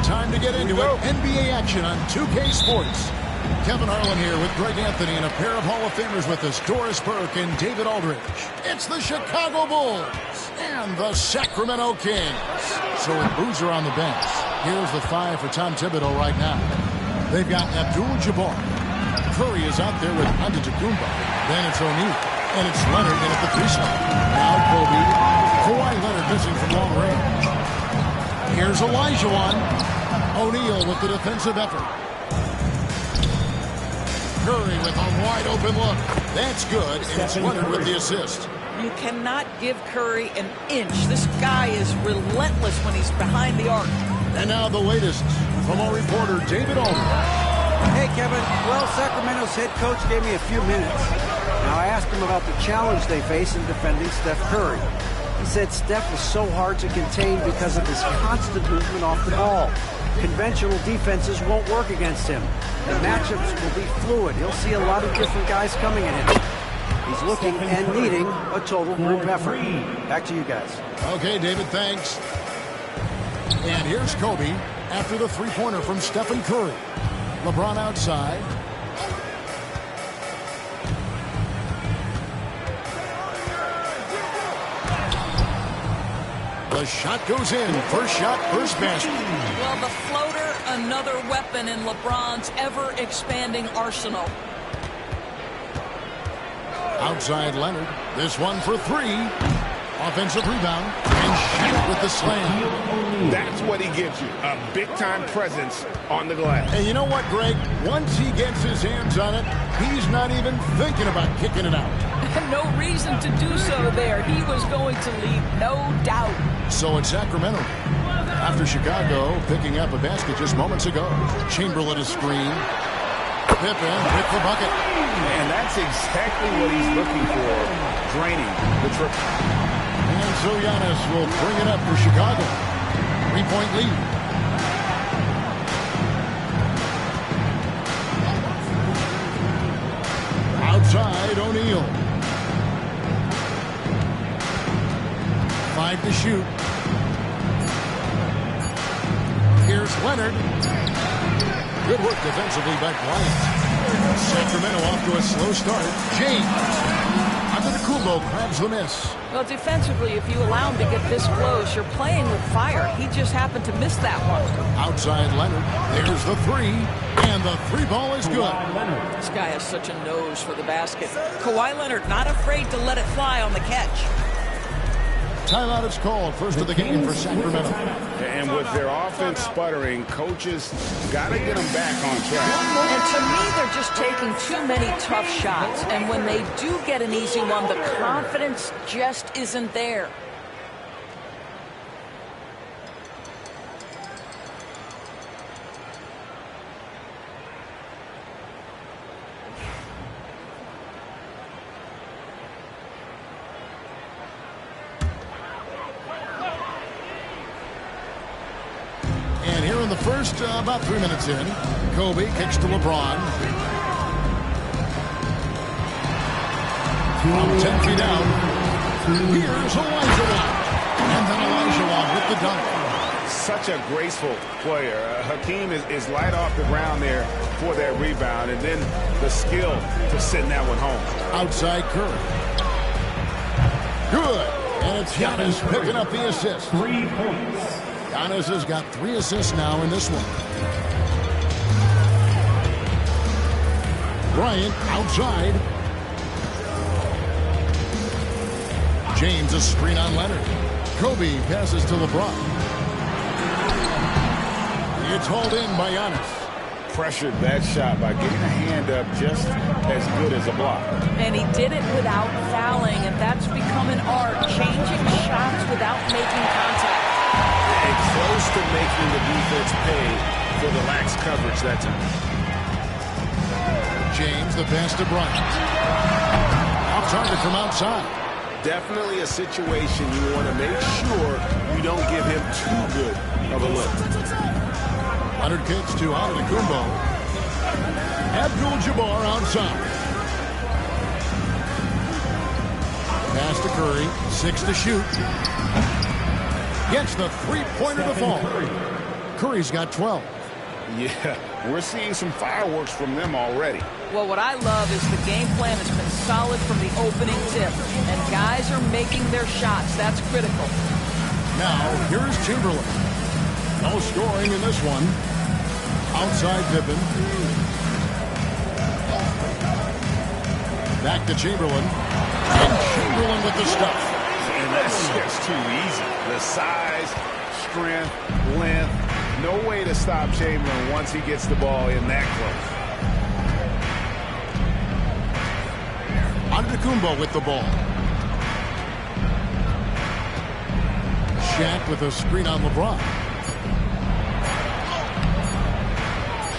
Time to get into it. NBA action on 2K Sports. Kevin Harlan here with Greg Anthony and a pair of Hall of Famers with us, Doris Burke and David Aldridge. It's the Chicago Bulls and the Sacramento Kings. So with Boozer on the bench, here's the five for Tom Thibodeau right now. They've got Abdul-Jabbar. Curry is out there with Antetokounmpo. Then it's O'Neal. And it's Leonard in at the three spot. Now Kobe. Kawhi Leonard missing from long range. Here's Olajuwon. O'Neal with the defensive effort. Curry with a wide-open look. That's good, and it's Leonard with the assist. You cannot give Curry an inch. This guy is relentless when he's behind the arc. And now the latest from our reporter, David Aldridge. Hey, Kevin. Well, Sacramento's head coach gave me a few minutes. Now, I asked him about the challenge they face in defending Steph Curry. He said Steph is so hard to contain because of his constant movement off the ball. Conventional defenses won't work against him. The matchups will be fluid. He'll see a lot of different guys coming at him. He's looking and needing a total group effort. Back to you guys. Okay, David, thanks. And here's Kobe after the three-pointer from Stephen Curry. LeBron outside. The shot goes in. First shot, first basket. Well, the floater, another weapon in LeBron's ever-expanding arsenal. Outside Leonard. This one for three. Offensive rebound. And Shaq with the slam. That's what he gives you. A big-time presence on the glass. And you know what, Greg? Once he gets his hands on it, he's not even thinking about kicking it out. No reason to do so there. He was going to leave, no doubt. So it's Sacramento. After Chicago picking up a basket just moments ago. Chamberlain a screen. Pippen with the bucket. And that's exactly what he's looking for. Draining the triple. And so Giannis will bring it up for Chicago. 3-point lead. Outside O'Neal. 5 to shoot. Here's Leonard. Good work defensively by Bryant. Sacramento off to a slow start. James. Antetokounmpo grabs the miss. Well, defensively, if you allow him to get this close, you're playing with fire. He just happened to miss that one. Outside Leonard. There's the three. And the three ball is good. This guy has such a nose for the basket. Kawhi Leonard not afraid to let it fly on the catch. Timeout is called. First of the game for Sacramento. And with their offense sputtering, coaches got to get them back on track. And to me, they're just taking too many tough shots. And when they do get an easy one, the confidence just isn't there. First, about 3 minutes in, Kobe kicks to LeBron. From 10 feet out, here's Olajuwon. And then Olajuwon with the dunk. Such a graceful player. Hakeem is light off the ground there for that rebound, and then the skill to send that one home. Outside Curry. Good. And it's Giannis picking up the assist. 3 points. Giannis has got 3 assists now in this one. Bryant outside. James a screen on Leonard. Kobe passes to LeBron. It's hauled in by Giannis. Pressured that shot by getting a hand up just as good as a block. And he did it without fouling, and that's become an art, changing shots without making contact. And close to making the defense pay for the lax coverage that time. James, the pass to Bryant. Off target from outside. Definitely a situation you want to make sure you don't give him too good of a look. Leonard kicks to Antetokounmpo. Abdul-Jabbar outside. Pass to Curry. 6 to shoot. Gets the three-pointer to fall. Curry's got 12. Yeah, we're seeing some fireworks from them already. Well, what I love is the game plan has been solid from the opening tip, and guys are making their shots. That's critical. Now, here's Chamberlain. No scoring in this one. Outside Pippen. Back to Chamberlain. And Chamberlain with the stuff. And that's just too easy. The size, strength, length. No way to stop Chamberlain once he gets the ball in that close. Antetokounmpo with the ball. Shaq with a screen on LeBron.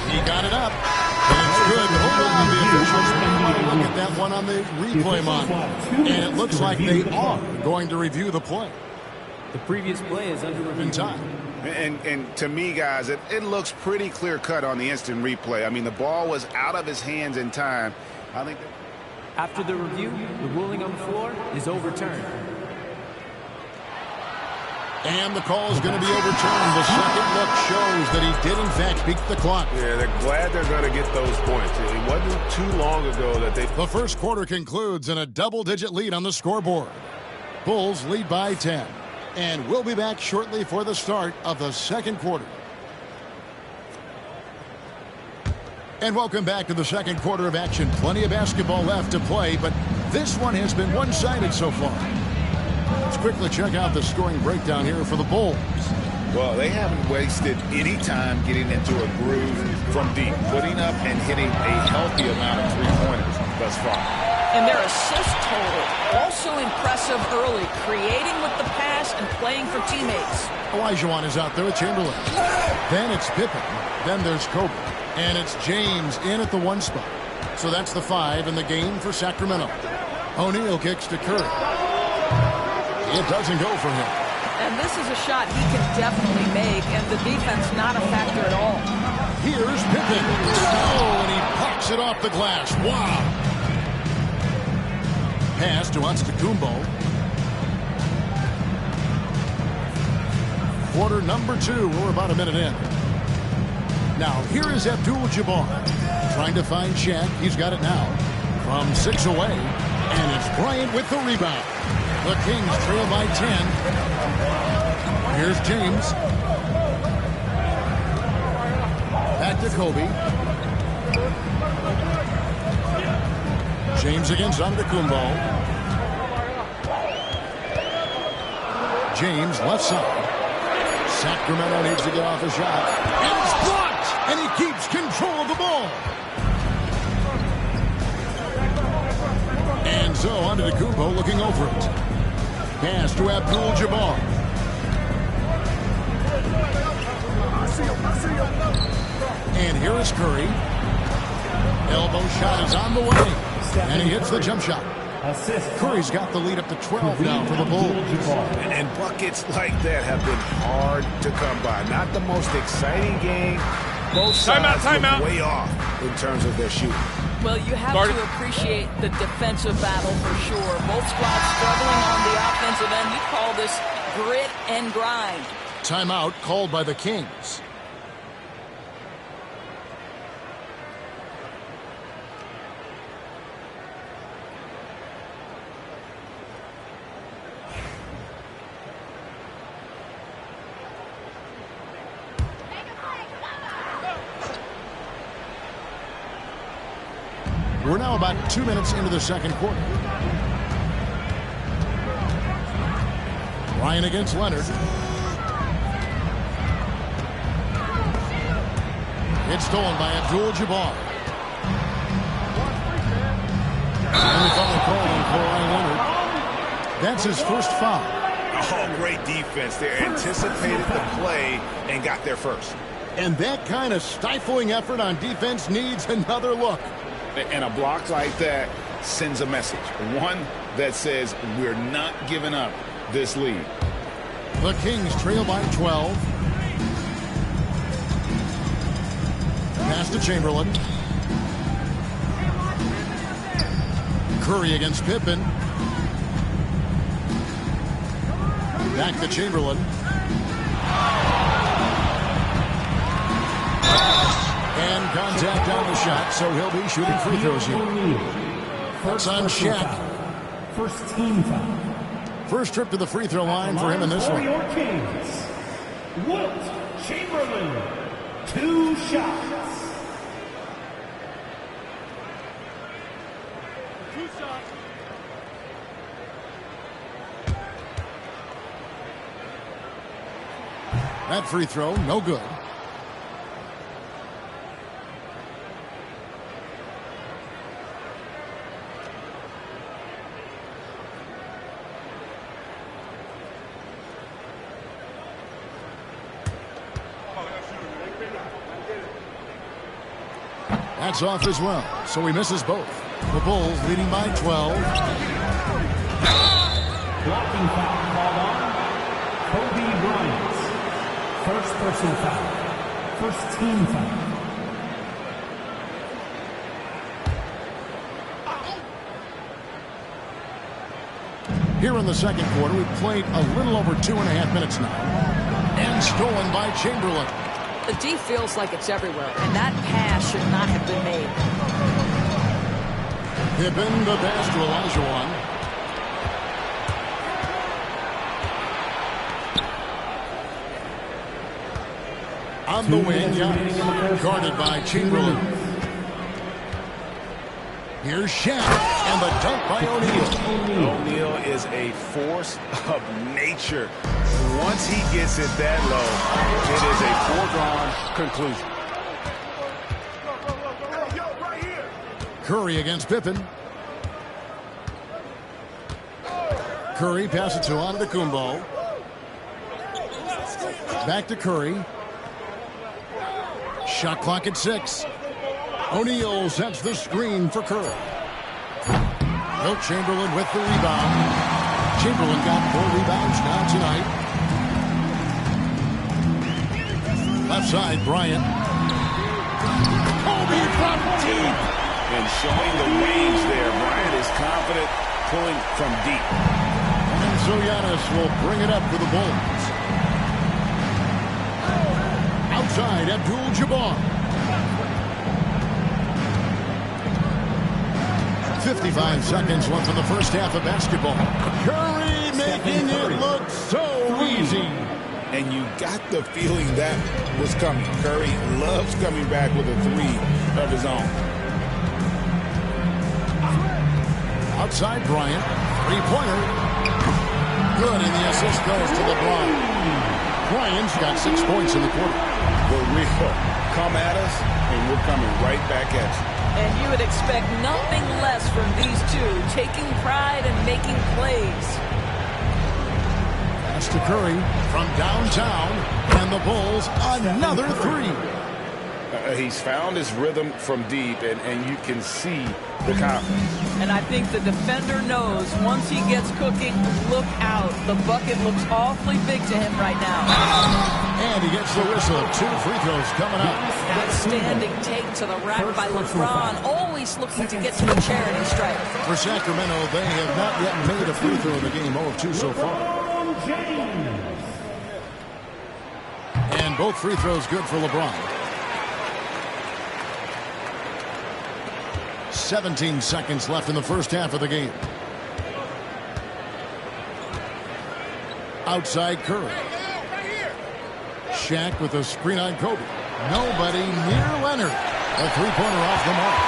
He got it up. And it's good. Hopefully the officials may want to look at that one on the replay monitor. And it looks like they are going to review the play. The previous play is under review. In time. And to me, guys, it looks pretty clear-cut on the instant replay. I mean, the ball was out of his hands in time. I think After the review, the ruling on the floor is overturned. And the call is going to be overturned. The second look shows that he did, in fact, beat the clock. Yeah, they're glad they're going to get those points. It wasn't too long ago that they... The first quarter concludes in a double-digit lead on the scoreboard. Bulls lead by 10. And we'll be back shortly for the start of the second quarter. And welcome back to the second quarter of action. Plenty of basketball left to play, but this one has been one-sided so far. Let's quickly check out the scoring breakdown here for the Bulls. Well, they haven't wasted any time getting into a groove from deep, putting up and hitting a healthy amount of three-pointers thus far. And their assist total, also impressive early, creating with the pass and playing for teammates. Olajuwon is out there with Chamberlain. Then it's Pippen. Then there's Kobe. And it's James in at the 1 spot. So that's the 5 in the game for Sacramento. O'Neal kicks to Curry. It doesn't go for him. And this is a shot he can definitely make, and the defense not a factor at all. Here's Pippen. Oh, and he pops it off the glass. Wow. Pass to Antetokounmpo. Quarter number 2. We're about a minute in. Now, here is Abdul-Jabbar trying to find Shaq. He's got it now from 6 away. And it's Bryant with the rebound. The Kings trail by 10. Here's James. Back to Kobe. James against Antetokounmpo. James left side. Sacramento needs to get off a shot. And it's blocked! And he keeps control of the ball. And so Antetokounmpo looking over it. Pass to Abdul-Jabbar. And here is Curry. Elbow shot is on the way. And he hits the jump shot. Assist. Curry's got the lead up to 12 now for the Bulls. And buckets like that have been hard to come by. Not the most exciting game. Both sides look way off in terms of their shooting. Well, you have to appreciate the defensive battle for sure. Both squads struggling on the offensive end. We call this grit and grind. Timeout called by the Kings. We're now about 2 minutes into the second quarter. Ryan against Leonard. It's stolen by Abdul-Jabbar. And the foul call on Kawhi Leonard. That's his first foul. Oh, great defense. They anticipated the play and got there first. And that kind of stifling effort on defense needs another look. And a block like that sends a message. One that says we're not giving up this lead. The Kings trail by 12. Pass to Chamberlain. Curry against Pippen. Back to Chamberlain. And contact on the shot, so he'll be shooting free throws here. That's on Shaq. First team foul. First trip to the free throw line for him in this one. Your Kings. Wilt Chamberlain. 2 shots. That free throw, no good. That's off as well, so he misses both. The Bulls leading by 12. Blocking foul called on Kobe Bryant. First personal foul. First team foul. Here in the second quarter, we've played a little over 2.5 minutes now. And stolen by Chamberlain. The D feels like it's everywhere, and that pass should not have been made. Pippen, the pass to Olajuwon. On the wing, guarded by Chamberlain. Here's Shaq, and the dunk by O'Neal. O'Neal is a force of nature. Once he gets it that low, it is a foregone conclusion. Curry against Pippen. Curry passes to Antetokounmpo. Back to Curry. Shot clock at 6. O'Neal sets the screen for Curry. Wilt Chamberlain with the rebound. Chamberlain got 4 rebounds now tonight. Left side, Bryant. Kobe from deep. And showing the range there, Bryant is confident pulling from deep. And so Giannis will bring it up for the Bulls. Outside, Abdul-Jabbar. 55 seconds left in the first half of basketball. Curry making it look so easy. And you got the feeling that was coming. Curry loves coming back with a 3 of his own. Outside Bryant. 3-pointer. Good, and the assist goes to LeBron. Bryant's got 6 points in the quarter. The real come at us, and we're coming right back at you. And you would expect nothing less from these two, taking pride and making plays. Pass to Curry from downtown, and the Bulls another 3. He's found his rhythm from deep, and you can see the confidence. And I think the defender knows once he gets cooking, look out. The bucket looks awfully big to him right now. And he gets the whistle. 2 free throws coming up. Outstanding take to the rack by LeBron, always looking to get to the charity stripe. For Sacramento, they have not yet made a free throw in the game. 0 of 2 so far. And both free throws good for LeBron. 17 seconds left in the first half of the game. Outside Curry. Shaq with a screen on Kobe. Nobody near Leonard. A three-pointer off the mark.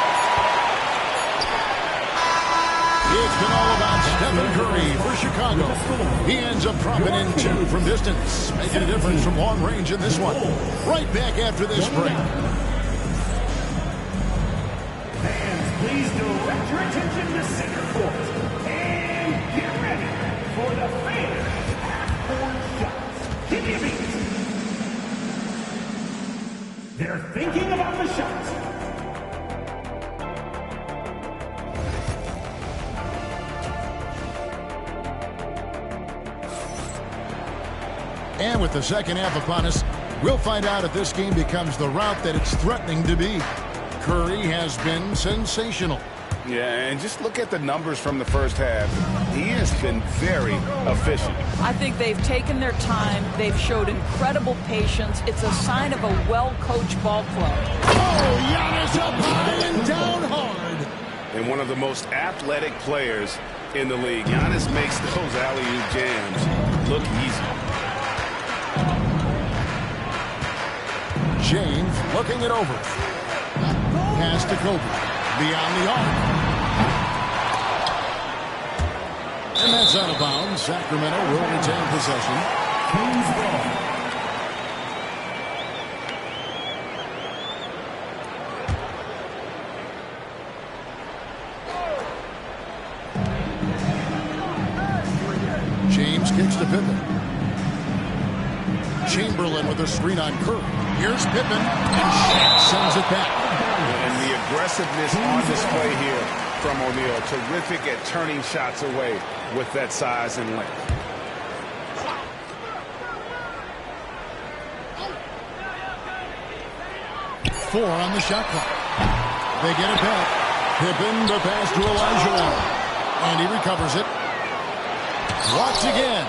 It's been all about Stephen Curry for Chicago. He ends up dropping in 2 from distance, making a difference from long range in this one. Right back after this break. Please direct your attention to center court and get ready for the fan half-court shots. Give me a beat. They're thinking about the shots. And with the second half upon us, we'll find out if this game becomes the route that it's threatening to be. Curry has been sensational. Yeah, and just look at the numbers from the first half. He has been very efficient. I think they've taken their time. They've showed incredible patience. It's a sign of a well-coached ball club. Oh, Giannis up high and down hard. And one of the most athletic players in the league. Giannis makes those alley-oop jams look easy. James looking it over. Pass to Kobe. Beyond the arc. And that's out of bounds. Sacramento will retain possession. Kings ball. James kicks to Pippen. Chamberlain with a screen on Curry. Here's Pippen, and Shaq sends it back. And the aggressiveness on display here from O'Neal. Terrific at turning shots away with that size and length. Four on the shot clock. They get it back. Pippen, the pass to Elijah. And he recovers it. Blocked again.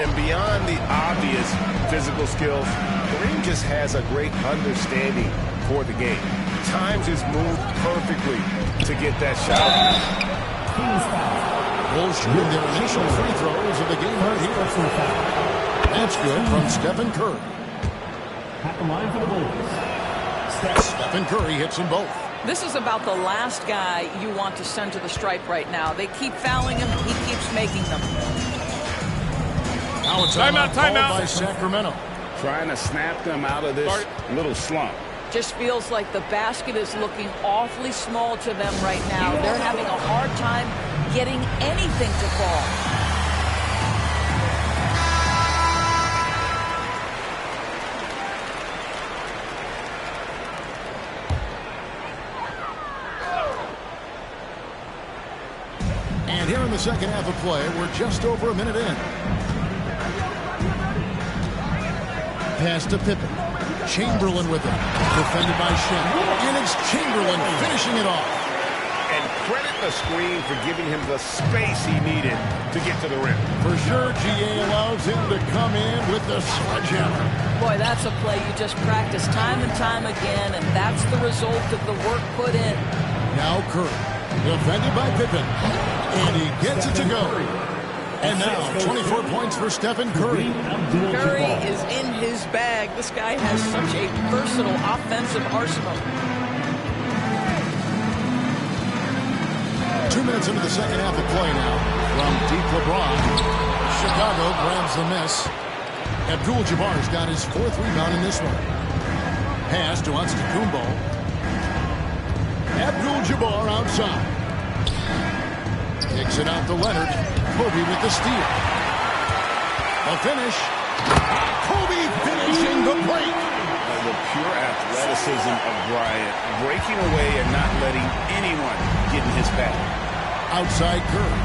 And beyond the obvious physical skills, Kareem just has a great understanding for the game. Times his move perfectly to get that shot. Bulls shooting their initial free throws of the game right here. That's good from Stephen Curry. At the line for the Bulls. Stephen Curry hits them both. This is about the last guy you want to send to the stripe right now. They keep fouling him. He keeps making them. Now it's timeout by Sacramento. Trying to snap them out of this little slump. Just feels like the basket is looking awfully small to them right now. They're having a hard time getting anything to fall. And here in the second half of play, we're just over a minute in. Pass to Pippen. Chamberlain with it. Defended by Shaq. And it's Chamberlain finishing it off. And credit the screen for giving him the space he needed to get to the rim. For sure, GA allows him to come in with the sledgehammer. Boy, that's a play you just practice time and time again, and that's the result of the work put in. Now Curry. Defended by Pippen. And he gets it to go. And now, 24 points for Stephen Curry. Curry is in his bag. This guy has such a versatile offensive arsenal. 2 minutes into the second half of play now. From deep LeBron. Chicago grabs the miss. Abdul-Jabbar's got his 4th rebound in this one. Pass to Antetokounmpo. Abdul-Jabbar outside. Kicks it out to Leonard. Kobe with the steal. The finish. Kobe finishing the break. the pure athleticism of Bryant, breaking away and not letting anyone get in his path. Outside Curry.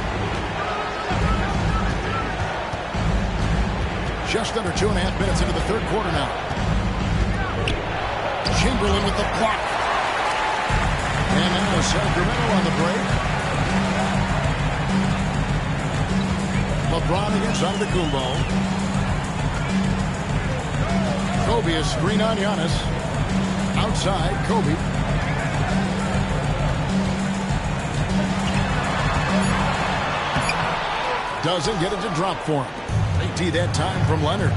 Just under 2.5 minutes into the third quarter now. Chamberlain with the block. And now Sacramento on the break. LeBron against Antetokounmpo. Kobe is screen on Giannis. Outside, Kobe. Doesn't get it to drop for him. They tee that time from Leonard.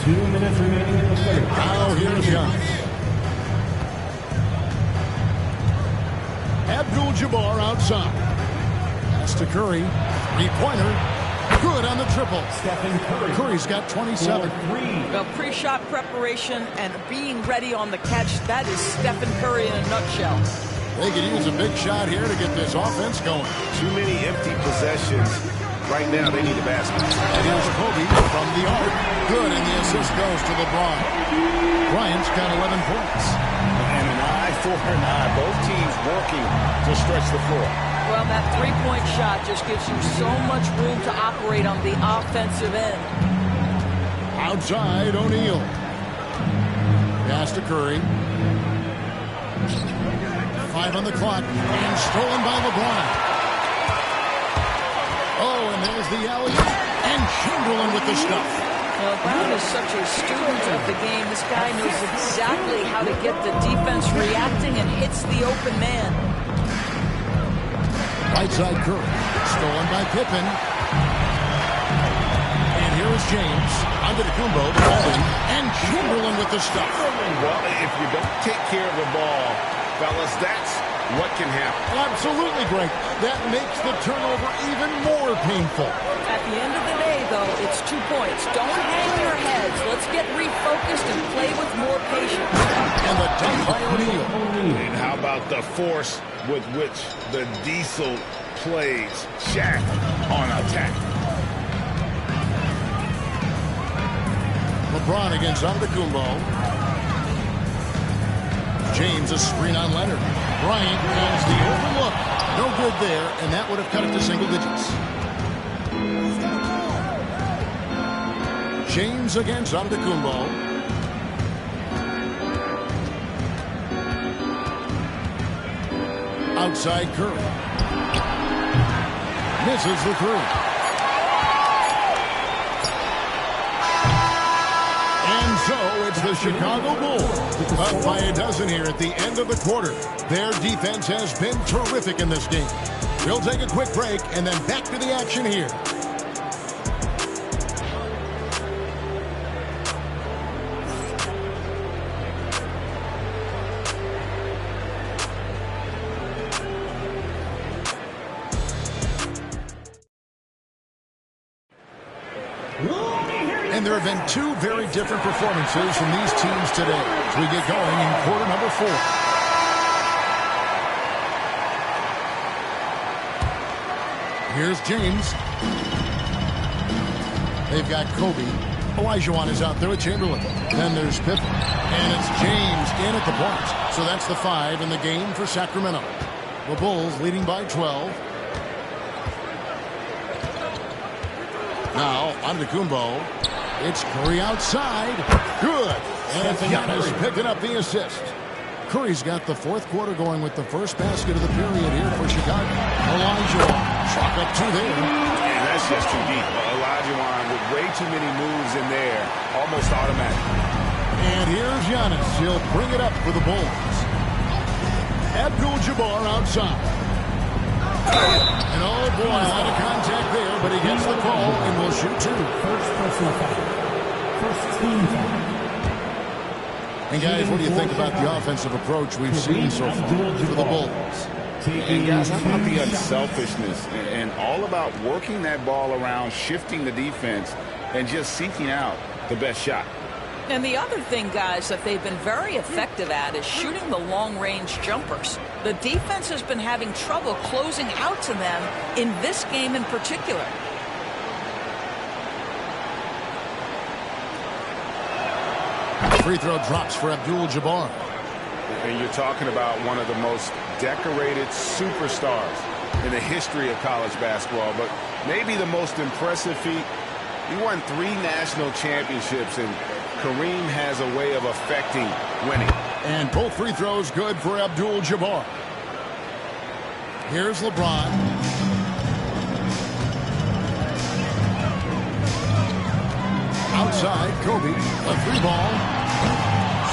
2 minutes remaining in the third. Now here's Giannis. Abdul-Jabbar outside. That's to Curry. Three-pointer. Good on the triple. Stephen Curry. Curry's got 27. Well, pre-shot preparation and being ready on the catch, that is Stephen Curry in a nutshell. They could use a big shot here to get this offense going. Too many empty possessions. Right now, they need a basket. And here's Kobe from the arc. Good, and the assist goes to LeBron. Bryant's got 11 points. And an eye for an eye. Both teams working to stretch the floor. Well, that three-point shot just gives you so much room to operate on the offensive end. Outside, O'Neal. Pass to Curry. 5 on the clock. And stolen by LeBron. Oh, and there's the alley. And Chamberlain with the stuff. Well, Brown is such a student of the game. This guy knows exactly how to get the defense reacting and hits the open man. Right side Curry. Stolen by Pippen. And here is James. Antetokounmpo, the ball. And Chamberlain with the stuff. Well, if you don't take care of the ball, fellas, that's what can happen. Absolutely, Greg. That makes the turnover even more painful. At the end of the day, though, it's 2 points. Don't hang your heads. Let's get refocused and play with more patience. And the dunk by O'Neal. And how about the force with which the Diesel plays Shaq on attack? LeBron against Antetokounmpo. James a screen on Leonard. Bryant has the overlook. No good there, and that would have cut it to single digits. James against Antetokounmpo. Outside Curry. Misses the three. And so it's the Chicago Bulls up by a dozen here at the end of the quarter. Their defense has been terrific in this game. We'll take a quick break and then back to the action here. And there have been two very different performances from these teams today as we get going in quarter number 4. Here's James. They've got Kobe. Olajuwon is out there with Chamberlain. Then there's Pippen. And it's James in at the point. So that's the 5 in the game for Sacramento. The Bulls leading by 12. Now, Antetokounmpo. It's Curry outside. Good. And Giannis picking up the assist. Curry's got the fourth quarter going with the first basket of the period here for Chicago. Olajuwon. Chalk up 2 there. And that's just too deep. Olajuwon with way too many moves in there. Almost automatic. And here's Giannis. He'll bring it up for the Bulls. Abdul-Jabbar outside. And oh boy, a lot of contact there, but he gets the call and will shoot 2. First personal foul. First team foul. And guys, what do you think about the offensive approach we've seen so far for the Bulls? And guys, how about the unselfishness and all about working that ball around, shifting the defense, and just seeking out the best shot. And the other thing, guys, that they've been very effective at is shooting the long-range jumpers. The defense has been having trouble closing out to them in this game in particular. free throw drops for Abdul-Jabbar. And you're talking about one of the most decorated superstars in the history of college basketball, but maybe the most impressive feat. He won 3 national championships, and Kareem has a way of affecting winning. And both free throws good for Abdul-Jabbar. Here's LeBron. Outside, Kobe. A 3-ball.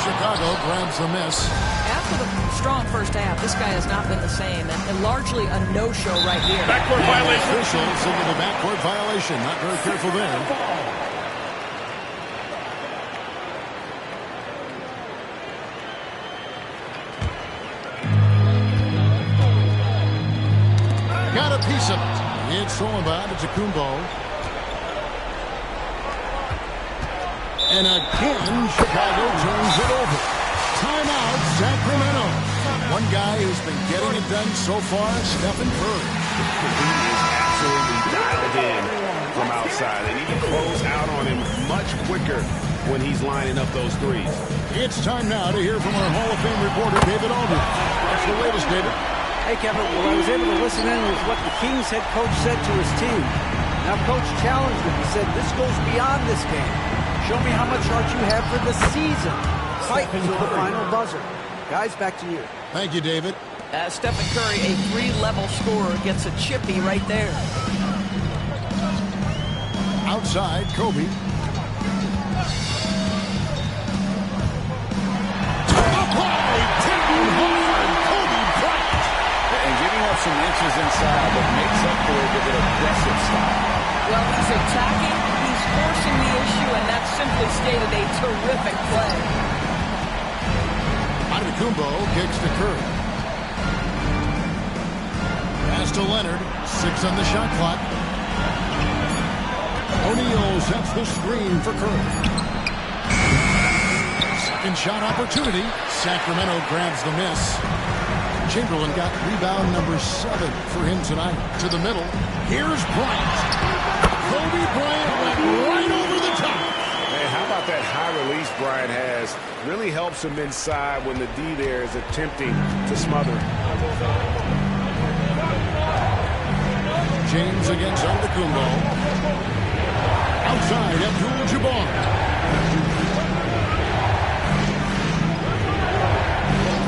Chicago grabs the miss. After the strong first half, this guy has not been the same, and largely a no-show right here. Backcourt violation. Officials into the backcourt violation. Not very careful there. Got a piece of it. It's thrown by Antetokounmpo. And again, Chicago turns it over. Timeout, Sacramento. One guy who's been getting it done so far, Stephen Curry. He is absolutely dialed in from outside, and he can close out on him much quicker when he's lining up those threes. It's time now to hear from our Hall of Fame reporter, David Aldridge. What's the latest, David? Hey, Kevin, well, I was able to listen in with what the Kings head coach said to his team. Now, Coach challenged him. He said, this goes beyond this game. Show me how much heart you have for the season. Fight to the final buzzer. Guys, back to you. Thank you, David. Stephen Curry, a 3-level scorer, gets a chippy right there. Outside, Kobe. And giving up some inches inside, but makes up for it with an aggressive style. Well, he's attacking, he's forcing the issue, and that's simply stated a terrific play. Antetokounmpo kicks to Curry. Pass to Leonard. 6 on the shot clock. O'Neal sets the screen for Curry. Second shot opportunity. Sacramento grabs the miss. Chamberlain got rebound number 7 for him tonight. To the middle. Here's Bryant. Kobe Bryant went right over the top. Man, how about that high release Bryant has? Really helps him inside when the D there is attempting to smother. James against Antetokounmpo. Outside, Abdul-Jabbar.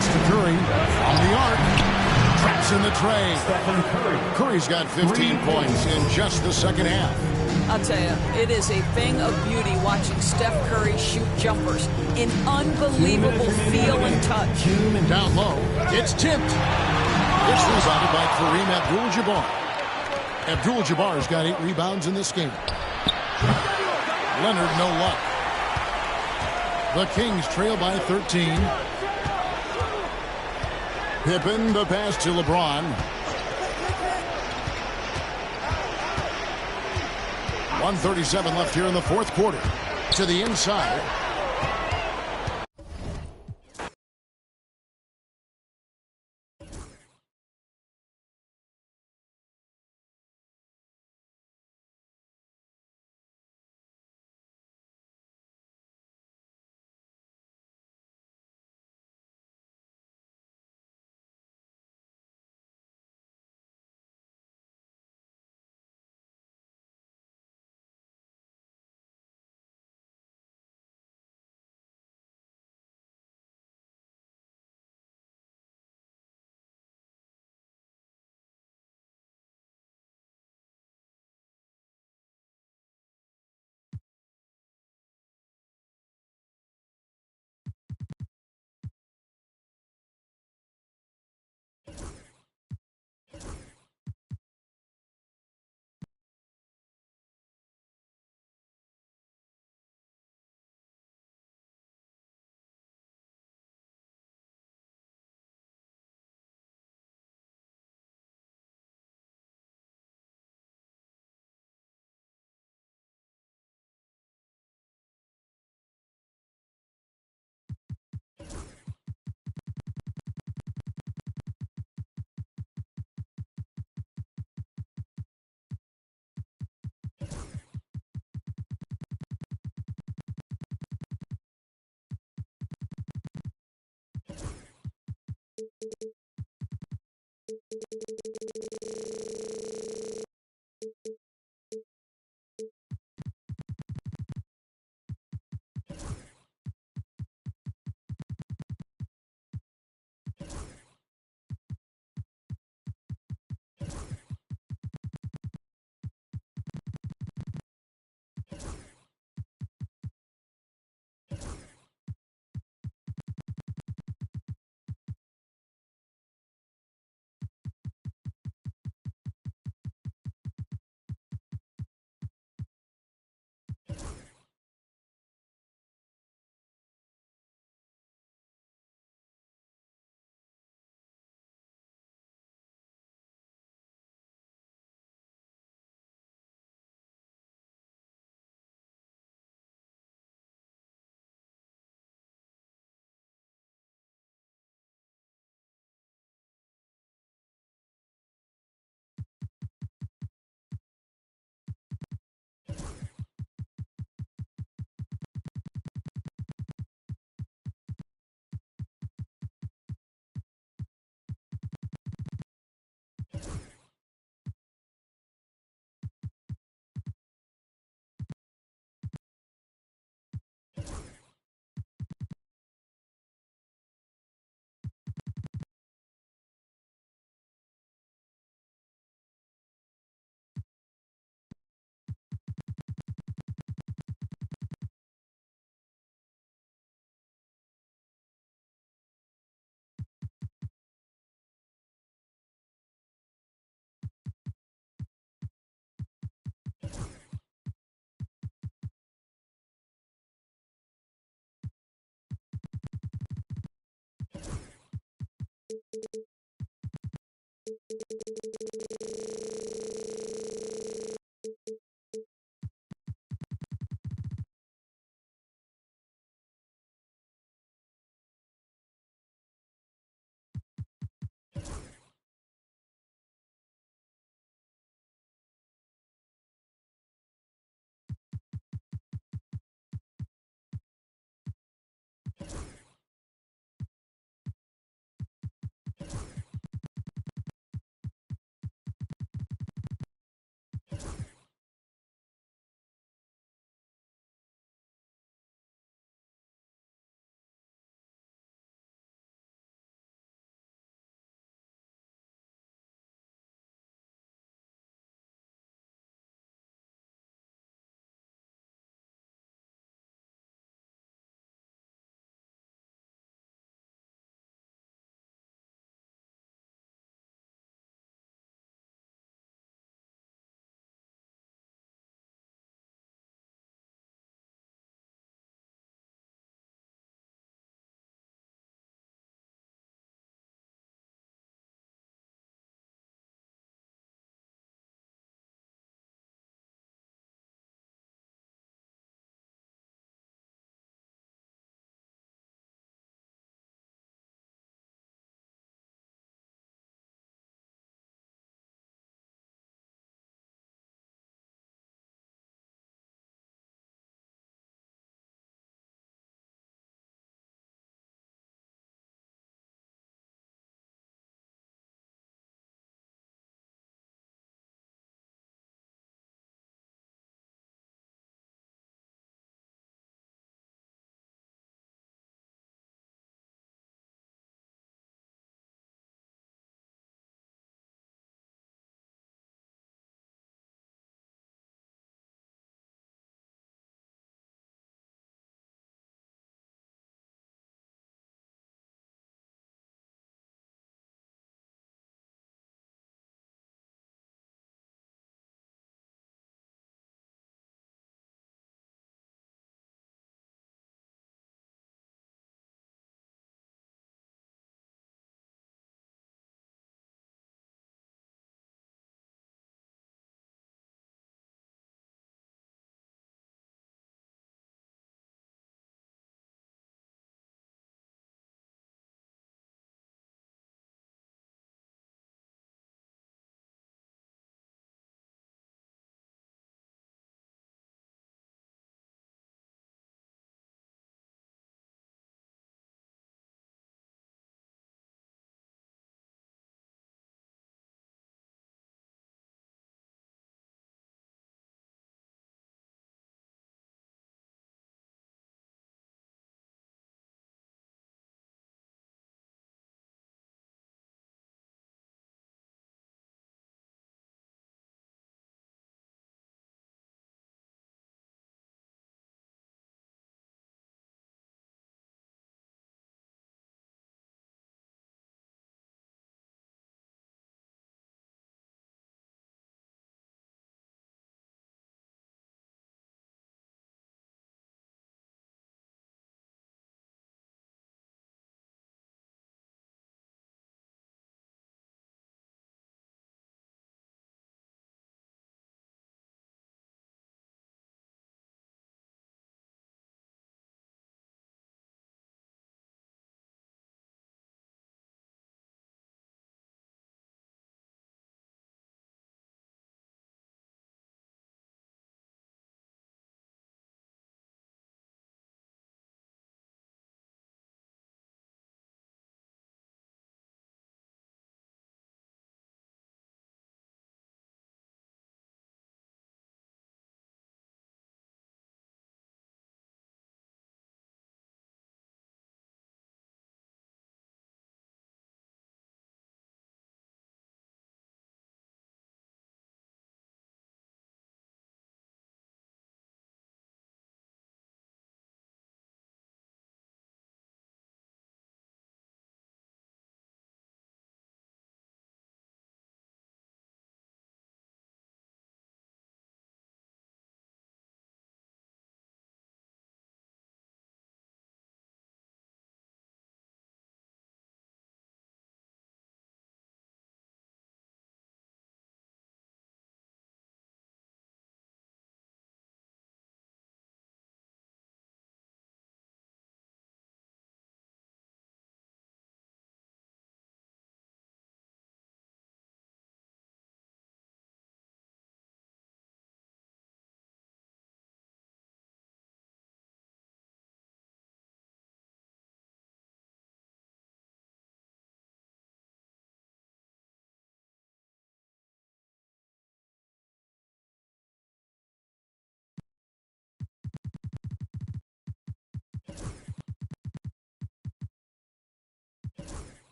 To Curry from the arc. Traps in the tray. Stephen Curry. Curry's got 15 points in just the second half. I'll tell you, it is a thing of beauty watching Steph Curry shoot jumpers in unbelievable feel and touch. Down low, it's tipped. It's rebounded by Kareem Abdul-Jabbar. Abdul-Jabbar's got 8 rebounds in this game. Leonard, no luck. The Kings trail by 13. Pippen, the pass to LeBron. 1:37 left here in the fourth quarter. To the inside.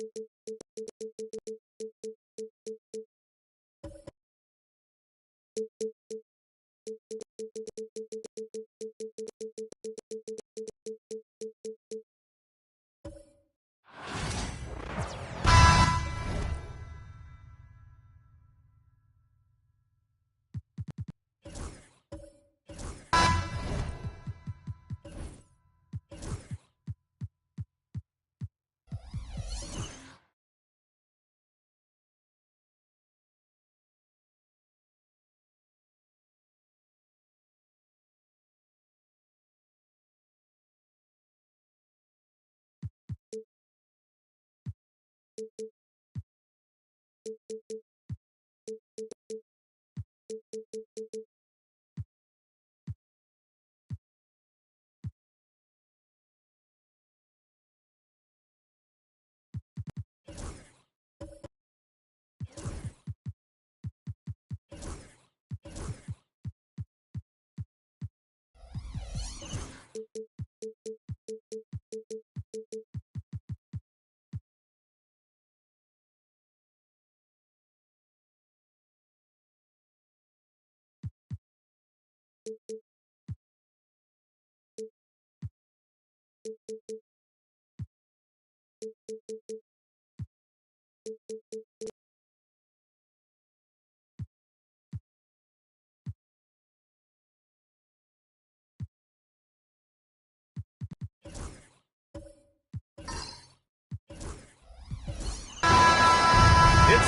It's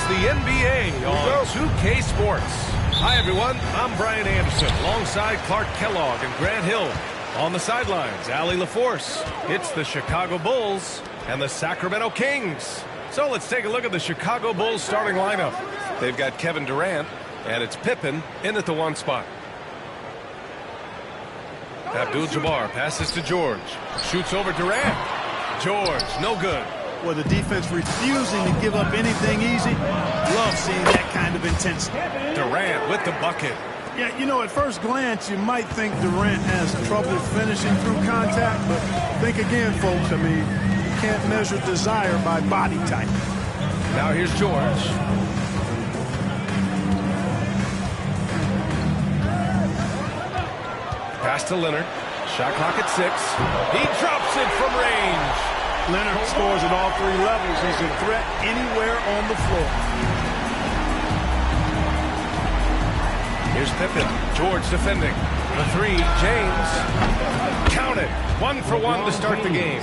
the NBA on 2K Sports. Hi, everyone. I'm Brian Anderson, alongside Clark Kellogg and Grant Hill. On the sidelines, Allie LaForce. It's the Chicago Bulls and the Sacramento Kings. So let's take a look at the Chicago Bulls starting lineup. They've got Kevin Durant, and it's Pippen in at the 1 spot. Abdul-Jabbar passes to George. Shoots over Durant. George, no good. Well, the defense refusing to give up anything easy. Love seeing that kind of intensity. Durant with the bucket. Yeah, you know, at first glance, you might think Durant has trouble finishing through contact, but think again, folks. I mean, you can't measure desire by body type. Now here's George. Pass to Leonard. Shot clock at 6. He drops it from range. Leonard scores at all 3 levels. He's a threat anywhere on the floor. Here's Pippen. George defending. The 3, James. Count it. 1 for 1 to start the game.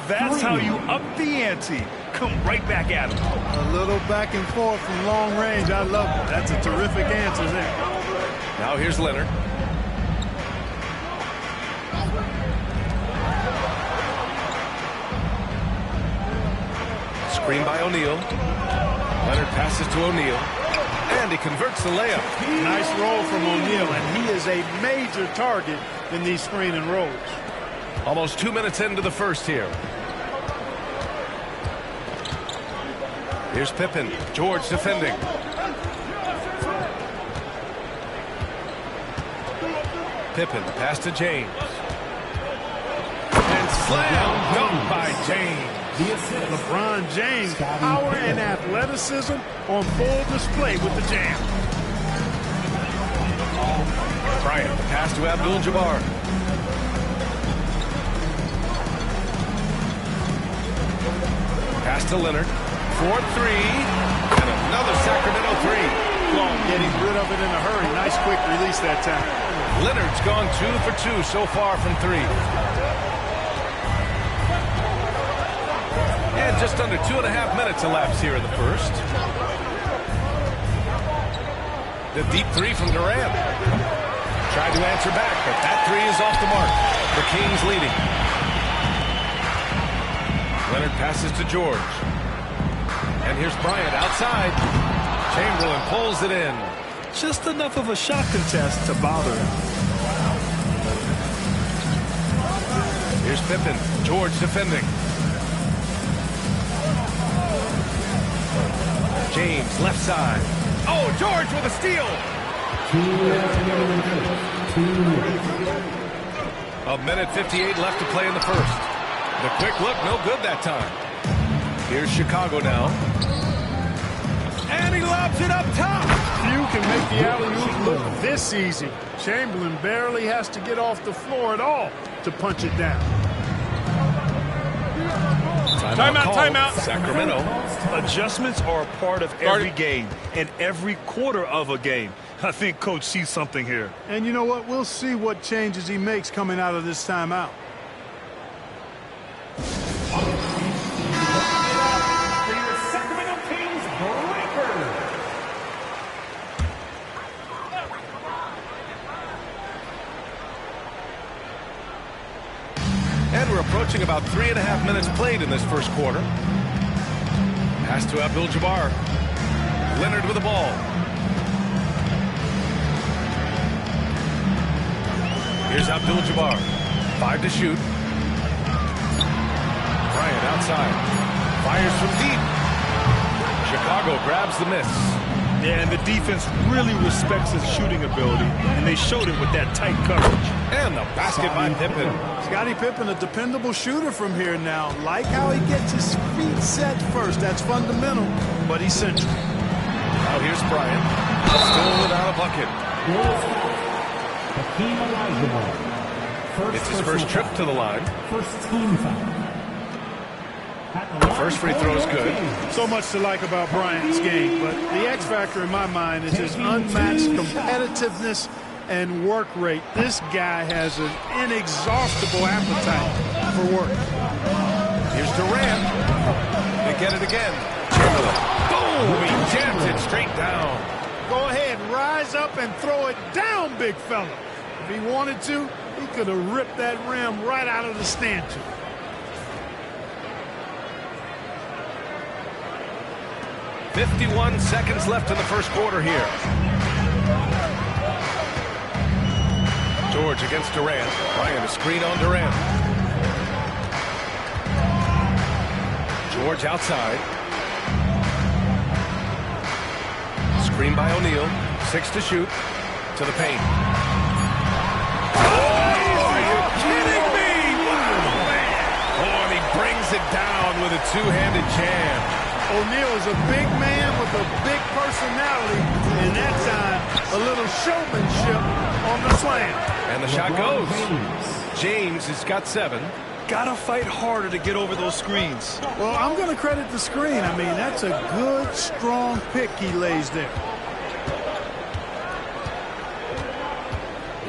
That's how you up the ante. Come right back at him. A little back and forth from long range. I love it. That's a terrific answer there. Now here's Leonard. Screen by O'Neal. Leonard passes to O'Neal. And he converts the layup. Nice roll from O'Neal, and he is a major target in these screen and rolls. Almost 2 minutes into the first here. Here's Pippen. George defending. Pippen pass to James. And slam dunk by James. LeBron James, power and athleticism on full display with the jam. Bryant, pass to Abdul-Jabbar. Pass to Leonard. 4-3. And another Sacramento 3. Long getting rid of it in a hurry. Nice quick release that time. Leonard's gone 2 for 2 so far from 3. And just under 2.5 minutes elapsed here in the first. The deep 3 from Durant. Tried to answer back, but that 3 is off the mark. The Kings leading. Leonard passes to George. And here's Bryant outside. Chamberlain pulls it in. Just enough of a shot contest to bother him. Here's Pippen. George defending. James, left side. Oh, George with a steal. 1:58 left to play in the first. The quick look, no good that time. Here's Chicago now. And he lobs it up top. Few can make the alley-oop look this easy. Chamberlain barely has to get off the floor at all to punch it down. Timeout. Sacramento. Adjustments are a part of every game and every quarter of a game. I think Coach sees something here. And you know what? We'll see what changes he makes coming out of this timeout. Sacramento Kings breaker. And we're approaching about 3.5 minutes played in this first quarter. Pass to Abdul-Jabbar. Leonard with the ball. Here's Abdul-Jabbar. 5 to shoot. Bryant outside. Fires from deep. Chicago grabs the miss. Yeah, and the defense really respects his shooting ability, and they showed it with that tight coverage. And the basket by Pippen. Scottie Pippen, a dependable shooter from here now. Like how he gets his feet set first. That's fundamental, but essential. Now here's Bryant. Still without a bucket. It's his first trip to the line. First team foul. The first free throw is good. So much to like about Bryant's game, but the X factor in my mind is his unmatched competitiveness and work rate. This guy has an inexhaustible appetite for work. Here's Durant. They get it again. Chamberlain. Boom! He jams it straight down. Go ahead, rise up and throw it down, big fella. If he wanted to, he could have ripped that rim right out of the stanchion. .51 seconds left in the first quarter here. George against Durant. Bryant a screen on Durant. George outside. Screen by O'Neal. 6 to shoot. To the paint. Are you kidding me? Wow, man. Oh, and he brings it down with a two-handed jam. O'Neal is a big man with a big personality, and that time, a little showmanship on the slam. And the shot goes. James has got 7. Gotta fight harder to get over those screens. Well, I'm going to credit the screen. I mean, that's a good, strong pick he lays there.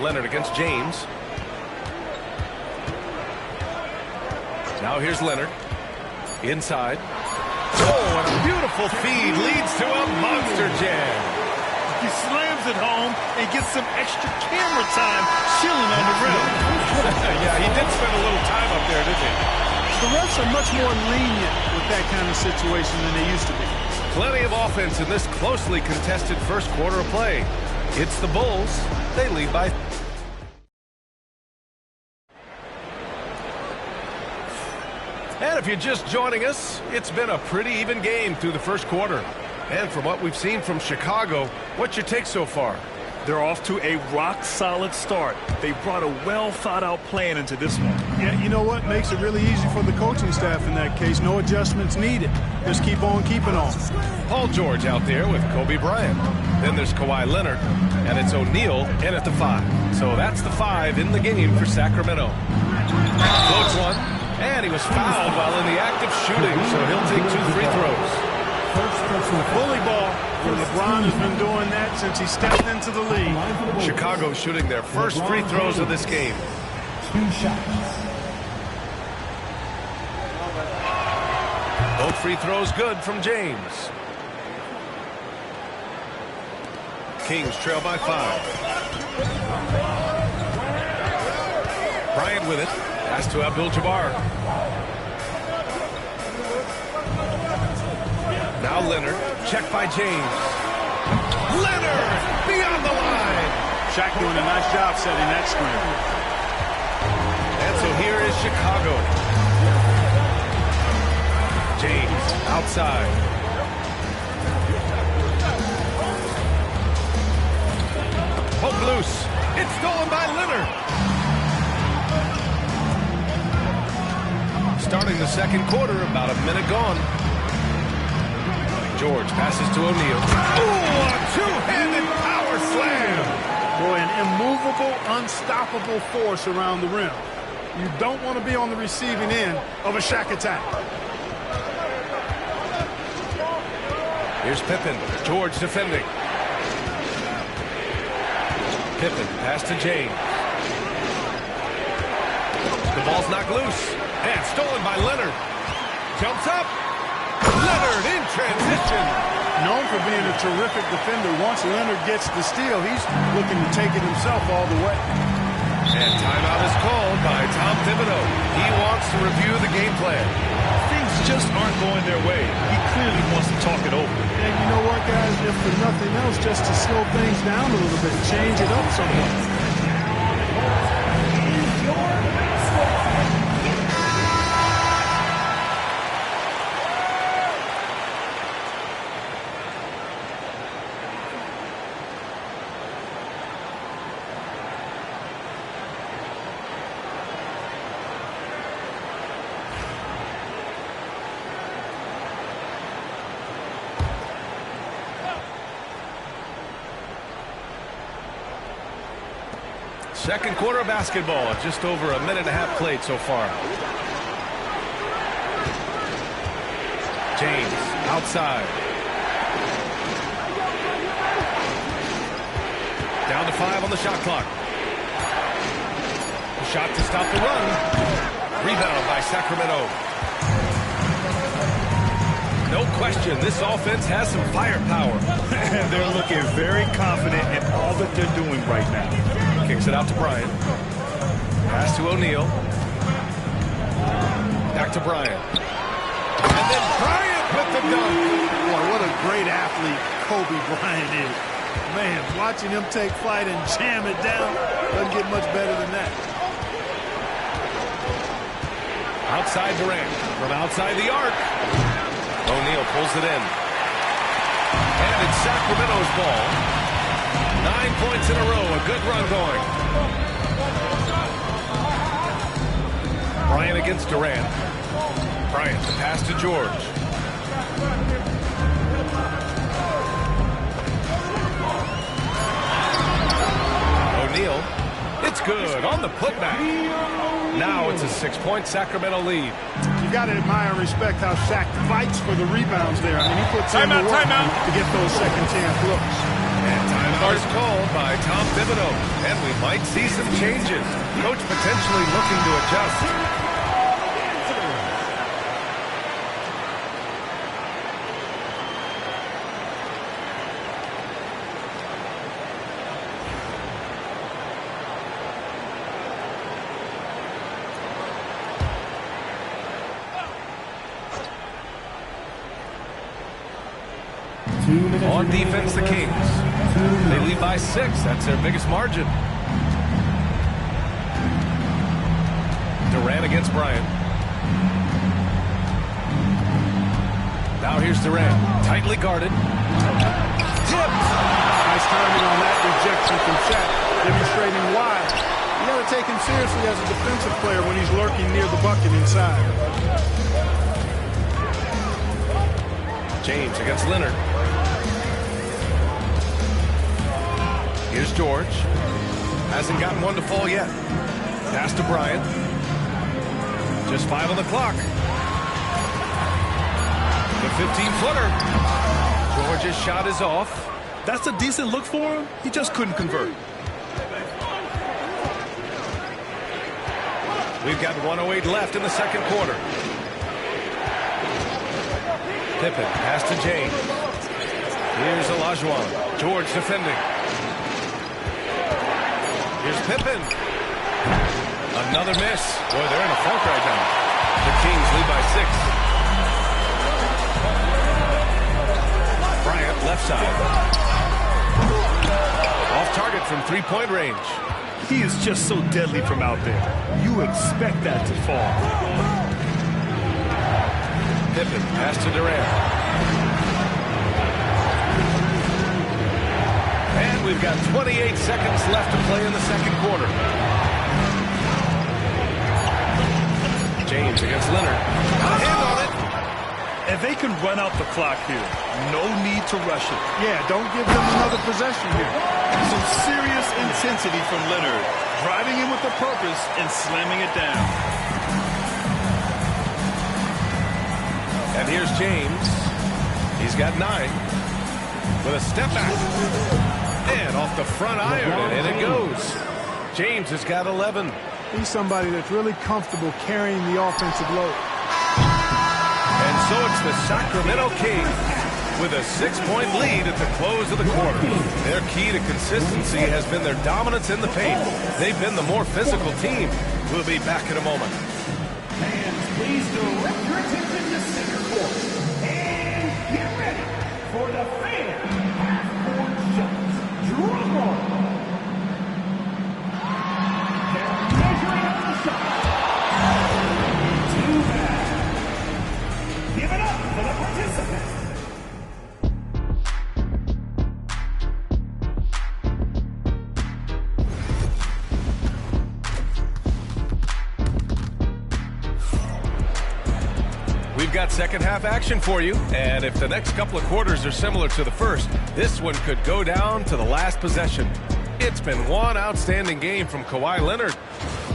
Leonard against James. Now here's Leonard. Inside. Oh, and a beautiful feed leads to a monster jam. He slams it home and gets some extra camera time chilling on the rim. Yeah, he did spend a little time up there, didn't he? The refs are much more lenient with that kind of situation than they used to be. Plenty of offense in this closely contested first quarter of play. It's the Bulls. They lead by... And if you're just joining us, it's been a pretty even game through the first quarter. And from what we've seen from Chicago, what's your take so far? They're off to a rock-solid start. They brought a well-thought-out plan into this one. Yeah, you know what? Makes it really easy for the coaching staff in that case. No adjustments needed. Just keep on keeping on. Paul George out there with Kobe Bryant. Then there's Kawhi Leonard, and it's O'Neal in at the 5. So that's the 5 in the game for Sacramento. Floats one, and he was fouled while in the act of shooting, so he'll take 2 free throws. Bully ball. LeBron has been doing that since he stepped into the league. Chicago shooting their first free throws of this game. 2 shots. Both free throws good from James. Kings trail by 5. Bryant with it. Pass to Abdul-Jabbar. Now Leonard. Check by James. Leonard beyond the line. Shaq doing a nice job setting that screen. And so here is Chicago. James outside. Poke loose. It's stolen by Leonard. Starting the second quarter, about a minute gone. George passes to O'Neal. Ooh, a two-handed power slam. Boy, an immovable, unstoppable force around the rim. You don't want to be on the receiving end of a Shaq attack. Here's Pippen. George defending. Pippen pass to James. The ball's knocked loose. And stolen by Leonard. Jumps up. Leonard in transition. Known for being a terrific defender, once Leonard gets the steal, he's looking to take it himself all the way. And timeout is called by Tom Thibodeau. He wants to review the game plan. Things just aren't going their way. He clearly wants to talk it over. And you know what, guys? If for nothing else, just to slow things down a little bit, change it up somewhat. Second quarter of basketball. Just over a minute and a half played so far. James outside. Down to 5 on the shot clock. Shot to stop the run. Rebound by Sacramento. No question, this offense has some firepower. And they're looking very confident in all that they're doing right now. Kicks it out to Bryant. Pass to O'Neal. Back to Bryant. And then Bryant with the dunk. Boy, what a great athlete Kobe Bryant is. Man, watching him take flight and jam it down doesn't get much better than that. Outside Durant. From outside the arc. O'Neal pulls it in. And it's Sacramento's ball. 9 points in a row. A good run going. Bryant against Durant. Bryant, the pass to George. O'Neal. It's good on the putback. Now it's a 6-point Sacramento lead. You got to admire and respect how Shaq fights for the rebounds there. I mean, he puts in the work to get those second chance looks. And timeout is called by Tom Thibodeau. And we might see some changes. Coach potentially looking to adjust. On defense, the Kings. They lead by 6. That's their biggest margin. Durant against Bryant. Now here's Durant. Tightly guarded. Tipped. Nice timing on that rejection from Shaq, demonstrating why. You got to take him seriously as a defensive player when he's lurking near the bucket inside. James against Leonard. Here's George. Hasn't gotten one to fall yet. Pass to Bryant. Just 5 on the clock. The 15-footer. George's shot is off. That's a decent look for him. He just couldn't convert. We've got 1:08 left in the second quarter. Pippen, pass to James. Here's Olajuwon. George defending. Here's Pippen. Another miss. Boy, they're in a funk right now. The Kings lead by 6. Bryant, left side. Off target from three-point range. He is just so deadly from out there. You expect that to fall. Pippen, pass to Durant. And we've got 28 seconds left to play in the second quarter. James against Leonard. Got a hand on it. And they can run out the clock here. No need to rush it. Yeah, don't give them another possession here. Some serious intensity from Leonard. Driving in with a purpose and slamming it down. And here's James. He's got 9. With a step back. And off the front iron, and in it goes. James has got 11. He's somebody that's really comfortable carrying the offensive load. And so it's the Sacramento Kings with a 6-point lead at the close of the quarter. Their key to consistency has been their dominance in the paint. They've been the more physical team. We'll be back in a moment. Fans, please direct your attention to center court. And get ready for the fan half-court shots. Drum roll. They're measuring up the shot. Too bad. Give it up for the participants. We've got second half action for you, and if the next couple of quarters are similar to the first, this one could go down to the last possession. It's been one outstanding game from Kawhi Leonard.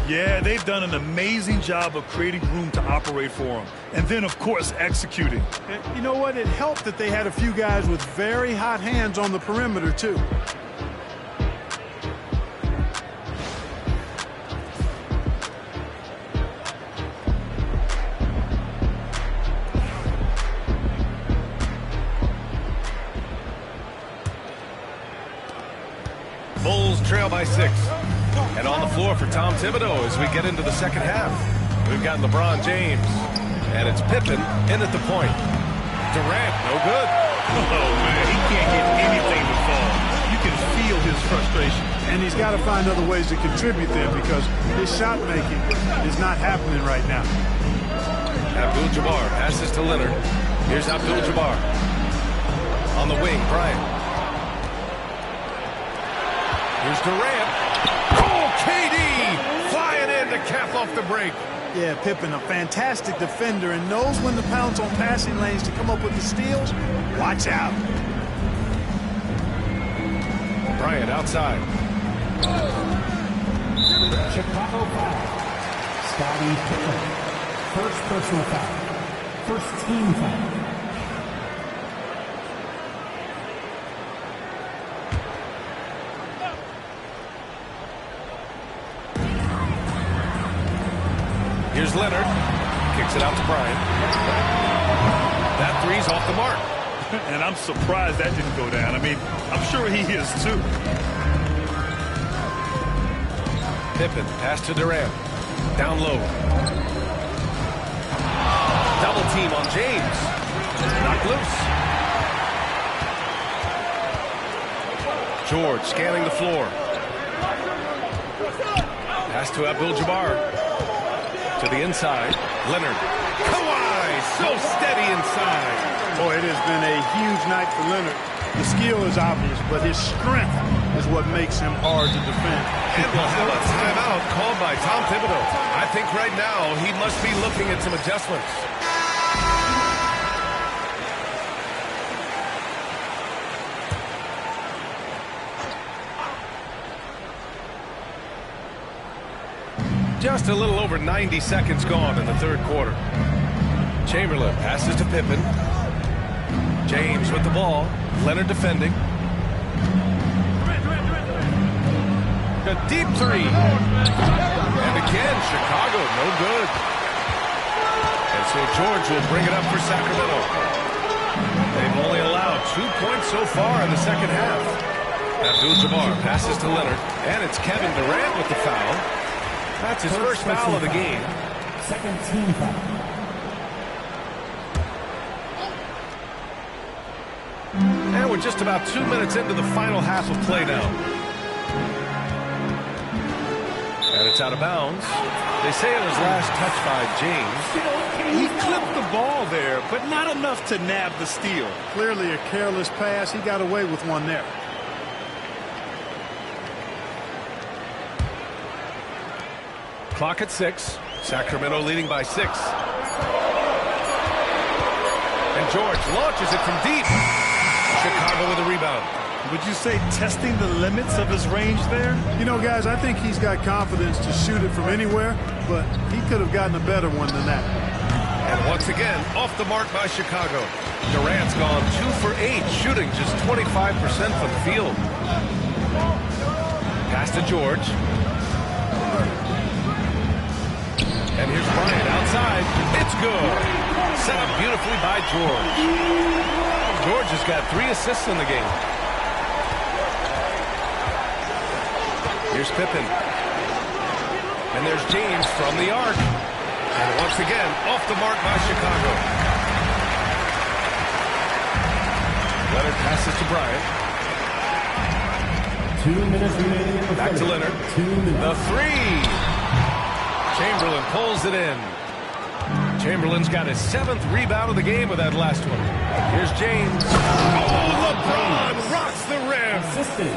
Yeah, they've done an amazing job of creating room to operate for him. And then, of course, executing. And you know what? It helped that they had a few guys with very hot hands on the perimeter, too. Bulls trail by 6. And on the floor for Tom Thibodeau as we get into the second half. We've got LeBron James. And it's Pippen in at the point. Durant, no good. Oh, man, he can't get anything to fall. You can feel his frustration. And he's got to find other ways to contribute there because his shot making is not happening right now. Abdul-Jabbar passes to Leonard. Here's Abdul-Jabbar. On the wing, Bryant. Here's Durant. Oh, KD flying in to cap off the break. Yeah, Pippen, a fantastic defender and knows when to pounce on passing lanes to come up with the steals. Watch out. Bryant outside. Chicago foul. Scottie Pippen. First personal foul. First team foul. Here's Leonard. Kicks it out to Bryant. That three's off the mark. And I'm surprised that didn't go down. I mean, I'm sure he is too. Pippen, pass to Durant. Down low. Double team on James. Knocked loose. George scanning the floor. Pass to Abdul-Jabbar. To the inside. Leonard. Kawhi, so steady inside. Boy, it has been a huge night for Leonard. The skill is obvious, but his strength is what makes him hard to defend. And we'll have a timeout called by Tom Thibodeau. I think right now he must be looking at some adjustments. Just a little over 90 seconds gone in the third quarter. Chamberlain passes to Pippen. James with the ball. Leonard defending. A deep three. And again, Chicago, no good. And so George will bring it up for Sacramento. They've only allowed 2 points so far in the second half. Abdul-Jabbar passes to Leonard. And it's Kevin Durant with the foul. That's his first foul of the game. Second team foul. And we're just about 2 minutes into the final half of play now. And it's out of bounds. They say it was last touched by James. He clipped the ball there, but not enough to nab the steal. Clearly a careless pass. He got away with one there. Clock at 6. Sacramento leading by 6. And George launches it from deep. Chicago with a rebound. Would you say testing the limits of his range there? You know, guys, I think he's got confidence to shoot it from anywhere, but he could have gotten a better one than that. And once again, off the mark by Chicago. Durant's gone 2 for 8, shooting just 25% from the field. Pass to George. And here's Bryant outside. It's good. Set up beautifully by George. George has got 3 assists in the game. Here's Pippen. And there's James from the arc. And once again, off the mark by Chicago. Leonard passes to Bryant. 2 minutes remaining. Back to Leonard. 2 minutes. The 3. Chamberlain pulls it in. Chamberlain's got his 7th rebound of the game with that last one. Here's James. Oh, LeBron rocks the rim.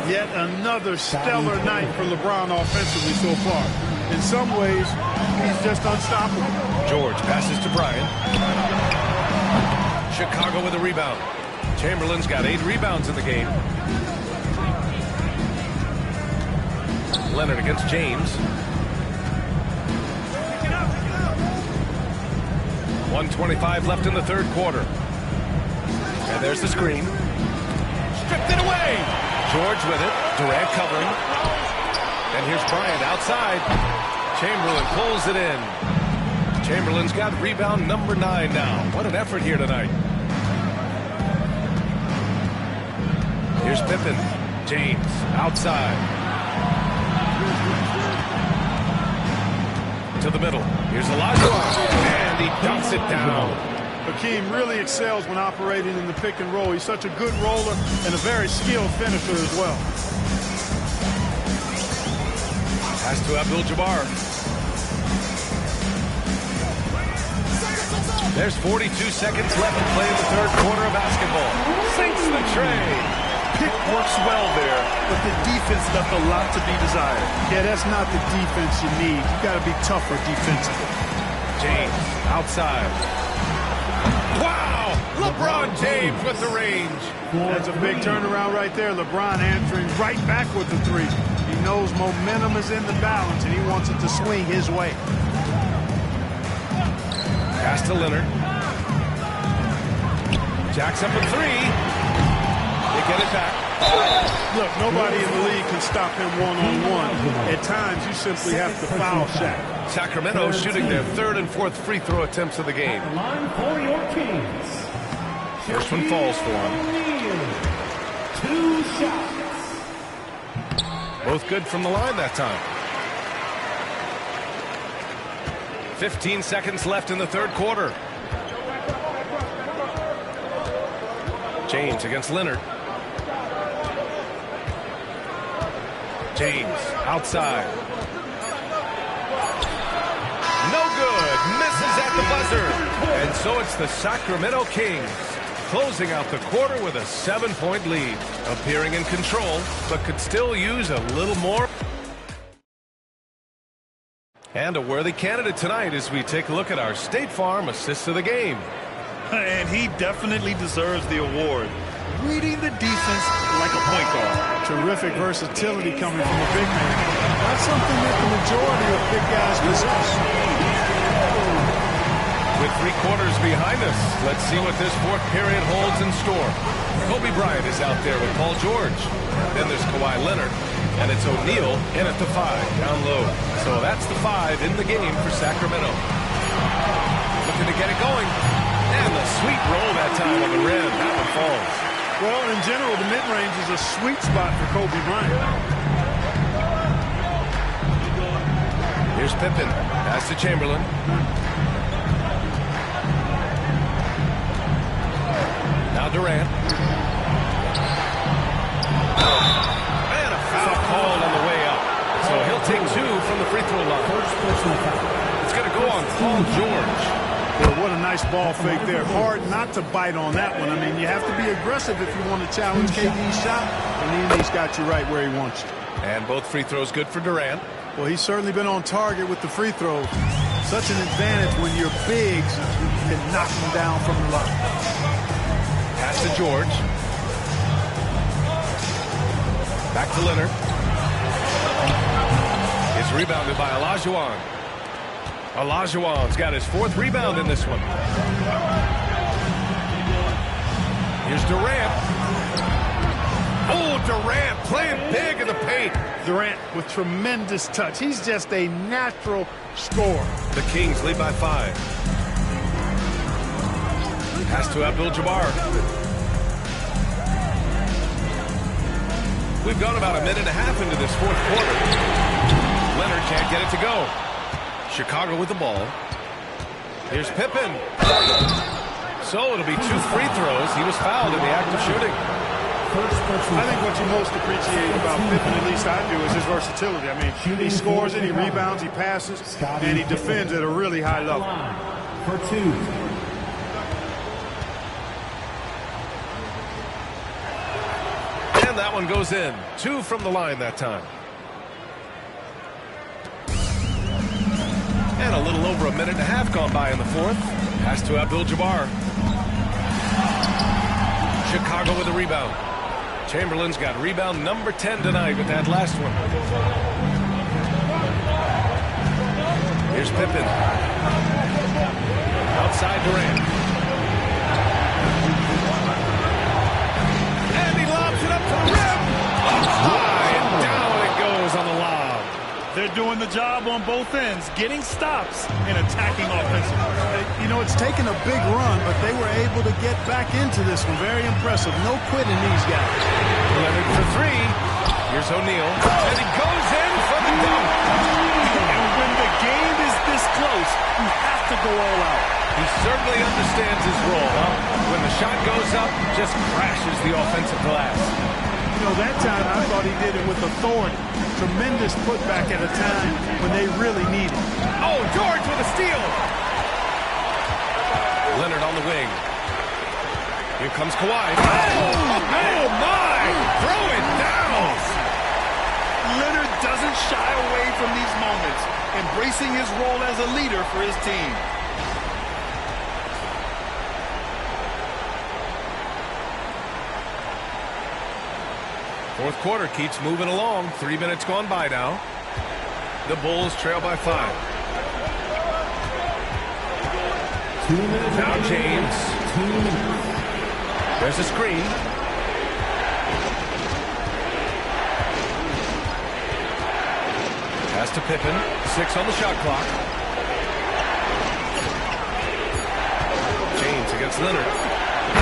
Yet another stellar night for LeBron offensively so far. In some ways, he's just unstoppable. George passes to Bryant. Chicago with a rebound. Chamberlain's got 8 rebounds in the game. Leonard against James. 1:25 left in the third quarter. And there's the screen. Stripped it away. George with it. Durant covering. And here's Bryant outside. Chamberlain pulls it in. Chamberlain's got rebound number 9 now. What an effort here tonight. Here's Pippen. James outside. To the middle. Here's Olajuwon. And he dunks it down. Hakeem really excels when operating in the pick and roll. He's such a good roller and a very skilled finisher as well. Pass to Abdul-Jabbar. There's 42 seconds left to play in the third quarter of basketball. Sinks the tray. Pick works well there, but the defense left a lot to be desired. Yeah, that's not the defense you need. You got to be tougher defensively. James outside. Wow! LeBron James with the range. That's a big turnaround right there. LeBron answering right back with the 3. He knows momentum is in the balance, and he wants it to swing his way. Pass to Leonard. Jacks up a 3. They get it back. Look, nobody in the league can stop him one-on-one. At times, you simply have to foul Shaq. Sacramento shooting their 3rd and 4th free throw attempts of the game. Line for your Kings. First one falls for him. 2 shots. Both good from the line that time. 15 seconds left in the third quarter. James against Leonard. James outside. No good. Misses at the buzzer. And so it's the Sacramento Kings closing out the quarter with a 7-point lead. Appearing in control, but could still use a little more. And a worthy candidate tonight as we take a look at our State Farm assist of the game. And he definitely deserves the award. Reading the defense like a point guard. Terrific versatility coming from a big man. That's something that the majority of big guys possess. With 3 quarters behind us, let's see what this 4th period holds in store. Kobe Bryant is out there with Paul George. Then there's Kawhi Leonard. And it's O'Neal in at the 5, down low. So that's the 5 in the game for Sacramento. Looking to get it going. And the sweet roll that time on the rim. That one falls. Well, in general, the mid-range is a sweet spot for Kobe Bryant. Here's Pippen. Pass to Chamberlain. Now Durant. And a foul called on the way up. So he'll take 2 from the free throw line. It's going to go on Paul George. Well, what a nice ball fake there. Hard not to bite on that one. I mean, you have to be aggressive if you want to challenge KD's shot, and then he's got you right where he wants you. And both free throws good for Durant. Well, he's certainly been on target with the free throws. Such an advantage when you're big, you can knock them down from the line. Pass to George. Back to Leonard. It's rebounded by Olajuwon. Olajuwon's got his 4th rebound in this one. Here's Durant. Oh, Durant playing big in the paint. Durant with tremendous touch. He's just a natural scorer. The Kings lead by 5. Pass to Abdul-Jabbar. We've gone about a minute and a half into this 4th quarter. Leonard can't get it to go. Chicago with the ball. Here's Pippen. So it'll be 2 free throws. He was fouled in the act of shooting. I think what you most appreciate about Pippen, at least I do, is his versatility. I mean, he scores it, he rebounds, he passes, and he defends at a really high level. For 2. And that one goes in. 2 from the line that time. And a little over a minute and a half gone by in the 4th. Pass to Abdul-Jabbar. Chicago with a rebound. Chamberlain's got rebound number 10 tonight with that last one. Here's Pippen. Outside Durant. And he lobs it up to the rim. Up high and down it goes on the lob. They're doing the job on both ends, getting stops and attacking offensively. You know, it's taken a big run, but they were able to get back into this one. Very impressive. No quitting these guys. Leonard for 3. Here's O'Neal. And he goes in for the dunk. And when the game is this close, you have to go all out. He certainly understands his role. When the shot goes up, just crashes the offensive glass. You know, that time I thought he did it with authority. Tremendous putback at a time when they really need it. Oh, George with a steal. Leonard on the wing. Here comes Kawhi. Oh, my! Throw it down! Leonard doesn't shy away from these moments, embracing his role as a leader for his team. Fourth quarter keeps moving along. 3 minutes gone by now. The Bulls trail by 5. 2 minutes. Now James. 2 minutes. There's a screen. Pass to Pippen. 6 on the shot clock. James against Leonard.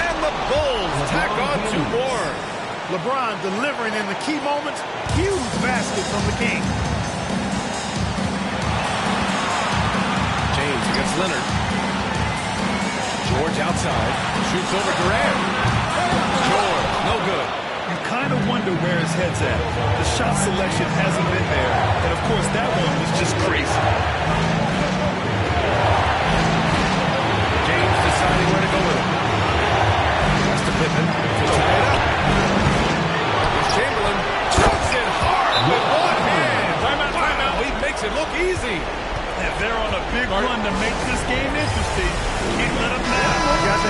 And the Bulls tack on 2 more. LeBron delivering in the key moments. Huge basket from the King. James against Leonard. George outside. Shoots over Durant. George, no good. You kind of wonder where his head's at. The shot selection hasn't been there. And, of course, that one was just crazy. James deciding where to go with it. Pass to Pippen to tie it up. Chamberlain chucks it hard with one hand. Timeout. He makes it look easy. If they're on a big run to make this game interesting, can't let them down. Yeah,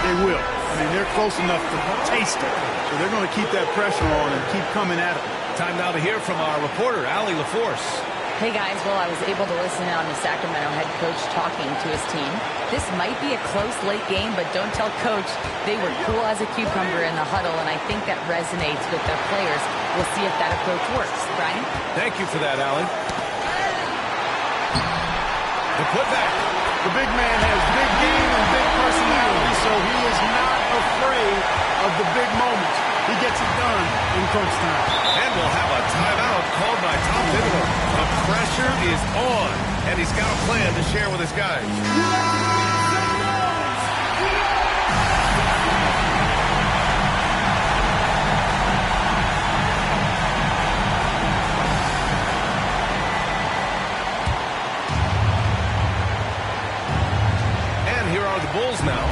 they will. I mean, they're close enough to taste it. So they're going to keep that pressure on and keep coming at it. Time now to hear from our reporter, Allie LaForce. Hey guys, well, I was able to listen in on the Sacramento head coach talking to his team. This might be a close late game, but don't tell coach. They were cool as a cucumber in the huddle, and I think that resonates with their players. We'll see if that approach works. Brian? Thank you for that, Allie. The putback. The big man has big game and big personality, so he is not afraid of the big moments. He gets it done in crunch time. And we'll have a timeout called by Tom Thibodeau. The pressure is on, and he's got a plan to share with his guys. And here are the Bulls now.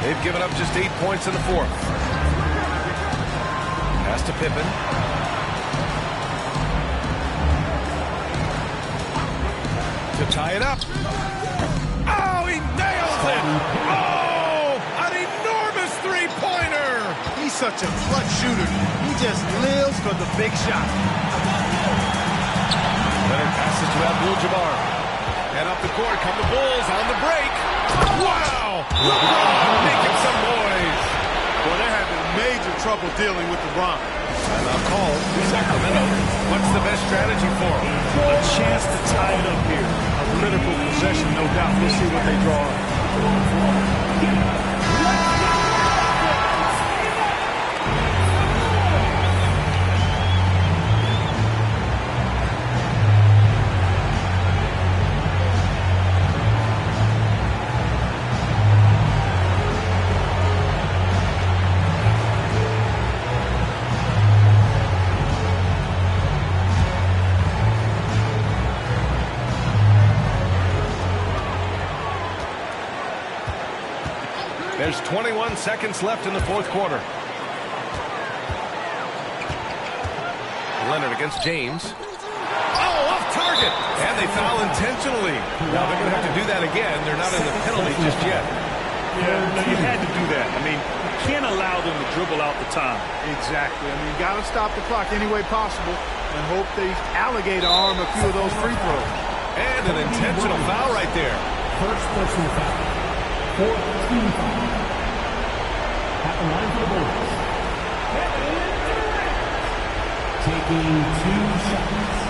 They've given up just 8 points in the 4th. Pass to Pippen. To tie it up. Oh, he nails it! Oh, an enormous 3 such a clutch shooter. He just lives for the big shot. Leonard passes to Abdul-Jabbar. And up the court come the Bulls on the break. Wow! LeBron making some noise. Well, they're having major trouble dealing with LeBron. Timeout called to Sacramento. What's the best strategy for them? A chance to tie it up here. A critical possession, no doubt. We'll see what they draw up. There's 21 seconds left in the fourth quarter. Leonard against James. Oh, off target. And they foul intentionally. Now they're going to have to do that again. They're not in the penalty just yet. Yeah, no, you had to do that. I mean, you can't allow them to dribble out the time. Exactly. I mean, you got to stop the clock any way possible and hope they alligator arm a few of those free throws. And an intentional foul right there. First personal foul. Fourth team foul. At the line for the Bulls. Taking 2 shots.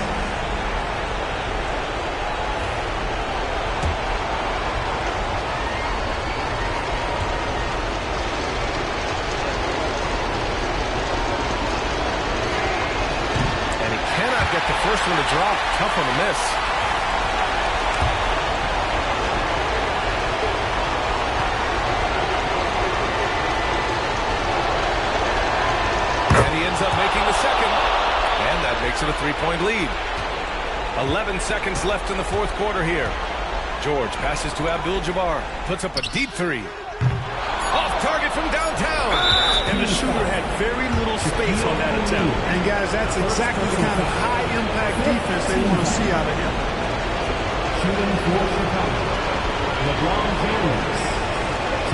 And he cannot get the first one to drop. Tough one to miss. Up making the second, and that makes it a 3-point lead. 11 seconds left in the fourth quarter here. George passes to Abdul-Jabbar, puts up a deep three. Off target from downtown. And the shooter had very little space on that attempt. And guys, that's exactly the kind of high-impact defense they want to see out of him. Shooting for Chicago. LeBron James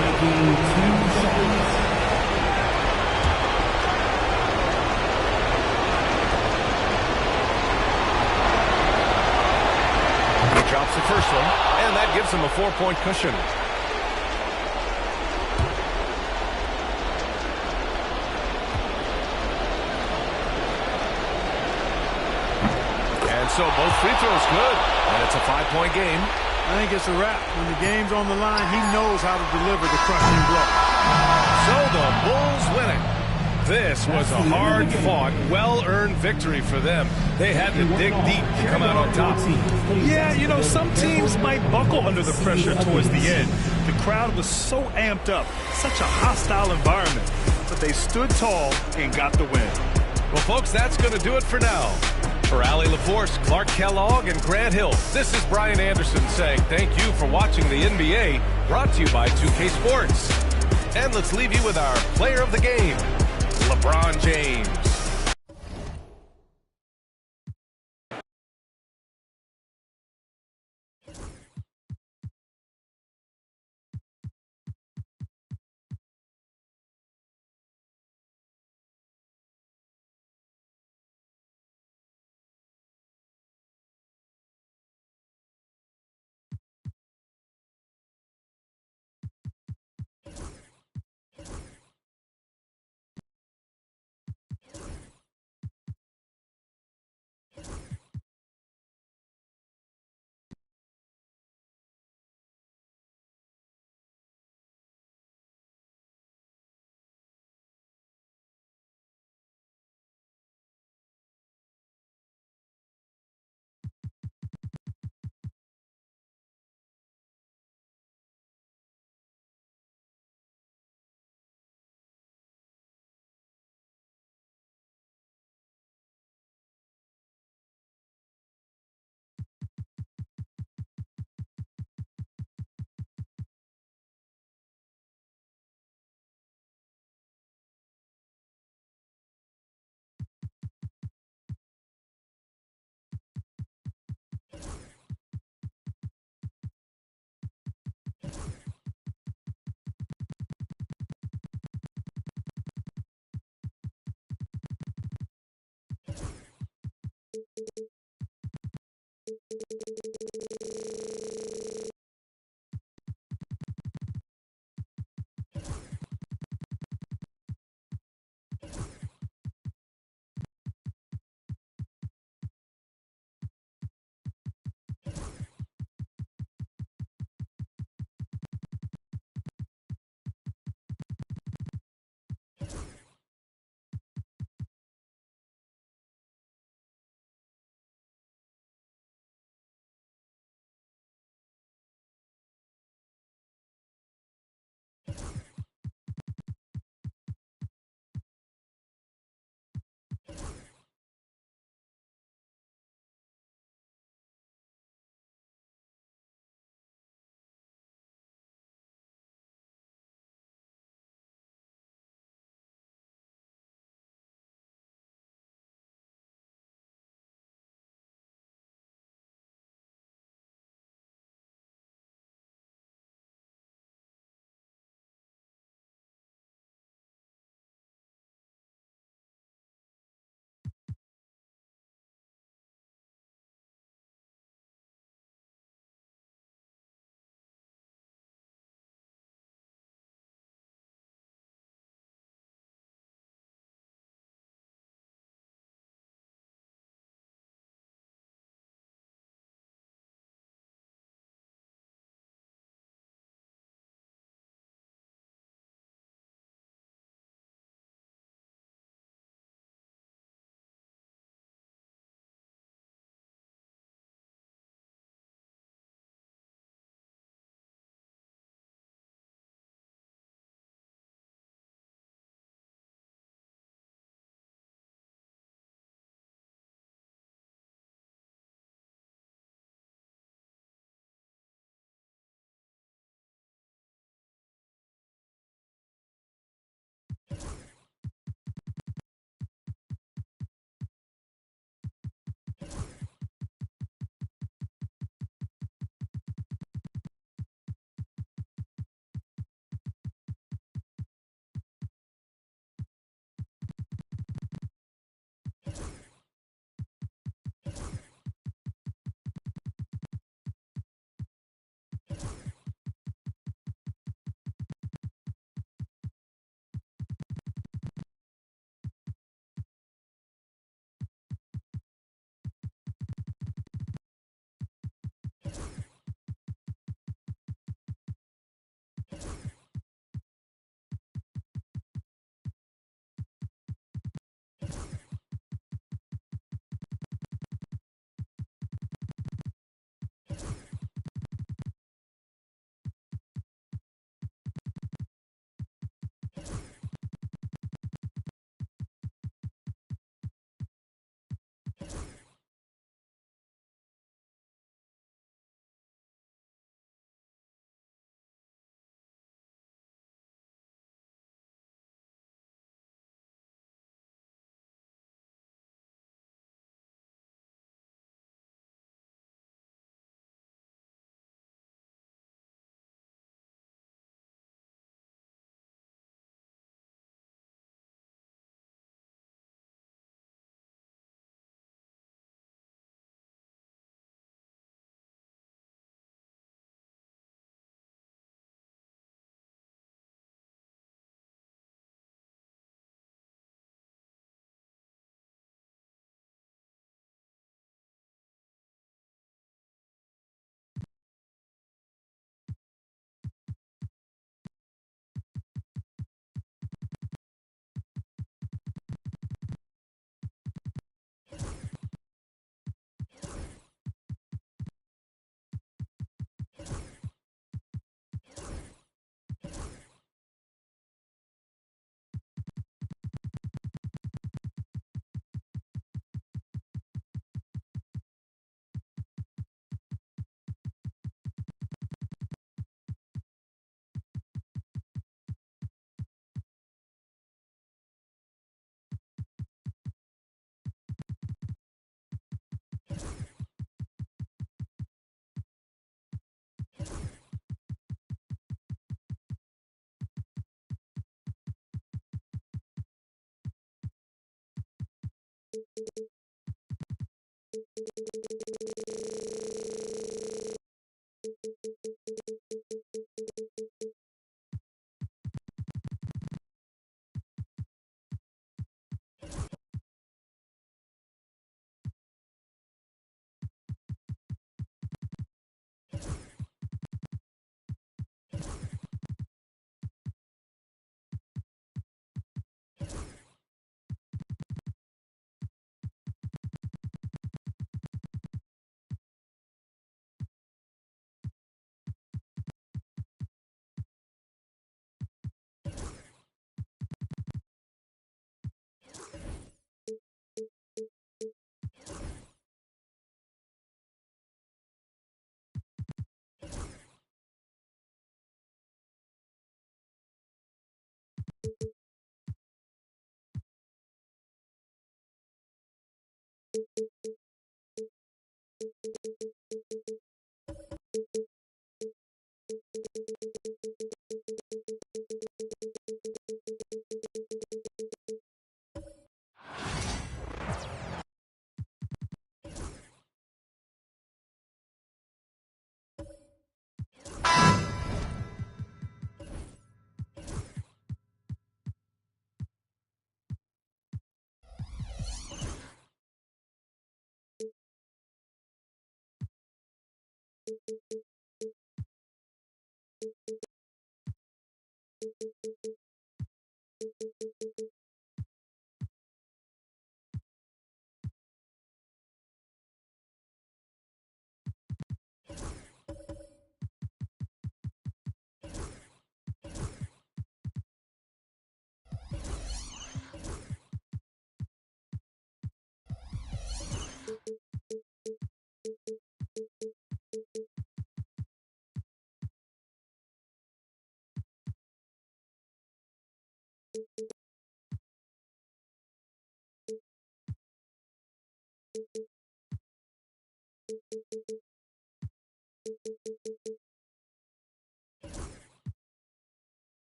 taking 2 shots. Drops the first one, and that gives him a 4-point cushion. And so both free throws good, and it's a 5-point game. I think it's a wrap. When the game's on the line, he knows how to deliver the crushing blow. So the Bulls win it. This was a hard-fought, well-earned victory for them. They had to dig deep to come out on top. Yeah, you know, some teams might buckle under the pressure towards the end. The crowd was so amped up, such a hostile environment. But they stood tall and got the win. Well, folks, that's going to do it for now. For Allie LaForce, Clark Kellogg, and Grant Hill, this is Brian Anderson saying thank you for watching the NBA, brought to you by 2K Sports. And let's leave you with our player of the game, LeBron James.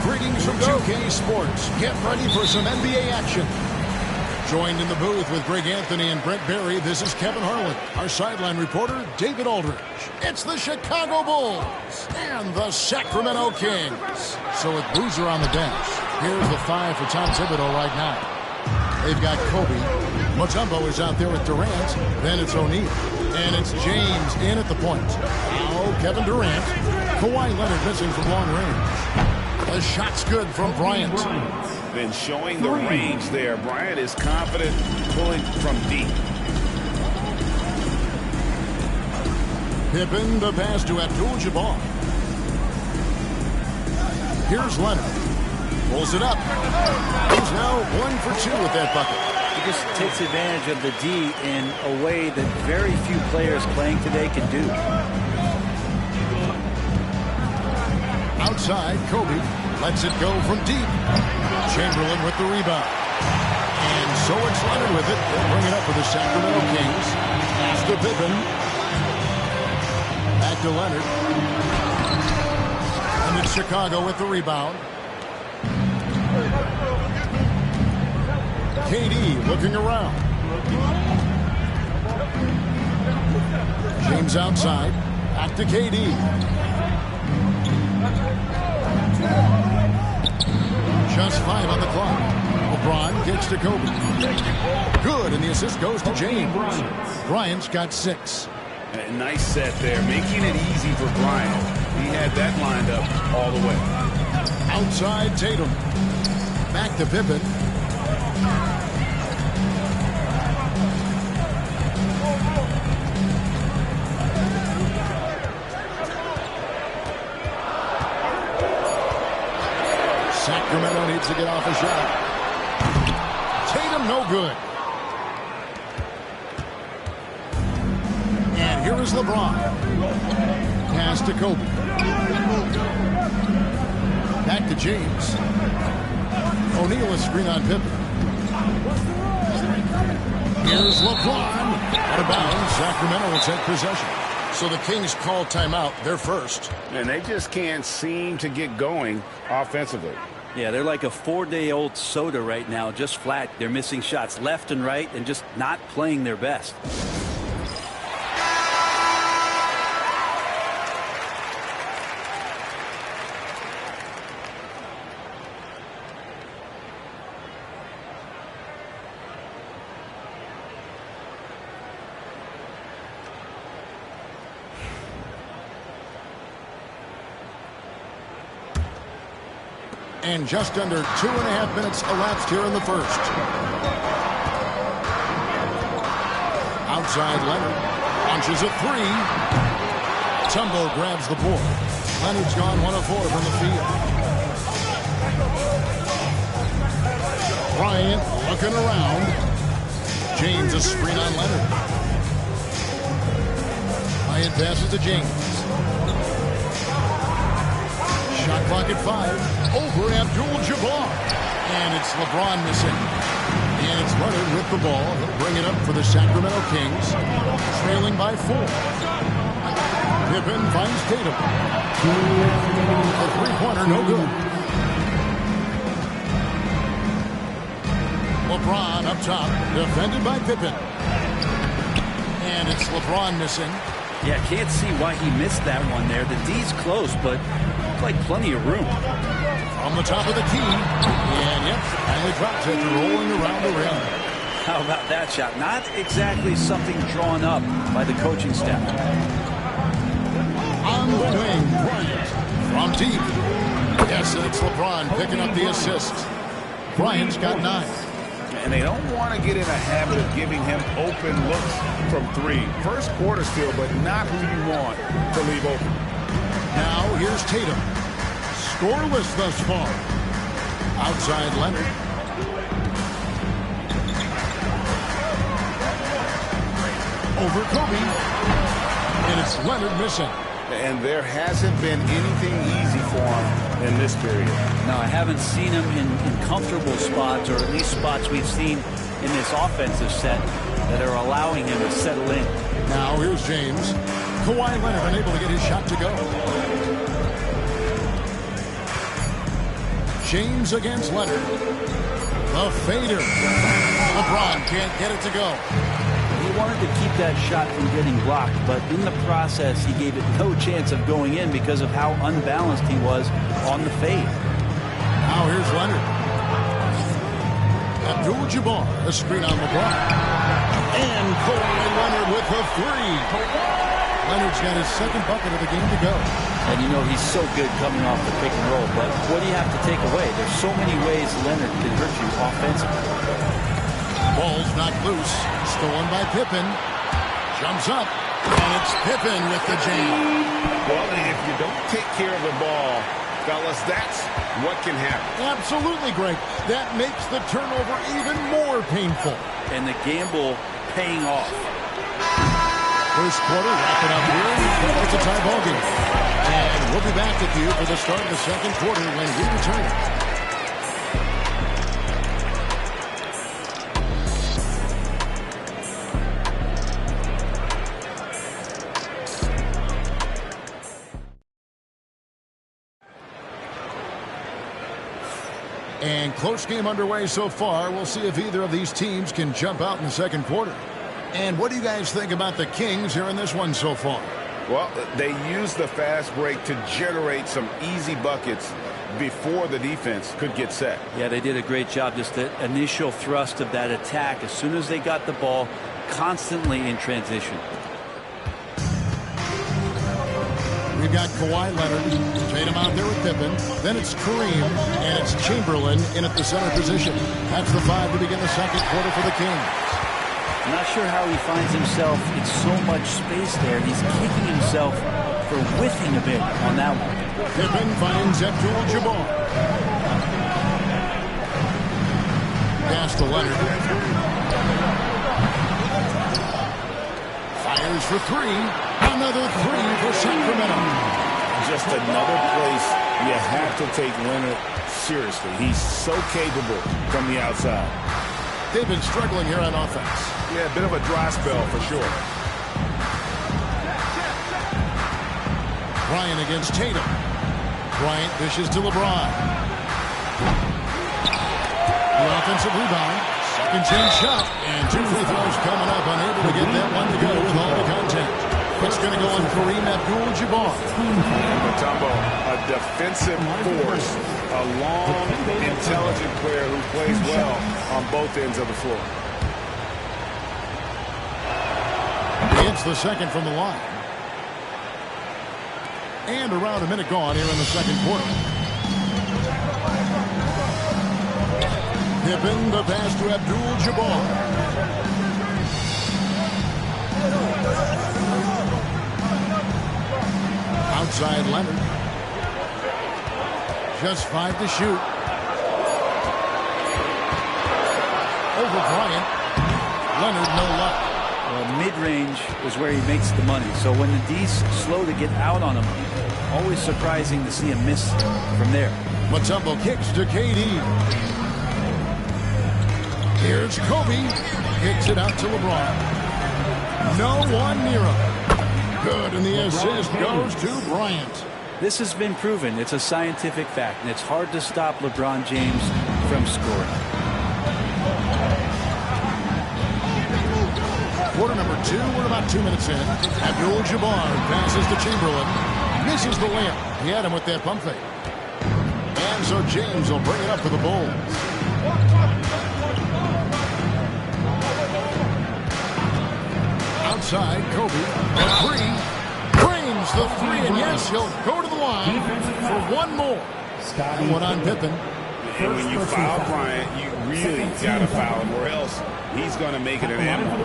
Greetings from 2K Sports. Get ready for some NBA action. Joined in the booth with Greg Anthony and Brent Barry, this is Kevin Harlan. Our sideline reporter, David Aldridge. It's the Chicago Bulls and the Sacramento Kings. So with Boozer on the bench, here's the five for Tom Thibodeau right now. They've got Kobe. Mutombo is out there with Durant. Then it's O'Neal. And it's James in at the point. Now Kevin Durant. Kawhi Leonard missing from long range. The shot's good from Bryant. Been showing the range there. Bryant is confident pulling from deep. Pippen, the pass to Abdul-Jabbar. Here's Leonard. Pulls it up. He's now 1 for 2 with that bucket. He just takes advantage of the D in a way that very few players playing today can do. Outside, Kobe lets it go from deep. Chamberlain with the rebound. And so it's Leonard with it. They'll bring it up for the Sacramento Kings. Pass to Pippen. Back to Leonard. And it's Chicago with the rebound. KD looking around. James outside. Back to KD. Just 5 on the clock. LeBron gets to Kobe. Good, and the assist goes to James. Bryant's got 6. A nice set there, making it easy for Bryant. He had that lined up all the way. Outside Tatum. Back to Pippen. Sacramento needs to get off a shot. Tatum no good. And here is LeBron. Pass to Kobe. Back to James. O'Neal is screen on Pippen. Here's LeBron. Out of bounds. Sacramento will take possession. So the Kings call timeout. They're first. And they just can't seem to get going offensively. Yeah, they're like a 4-day-old soda right now, just flat. They're missing shots left and right and just not playing their best. And just under 2.5 minutes elapsed here in the first. Outside Leonard. Launches a three. Tumbo grabs the board. Leonard's gone 1 of 4 from the field. Bryant looking around. James a screen on Leonard. Bryant passes to James. Shot clock at 5. Over Abdul-Jabbar. And it's LeBron missing. And it's Leonard with the ball. He'll bring it up for the Sacramento Kings. Trailing by 4. Pippen finds Tatum. A three-pointer, no good. LeBron up top. Defended by Pippen. And it's LeBron missing. Yeah, can't see why he missed that one there. The D's close, but like plenty of room. On the top of the key. And yep, finally drops it, rolling around the rim. How about that shot? Not exactly something drawn up by the coaching staff. On the wing, Bryant from deep. Yes, it's LeBron picking up the assist. Bryant's got 9. And they don't want to get in a habit of giving him open looks from 3. First quarter still, but not who you want to leave open. Now here's Tatum. Scoreless thus far. Outside Leonard. Over Kobe. And it's Leonard missing. And there hasn't been anything easy for him in this period. No, I haven't seen him in comfortable spots, or at least spots we've seen in this offensive set that are allowing him to settle in. Now here's James. Kawhi Leonard unable to get his shot to go. James against Leonard. The fader. LeBron can't get it to go. He wanted to keep that shot from getting blocked, but in the process, he gave it no chance of going in because of how unbalanced he was on the fade. Now here's Leonard. Abdul-Jabbar, a screen on LeBron. And Kawhi Leonard with the 3. Leonard's got his second bucket of the game to go. And you know he's so good coming off the pick and roll, but what do you have to take away? There's so many ways Leonard can hurt you offensively. Ball's knocked loose. Stolen by Pippen. Jumps up. And it's Pippen with the jam. Well, if you don't take care of the ball, fellas, that's what can happen. Absolutely, Greg. That makes the turnover even more painful. And the gamble paying off. First quarter wrapping up here. It's a tie ball game. And we'll be back with you for the start of the second quarter when we return. And close game underway so far. We'll see if either of these teams can jump out in the second quarter. And what do you guys think about the Kings here in this one so far? Well, they used the fast break to generate some easy buckets before the defense could get set. Yeah, they did a great job. Just the initial thrust of that attack, as soon as they got the ball, constantly in transition. We've got Kawhi Leonard, Tatum out there with Pippen. Then it's Kareem, and it's Chamberlain in at the center position. That's the 5 to begin the second quarter for the Kings. I'm not sure how he finds himself in so much space there. He's kicking himself for whiffing a bit on that one. Pippen finds Abdul-Jabbar. Pass to Leonard. Fires for 3. Another 3 for Sacramento. Just another place you have to take Leonard seriously. He's so capable from the outside. They've been struggling here on offense. Yeah, a bit of a dry spell for sure. Bryant against Tatum. Bryant dishes to LeBron. The offensive rebound. Second chance shot. And 2 free throws coming up. Unable to get that one to go with all the contact. It's going to go on Kareem Abdul-Jabbar. Mutombo, a defensive force, a long, intelligent player who plays well on both ends of the floor. It's the second from the line. And around a minute gone here in the second quarter. Pippen, the pass to Abdul-Jabbar. Outside Leonard. Just 5 to shoot. Over Bryant. Leonard, no luck. Well, mid-range is where he makes the money. So when the D's slow to get out on him, always surprising to see him miss from there. Mutombo kicks to KD. Here's Kobe. Kicks it out to LeBron. No one near him. Good, and the assist goes to Bryant. This has been proven. It's a scientific fact, and it's hard to stop LeBron James from scoring. Quarter number 2, we're about 2 minutes in. Abdul-Jabbar passes to Chamberlain. Misses the layup. He had him with that pump fake. And so James will bring it up for the Bulls. Outside, Kobe, a 3, brings the 3, and yes, he'll go to the line for one more. And one on Pippen. And when you foul Bryant, you really got to foul him, or else he's going to make it an animal.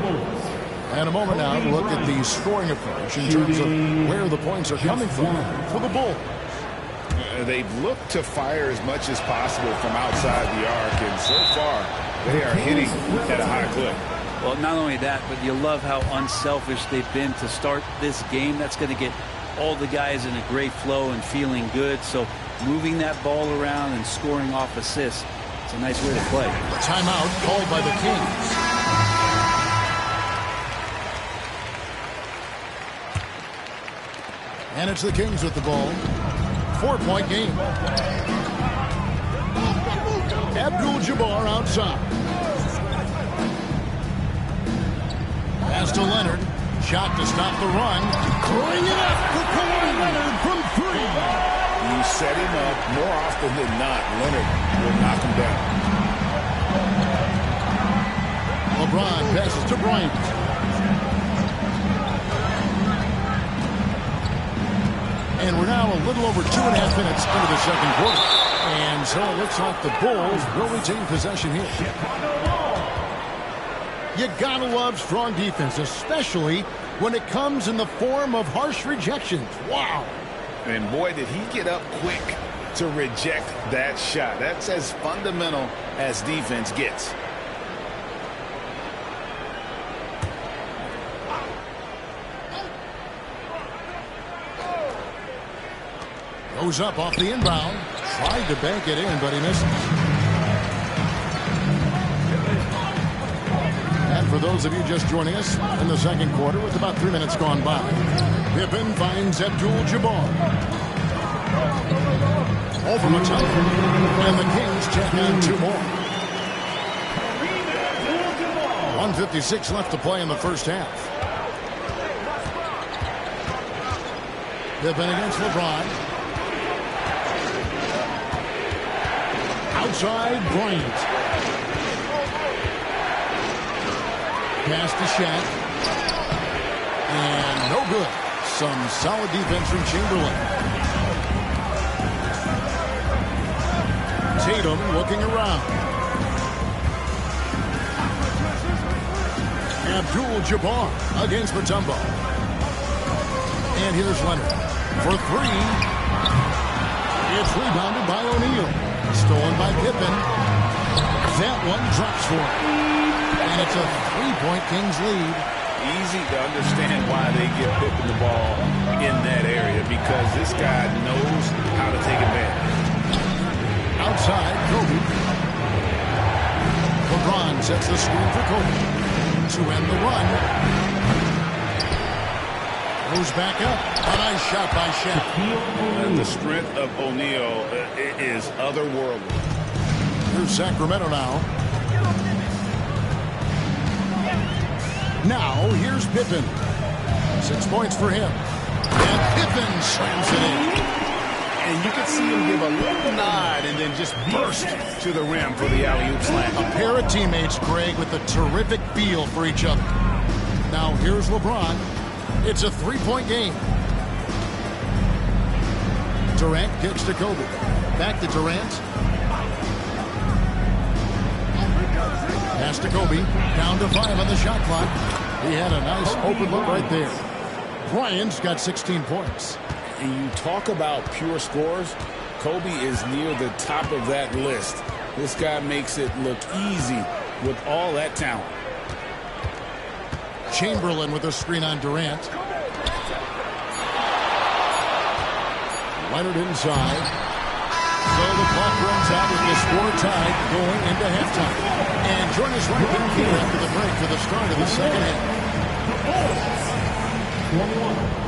And a moment now to look at the scoring approach in terms of where the points are coming from for the Bulls. They've looked to fire as much as possible from outside the arc, and so far they are hitting at a high clip. Well, not only that, but you love how unselfish they've been to start this game. That's going to get all the guys in a great flow and feeling good. So moving that ball around and scoring off assists, it's a nice way to play. Timeout called by the Kings. And it's the Kings with the ball. 4-point game. Abdul-Jabbar outside. Pass to Leonard. Shot to stop the run. Bring it up for Kawhi Leonard from 3. You set him up more often than not. Leonard will knock him down. LeBron passes to Bryant. And we're now a little over 2.5 minutes into the second quarter. And so it looks like the Bulls will retain possession here. You gotta love strong defense, especially when it comes in the form of harsh rejections. Wow. And boy, did he get up quick to reject that shot. That's as fundamental as defense gets. Goes up off the inbound. Tried to bank it in, but he missed it. And for those of you just joining us in the second quarter with about 3 minutes gone by, Pippen finds Abdul-Jabbar. Over Mutombo. And the Kings check on 2 more. 1:56 left to play in the first half. Pippen against LeBron. Outside Bryant. Pass to Shaq. And no good. Some solid defense from Chamberlain. Tatum looking around. Abdul-Jabbar against Mutombo. And here's Leonard for 3. It's rebounded by O'Neal. Stolen by Pippen. That one drops for him. And it's a 3-point Kings lead. Easy to understand why they give Pippen the ball in that area, because this guy knows how to take advantage. Outside, Kobe. LeBron sets the screen for Kobe to end the run. Goes back up. A nice shot by Shaq. And the strength of O'Neal is otherworldly. Here's Sacramento now. Now, here's Pippen. 6 points for him. And Pippen slams it in. And you can see him give a little nod and then just burst to the rim for the alley-oop slam. A pair of teammates, Greg, with a terrific feel for each other. Now, here's LeBron. It's a 3-point game. Durant kicks to Kobe. Back to Durant. Pass to Kobe. Down to 5 on the shot clock. He had a nice open look right there. Bryant's got 16 points. And you talk about pure scores, Kobe is near the top of that list. This guy makes it look easy with all that talent. Chamberlain with a screen on Durant. Leonard inside. So the clock runs out with the score tied going into halftime. And join us right back here after the break for the start of the second half. 1-1.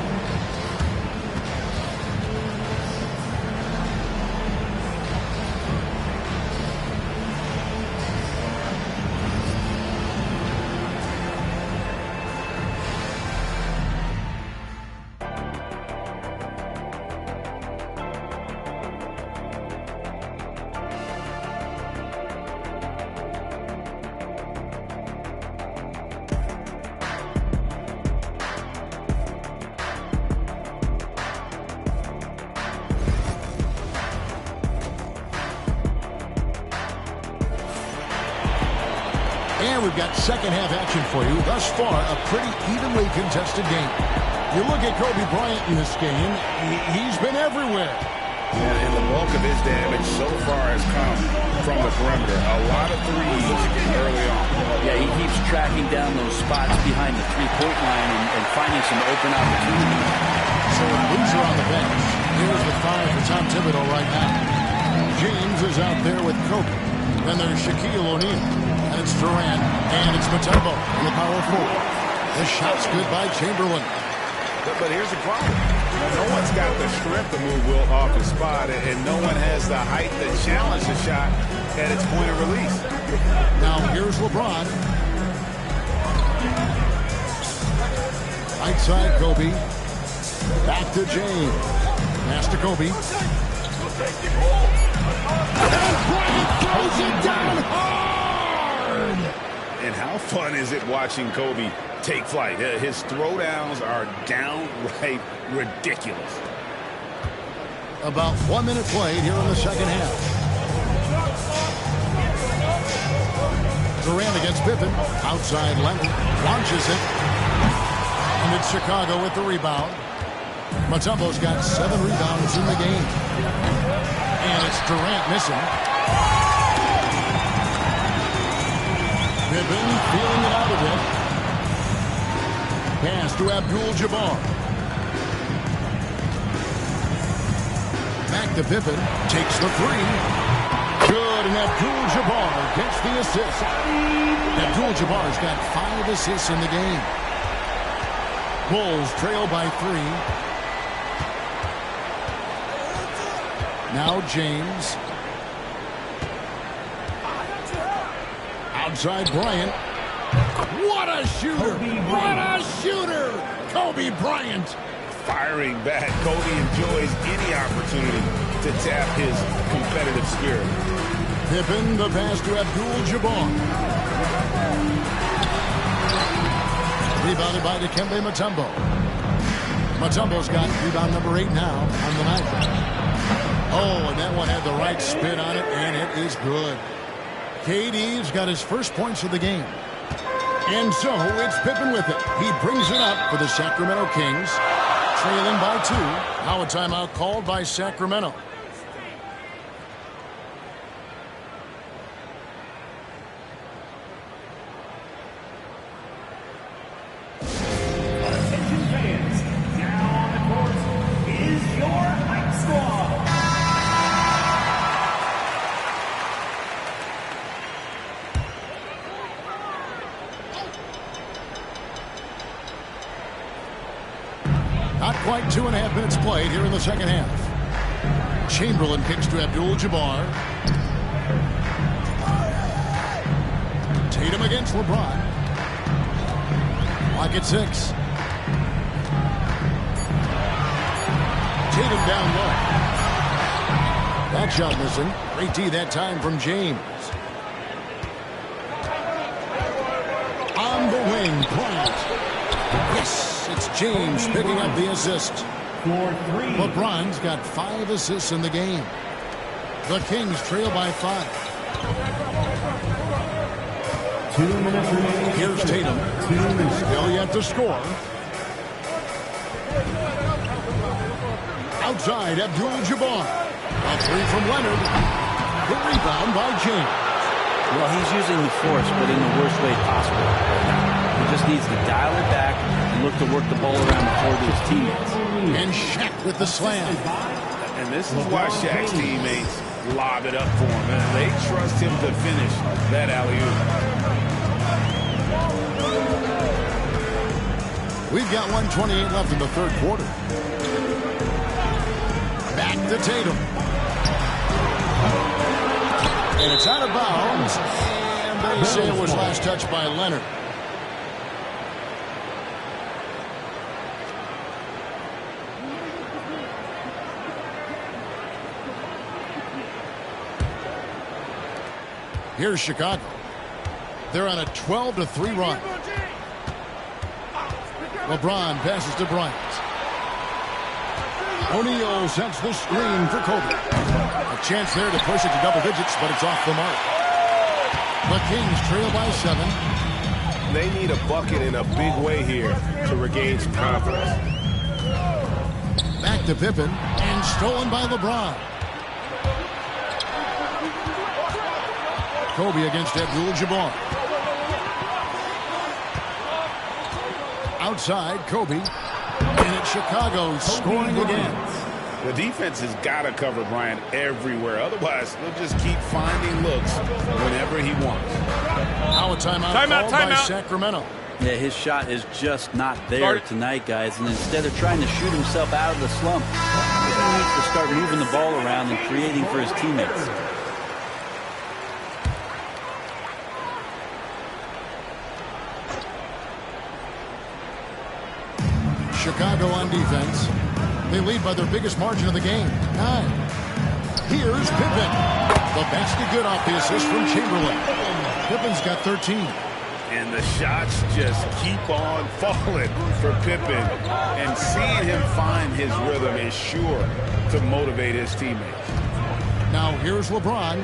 And we've got second half action for you. Thus far, a pretty evenly contested game. You look at Kobe Bryant in this game, he's been everywhere. And the bulk of his damage so far has come from the perimeter. A lot of threes early on. Yeah, he keeps tracking down those spots behind the three-point line and finding some open opportunities. So a loser on the bench. Here's the 5 for Tom Thibodeau right now. James is out there with Kobe. Then there's Shaquille O'Neal. And it's Durant. And it's Mutombo in the power forward. The shot's good by Chamberlain. But here's the problem. No one's got the strength to move Wilt off his spot, and no one has the height to challenge the shot at its point of release. Now here's LeBron. Right side, Kobe. Back to James. Pass to Kobe. And Bryant throws it down hard! And how fun is it watching Kobe take flight? His throwdowns are downright ridiculous. About 1 minute played here in the second half. Durant against Pippen. Outside Leonard. Launches it. And it's Chicago with the rebound. Mutombo's got 7 rebounds in the game. And it's Durant missing. Pippen feeling it out a bit. Pass to Abdul-Jabbar. Back to Pippen. Takes the 3. Good, and Abdul-Jabbar gets the assist. Abdul-Jabbar's got 5 assists in the game. Bulls trail by 3. Now James. Outside Bryant. What a shooter! What a shooter! Kobe Bryant. Firing back. Kobe enjoys any opportunity to tap his competitive spirit. Pippen, the pass to Abdul-Jabbar. Rebounded by Dikembe Mutombo. Mutombo's got rebound number 8 now on the night. Oh, and that one had the right spin on it, and it is good. KD's got his first points of the game. And so it's Pippen with it. He brings it up for the Sacramento Kings. Trailing by 2. Now a timeout called by Sacramento. Attention fans, now on the court is your hype squad. Not quite 2.5 minutes played here in the second half. Chamberlain kicks to Abdul-Jabbar. Tatum against LeBron. Lock at 6. Tatum down low. That shot missing. Great D that time from James. On the wing, Bryant. Yes, it's James picking up the assist. LeBron's got 5 assists in the game. The Kings trail by 5. 2 minutes remaining. Here's Tatum. Still yet to score. Outside, Abdul-Jabbar. A 3 from Leonard. The rebound by James. Well, he's using the force, but in the worst way possible right now. He just needs to dial it back and look to work the ball around the floor to his teammates. And Shaq with the slam. And this is why Shaq's teammates lob it up for him. And they trust him to finish that alley-oop. We've got 1:28 left in the third quarter. Back to Tatum. And it's out of bounds. And they say it was last touched by Leonard. Here's Chicago. They're on a 12-3 run. LeBron passes to Bryant. O'Neal sets the screen for Kobe. A chance there to push it to double digits, but it's off the mark. The Kings trail by 7. They need a bucket in a big way here to regain some confidence. Back to Pippen, and stolen by LeBron. Kobe against Abdul-Jabbar. Outside, Kobe. And it's Chicago scoring again. The defense has got to cover Bryant everywhere. Otherwise, they'll just keep finding looks whenever he wants. Now a timeout called by Sacramento. Yeah, his shot is just not there tonight, guys. And instead of trying to shoot himself out of the slump, he needs to start moving the ball around and creating for his teammates. Chicago on defense. They lead by their biggest margin of the game, 9. Here's Pippen. The basket good off the assist from Chamberlain. Pippen's got 13. And the shots just keep on falling for Pippen. And seeing him find his rhythm is sure to motivate his teammates. Now here's LeBron.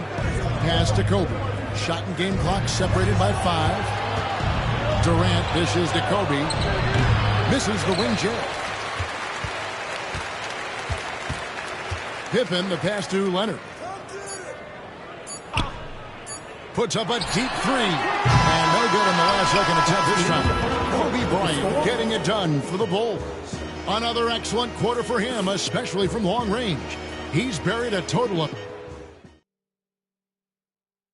Pass to Kobe. Shot and game clock separated by 5. Durant dishes to Kobe. Misses the wing jab. Pippen, the pass to Leonard. Puts up a deep 3. And no good in the last second attempt this time. Kobe Bryant getting it done for the Bulls. Another excellent quarter for him, especially from long range. He's buried a total of...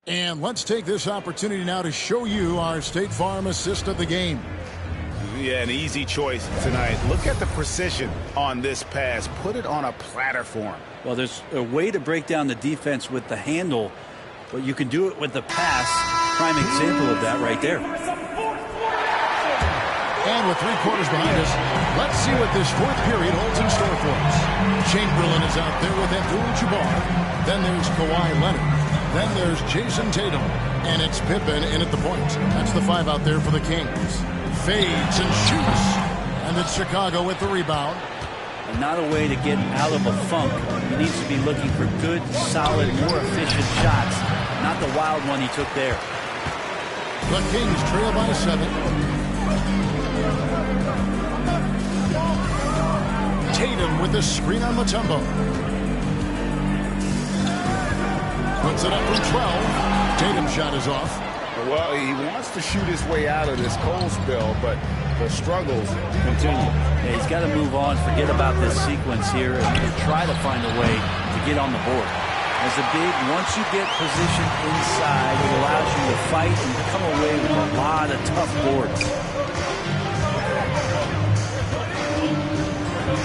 And let's take this opportunity now to show you our State Farm assist of the game. Yeah, an easy choice tonight. Look at the precision on this pass. Put it on a platter for him. Well, there's a way to break down the defense with the handle, but you can do it with the pass. Prime example of that right there. And with 3 quarters behind us, let's see what this fourth period holds in store for us. Chamberlain is out there with Abdul-Jabbar. Then there's Kawhi Leonard. Then there's Jason Tatum. And it's Pippen in at the point. That's the 5 out there for the Kings. Fades and shoots. And it's Chicago with the rebound. And not a way to get out of a funk. He needs to be looking for good, solid, more efficient shots. Not the wild one he took there. The Kings trail by 7. Tatum with the screen on Mutombo. Puts it up from 12. Tatum's shot is off. Well, he wants to shoot his way out of this cold spell, but the struggles continue. Yeah, he's got to move on, forget about this sequence here, and try to find a way to get on the board. As a big, once you get positioned inside, it allows you to fight and come away with a lot of tough boards.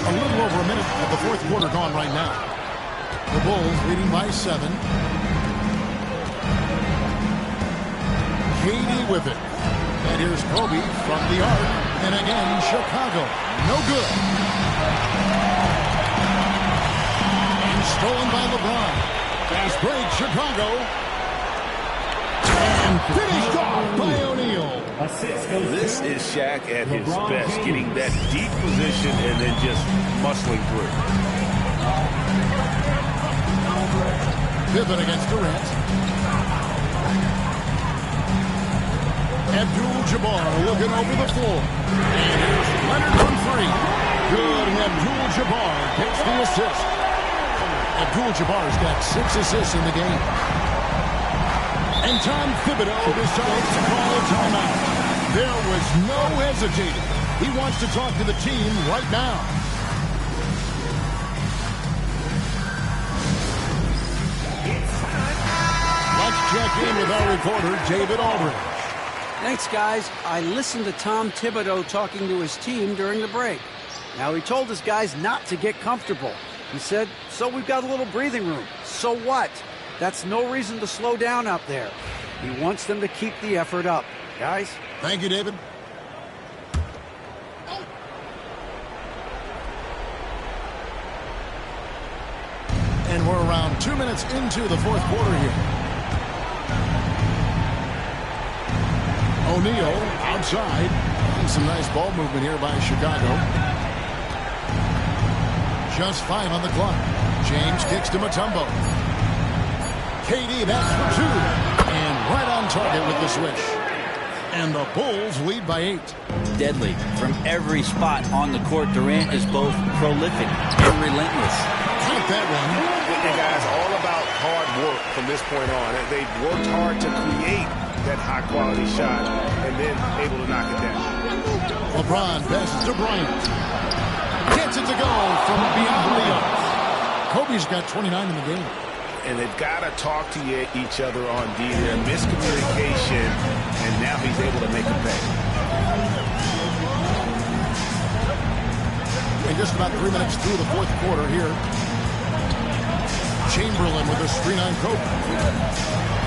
A little over a minute of the fourth quarter gone right now. The Bulls leading by 7. KD with it. And here's Kobe from the arc. And again, Chicago. No good. And stolen by LeBron. Fast break, Chicago. And finished off by O'Neal. This is Shaq at his best, getting that deep position and then just muscling through. Pippen against Durant. Abdul-Jabbar looking over the floor. And here's Leonard from 3. Good, and Abdul-Jabbar gets the assist. Abdul-Jabbar's got 6 assists in the game. And Tom Thibodeau decides to call a timeout. There was no hesitating. He wants to talk to the team right now. Let's check in with our reporter, David Aldridge. Thanks, guys. I listened to Tom Thibodeau talking to his team during the break. Now, he told his guys not to get comfortable. He said, so we've got a little breathing room. So what? That's no reason to slow down out there. He wants them to keep the effort up. Guys? Thank you, David. And we're around 2 minutes into the fourth quarter here. O'Neal outside. And some nice ball movement here by Chicago. Just 5 on the clock. James kicks to Mutombo. KD, that's for 2. And right on target with the swish. And the Bulls lead by 8. Deadly. From every spot on the court, Durant is both prolific and relentless. Count that one. And guys, all about hard work from this point on. They've worked hard to create that high-quality shot and then able to knock it down. LeBron passes to Bryant. Gets it to go from beyond the arc. Kobe's got 29 in the game. And they've got to talk to each other on D. There miscommunication, and now he's able to make a pay. And just about 3 minutes through the fourth quarter here. Chamberlain with a screen on Kobe.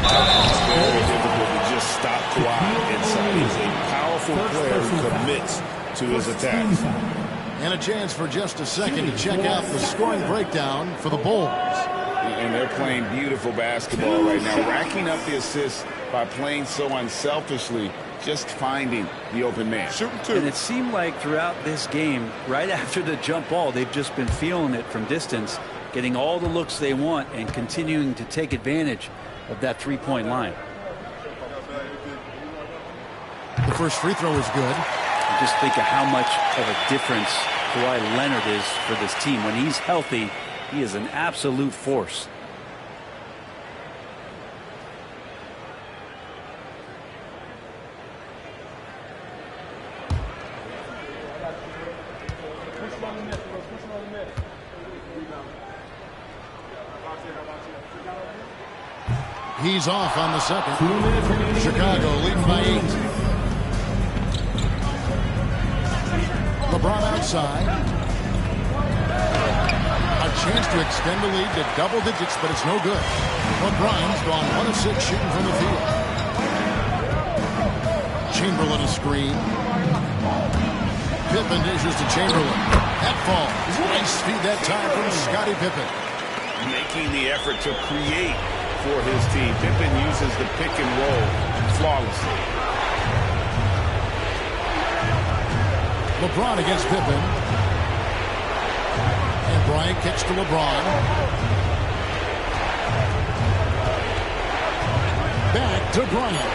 It's very difficult to just stop Kawhi inside. He's a powerful player who commits to his attacks. And a chance for just a second to check out the scoring breakdown for the Bulls. And they're playing beautiful basketball right now, racking up the assists by playing so unselfishly, just finding the open man. And it seemed like throughout this game, right after the jump ball, they've just been feeling it from distance, getting all the looks they want and continuing to take advantage of that three-point line. The first free throw is good. And just think of how much of a difference Kawhi Leonard is for this team. When he's healthy, he is an absolute force. He's off on the second. Chicago leading by 8. LeBron outside. A chance to extend the lead to double digits, but it's no good. LeBron's gone 1 of 6 shooting from the field. Chamberlain a screen. Pippen dishes to Chamberlain. That falls. Nice feed that time from Scottie Pippen. Making the effort to create for his team. Pippen uses the pick and roll flawlessly. LeBron against Pippen. And Bryant kicks to LeBron. Back to Bryant.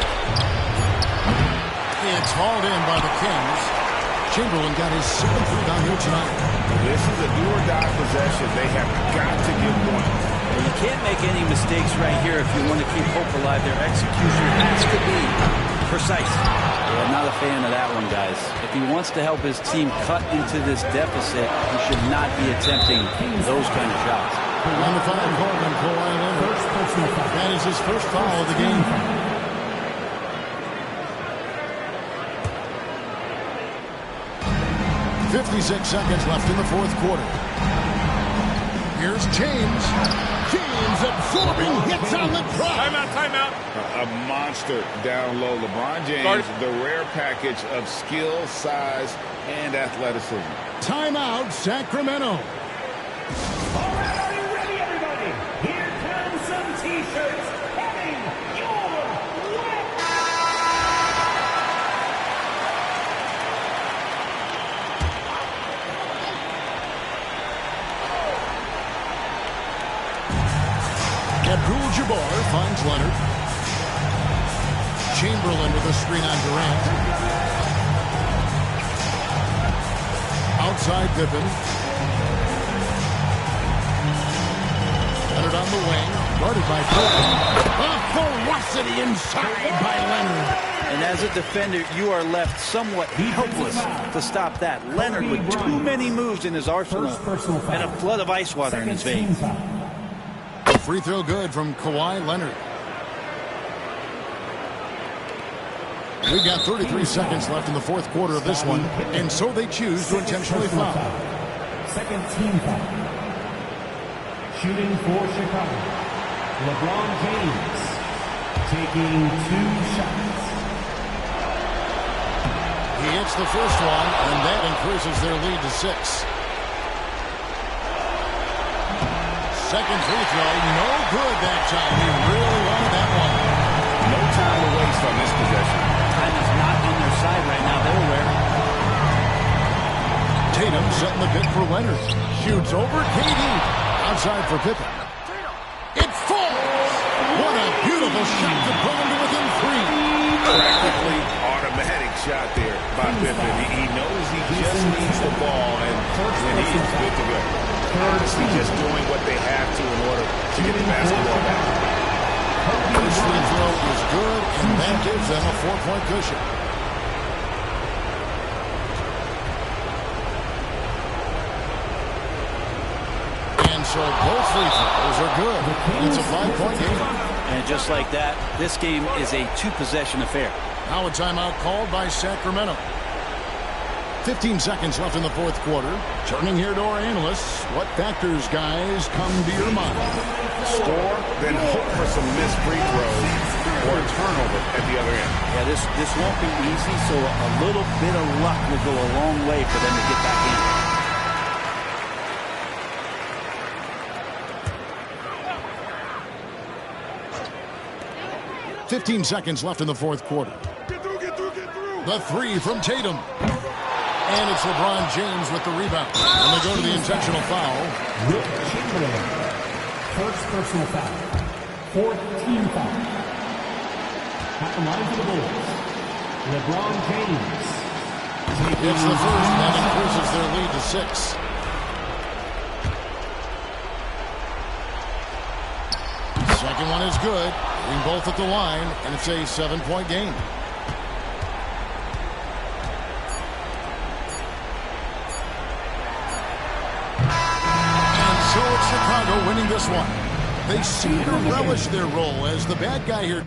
It's hauled in by the Kings. Chamberlain got his 7th rebound here tonight. This is a do-or-die possession. They have got to get one. You can't make any mistakes right here if you want to keep hope alive. Their execution has to be precise. Yeah, I'm not a fan of that one, guys. If he wants to help his team cut into this deficit, he should not be attempting those kind of shots. On the foul call on Kawhi Leonard. That is his first foul of the game. 56 seconds left in the fourth quarter. Here's James. James absorbing hits on the drop. Timeout. A monster down low. LeBron James, the rare package of skill, size, and athleticism. Timeout, Sacramento. All right, are you ready, everybody? Here comes some T-shirts heading your way. Abdul-Jabbar finds Leonard. Chamberlain with a screen on Durant. Outside Pippen. Leonard on the wing. Guarded by Pippen. A ferocity inside by Leonard. And as a defender, you are left somewhat helpless to stop that. Leonard with too many moves in his arsenal and a flood of ice water in his veins. Free throw good from Kawhi Leonard. We've got 33 seconds left in the fourth quarter of this one, and so they choose to intentionally foul. Second team foul. Shooting for Chicago, LeBron James taking 2 shots. He hits the first one, and that increases their lead to 6. Second free throw, no good that time. He really wanted that one. No time to waste on this possession. Time is not on their side right now. They're aware. Tatum setting the pick for Leonard. Shoots over KD. Outside for Pippen. It falls! What a beautiful shot to pull him to within 3. Practically automatic shot there by Pippen. He knows he just needs the ball, and he's good to go. Honestly, just doing what they have to in order to get the basketball back. First free throw is good, and that gives them a 4-point cushion. And so both free throws are good. It's a 5-point game. And just like that, this game is a 2-possession affair. Now a timeout called by Sacramento. 15 seconds left in the fourth quarter. Turning here to our analysts. What factors, guys, come to your mind? Score, then hope for some missed free throws or a turnover at the other end. Yeah, this won't be easy, so a little bit of luck will go a long way for them to get back in. 15 seconds left in the fourth quarter. Get through. The 3 from Tatum. And it's LeBron James with the rebound. And they go to the intentional foul. Wilt Chamberlain. First personal foul. 4th team foul. At the line for the Bulls, LeBron James. It's the first, and that increases their lead to 6. Second one is good. Hitting both at the line, and it's a 7-point game. So it's Chicago winning this one. They seem to relish their role as the bad guy here.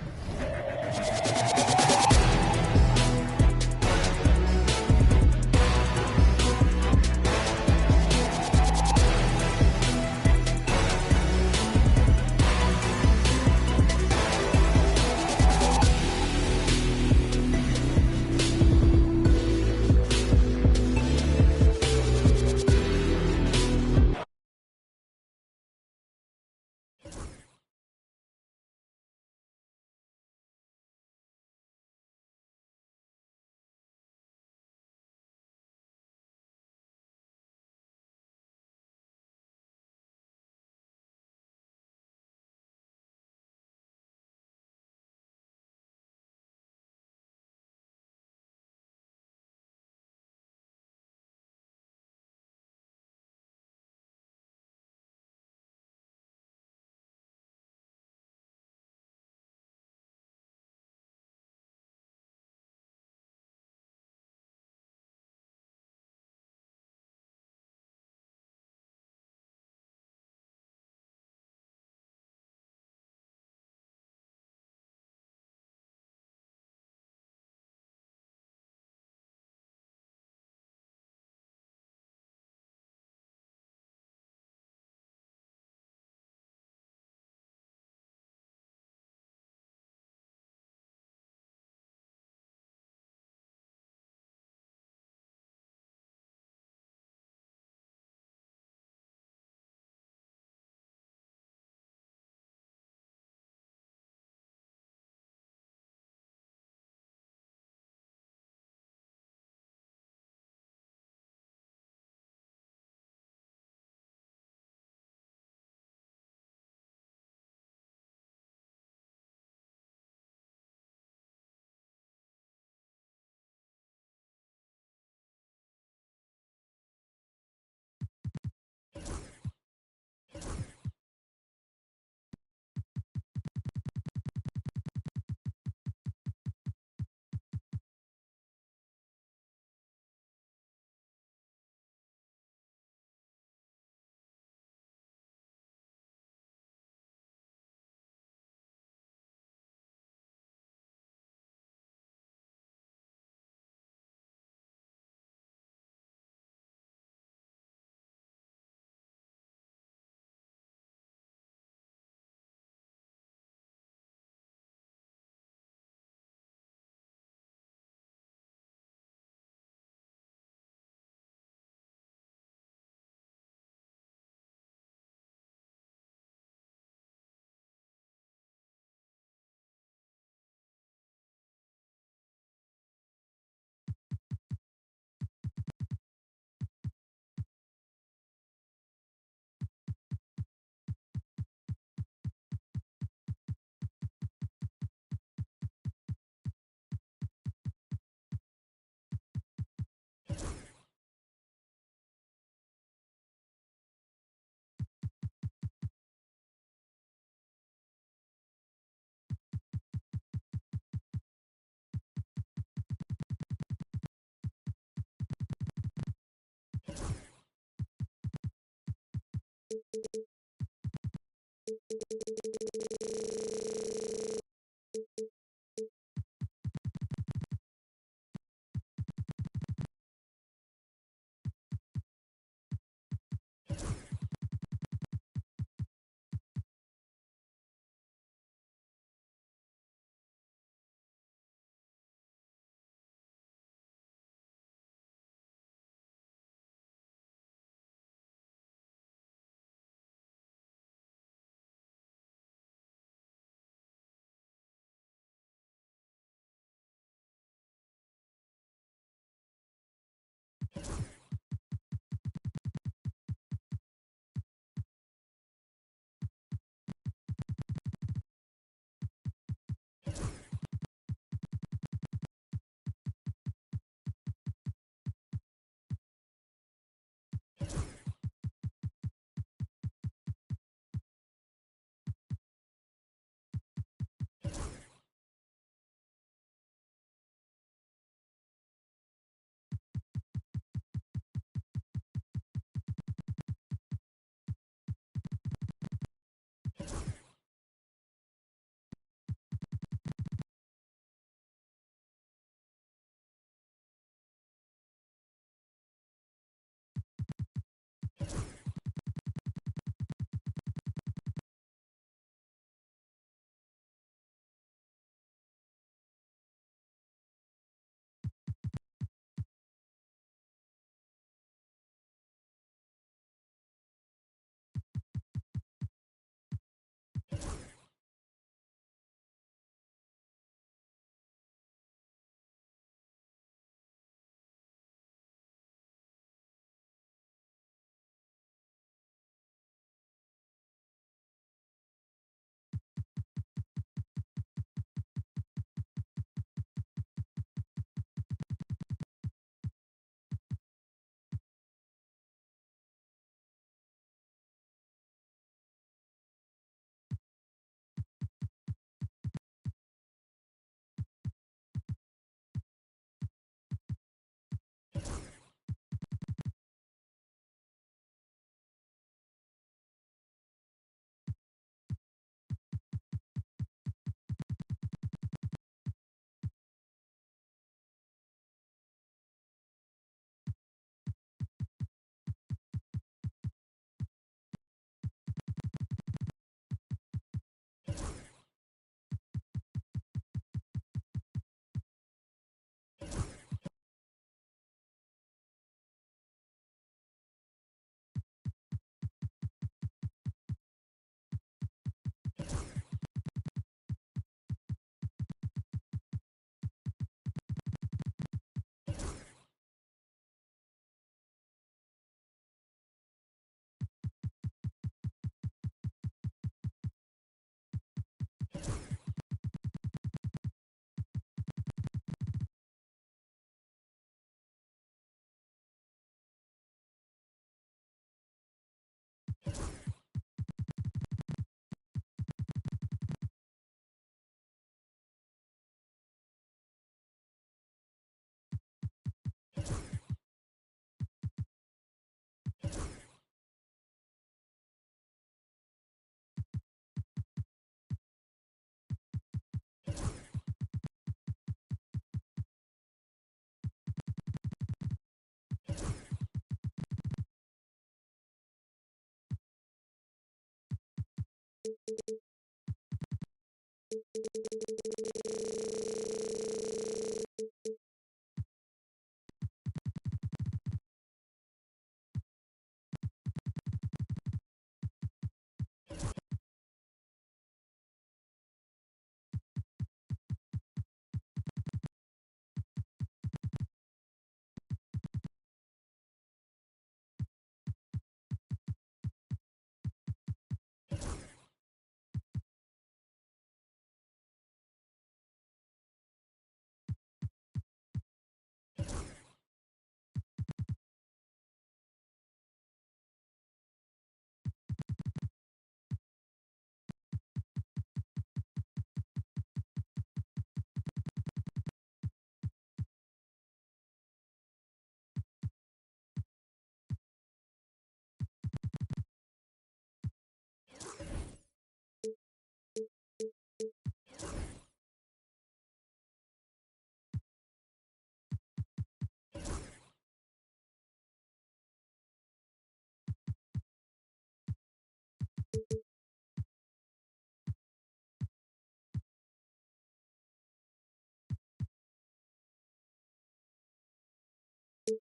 Good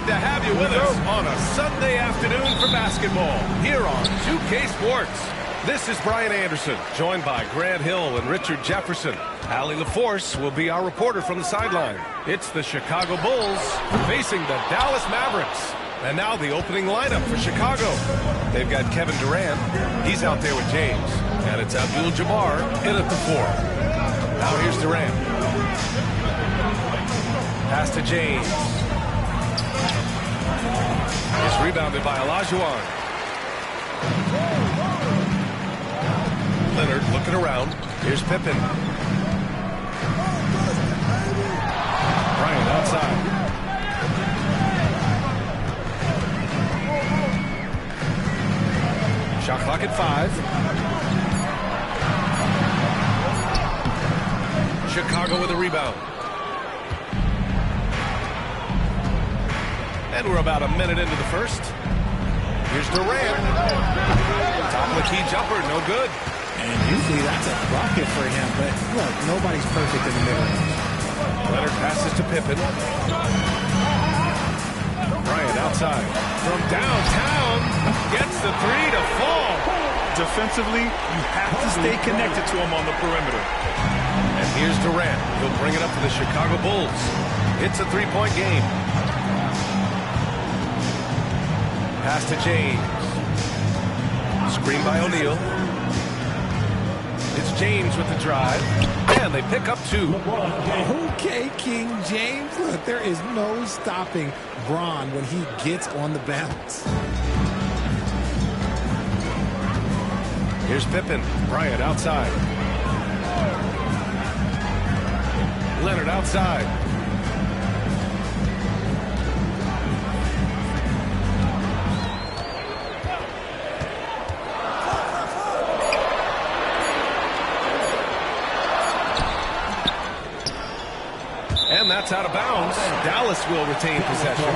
to have you with us on a Sunday afternoon for basketball here on 2K Sports. This is Brian Anderson, joined by Grant Hill and Richard Jefferson. Allie LaForce will be our reporter from the sideline. It's the Chicago Bulls facing the Dallas Mavericks. And now the opening lineup for Chicago. They've got Kevin Durant. He's out there with James. And it's Abdul-Jabbar in at the 4. Now here's Durant. Pass to James. It's rebounded by Olajuwon. Leonard looking around. Here's Pippen. Bryant outside. Shot clock at 5. Chicago with a rebound. And we're about a minute into the first. Here's Durant. Top of the key jumper, no good. And usually that's a bucket for him, but look, nobody's perfect in the mid-range. Leonard passes to Pippen. Bryant outside. From downtown, gets the 3 to fall. Defensively, you have to stay connected to him on the perimeter. And here's Durant. He'll bring it up to the Chicago Bulls. It's a 3-point game. Pass to James. Screen by O'Neal. It's James with the drive. And they pick up 2. Okay, King James. Look, there is no stopping Bron when he gets on the bounce. Here's Pippen. Bryant outside. Leonard outside. And that's out of bounds. Dallas will retain possession.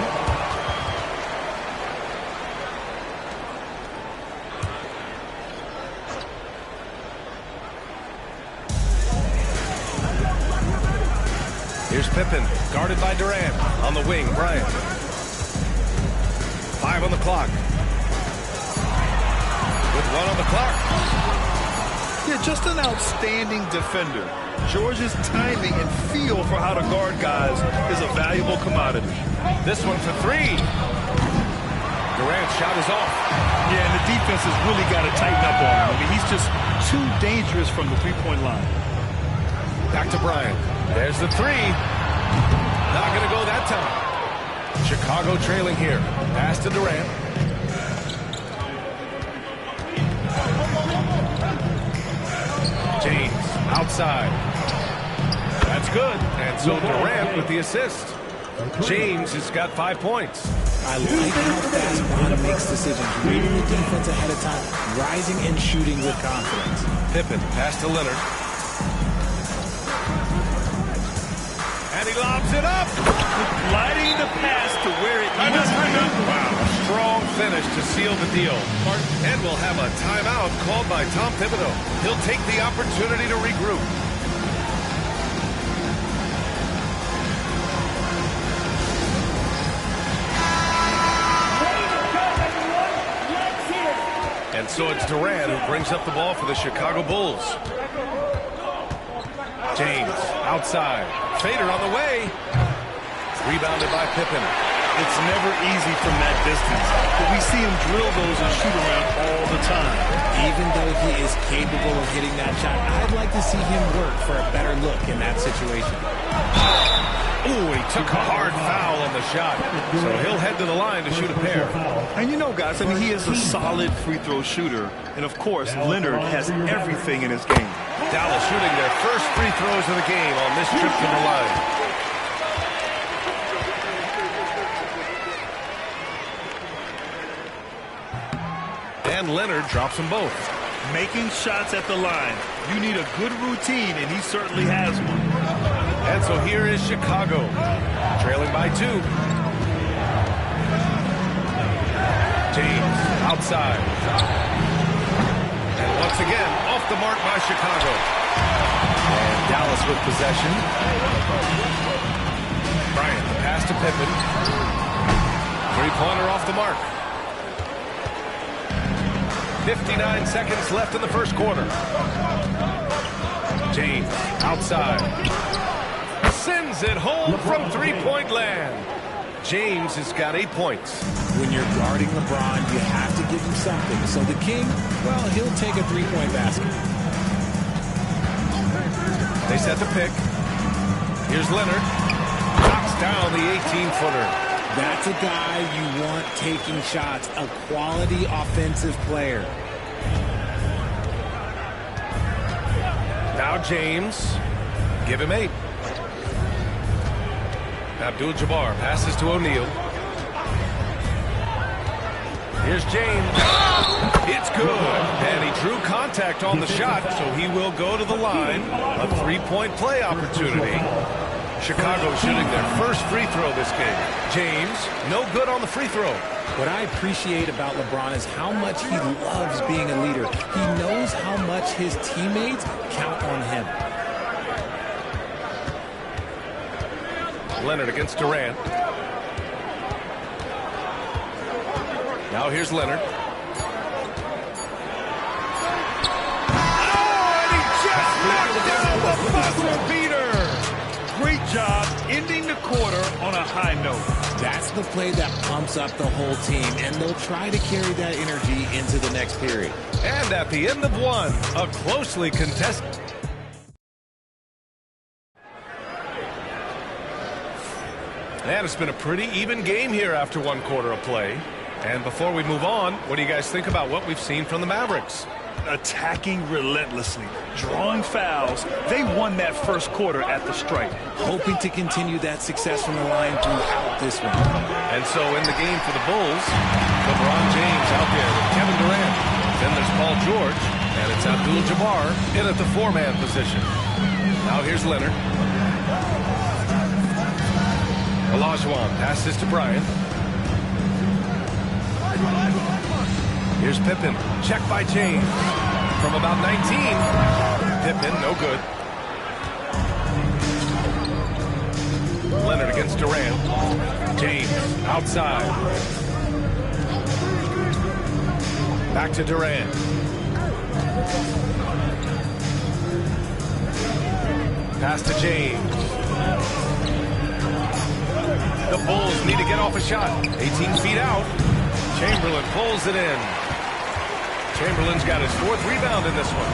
Here's Pippen, guarded by Durant. On the wing, Bryant. 5 on the clock. With 1 on the clock. Yeah, just an outstanding defender. George's timing and feel for how to guard guys is a valuable commodity. This one for 3. Durant's shot is off. Yeah, and the defense has really got to tighten up on him. I mean, he's just too dangerous from the three-point line. Back to Bryant. There's the 3. Not going to go that time. Chicago trailing here. Pass to Durant. outside. That's good. And so Durant with the assist. James has got 5 points. I like how fast Bron makes decisions, reading the defense ahead of time, rising and shooting with confidence. Pippen pass to Leonard. And he lobs it up. Gliding the pass to where it needs to be. Wow, a strong finish to seal the deal. And we'll have a timeout called by Tom Thibodeau. He'll take the opportunity to regroup. And so it's Durant who brings up the ball for the Chicago Bulls. James outside. Fader on the way. Rebounded by Pippen. It's never easy from that distance, but we see him drill those and shoot around all the time. Even though he is capable of hitting that shot, I'd like to see him work for a better look in that situation. Ooh, he took a hard foul on the shot. So he'll head to the line to shoot a pair. And you know, guys, I mean, he is a solid free throw shooter. And, of course, Leonard has everything in his game. Dallas shooting their first free throws of the game on this trip to the line. And Leonard drops them both. Making shots at the line. You need a good routine, and he certainly has one. And so here is Chicago, trailing by 2. James outside. And once again, off the mark by Chicago. And Dallas with possession. Bryant, the pass to Pippen. Three-pointer off the mark. 59 seconds left in the first quarter. James outside. Sends it home from three-point land. James has got 8 points. When you're guarding LeBron, you have to give him something. So the King, well, he'll take a three-point basket. They set the pick. Here's Leonard. Knocks down the 18-footer. That's a guy you want taking shots, a quality offensive player. Now James. Give him 8. Abdul-Jabbar passes to O'Neal. Here's James. It's good. And he drew contact on the shot, so he will go to the line. A three-point play opportunity. Chicago shooting their first free throw this game. James, no good on the free throw. What I appreciate about LeBron is how much he loves being a leader. He knows how much his teammates count on him. Leonard against Durant. Now here's Leonard. Oh, and he just knocked down the buzzer beater. Great job ending the quarter on a high note. That's the play that pumps up the whole team, and they'll try to carry that energy into the next period. And at the end of one, a closely contested. And it's been a pretty even game here after one quarter of play. And before we move on, what do you guys think about what we've seen from the Mavericks? Attacking relentlessly, drawing fouls. They won that first quarter at the stripe. Hoping to continue that success from the line throughout this one. And so in the game for the Bulls, LeBron James out there with Kevin Durant. Then there's Paul George, and it's Abdul-Jabbar in at the 4-man position. Now here's Leonard. Olajuwon passes to Bryant. Here's Pippen. Check by James. From about 19. Pippen, no good. Leonard against Durant. James outside. Back to Durant. Pass to James. The Bulls need to get off a shot. 18 feet out. Chamberlain pulls it in. Chamberlain's got his 4th rebound in this one.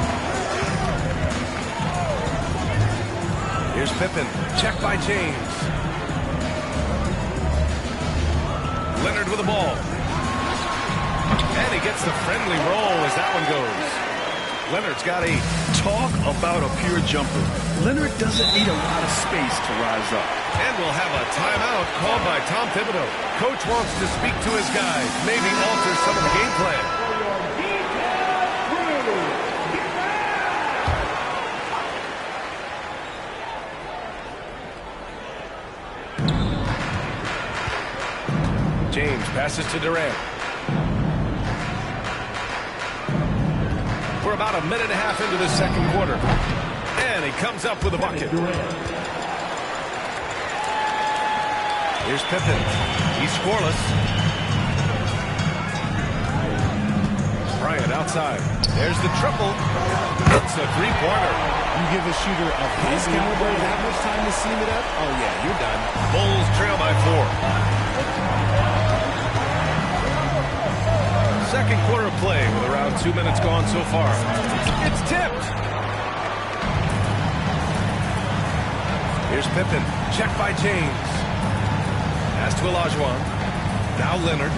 Here's Pippen. Check by James. Leonard with the ball. And he gets the friendly roll as that one goes. Leonard's got 8. Talk about a pure jumper. Leonard doesn't need a lot of space to rise up. And we'll have a timeout called by Tom Thibodeau. Coach wants to speak to his guys, maybe alter some of the game plan. James passes to Durant. We're about a minute and a half into the second quarter. And he comes up with a bucket. Here's Pippen. He's scoreless. Bryant outside. There's the triple. It's a three-pointer. You give a shooter of his caliber that much time to seam it up? Oh, yeah, you're done. Bulls trail by 4. Second quarter play with around 2 minutes gone so far. It's tipped. Here's Pippen. Check by James. Pass to Olajuwon. Now Leonard.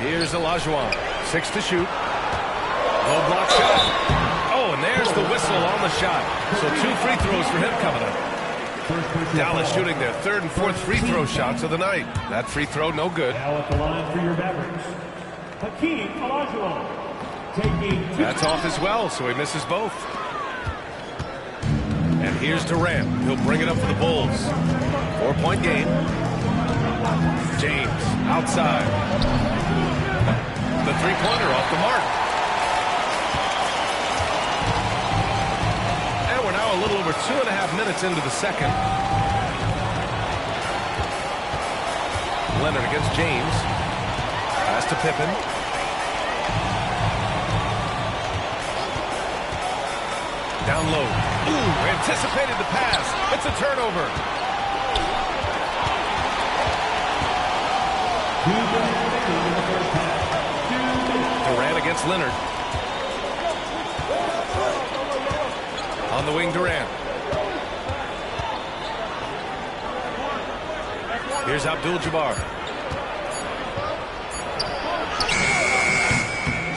Here's Olajuwon. 6 to shoot. Low block shot. Oh, and there's the whistle on the shot. So 2 free throws for him coming up. Dallas shooting their 3rd and 4th free throw shots of the night. That free throw no good. Now at the line for your Mavericks, Hakeem Olajuwon. That's off as well, so he misses both. And here's Durant. He'll bring it up for the Bulls. 4-point game. James outside. The three-pointer off the mark. And we're now a little over 2.5 minutes into the second. Leonard against James. Pass to Pippen. Down low. Ooh, anticipated the pass. It's a turnover. Durant against Leonard. On the wing, Durant. Here's Abdul-Jabbar.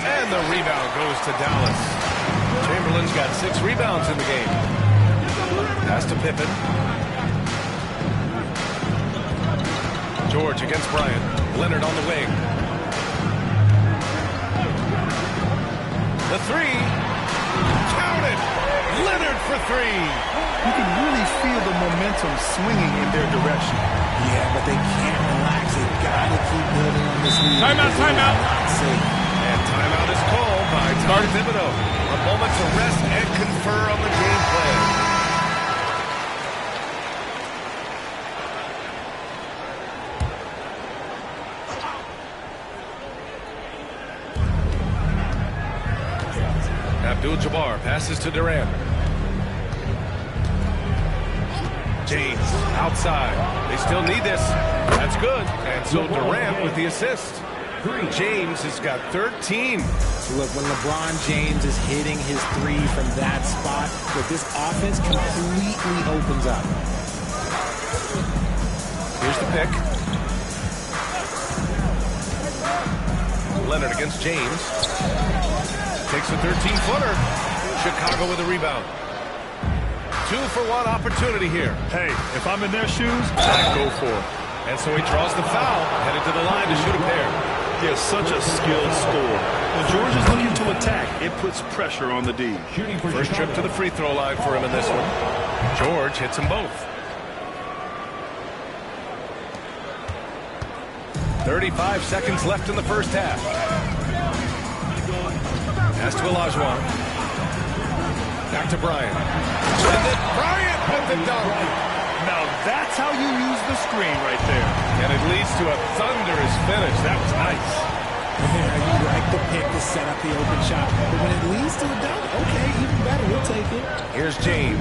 And the rebound goes to Dallas. Chamberlain's got 6 rebounds in the game. Pass to Pippen. George against Bryant. Leonard on the wing. The 3. Counted. Leonard for 3. You can really feel the momentum swinging in their direction. Yeah, but they can't relax. They've got to keep building on this lead. Timeout, timeout. And timeout is called by Tom Thibodeau. A moment to rest and confer on the game plan. Abdul-Jabbar passes to Durant. James outside. They still need this. That's good. And so Durant with the assist. James has got 13. So look, when LeBron James is hitting his 3 from that spot, look, this offense completely opens up. Here's the pick. Leonard against James. Takes a 13-footer. Chicago with a rebound. 2-for-1 opportunity here. Hey, if I'm in their shoes, I'd go for it. And so he draws the foul, headed to the line to shoot a pair. They're such a skilled scorer. When George is looking to attack, it puts pressure on the D. First trip to the free throw line for him in this one. George hits them both. 35 seconds left in the first half. Pass to Olajuwon. Back to Bryant. And then Bryant with the dunk. Now that's how you use the screen right there. And it leads to a thunderous finish. That was nice. Yeah, you like the pick to set up the open shot. But when it leads to a dunk, okay, even better. We'll take it. Here's James.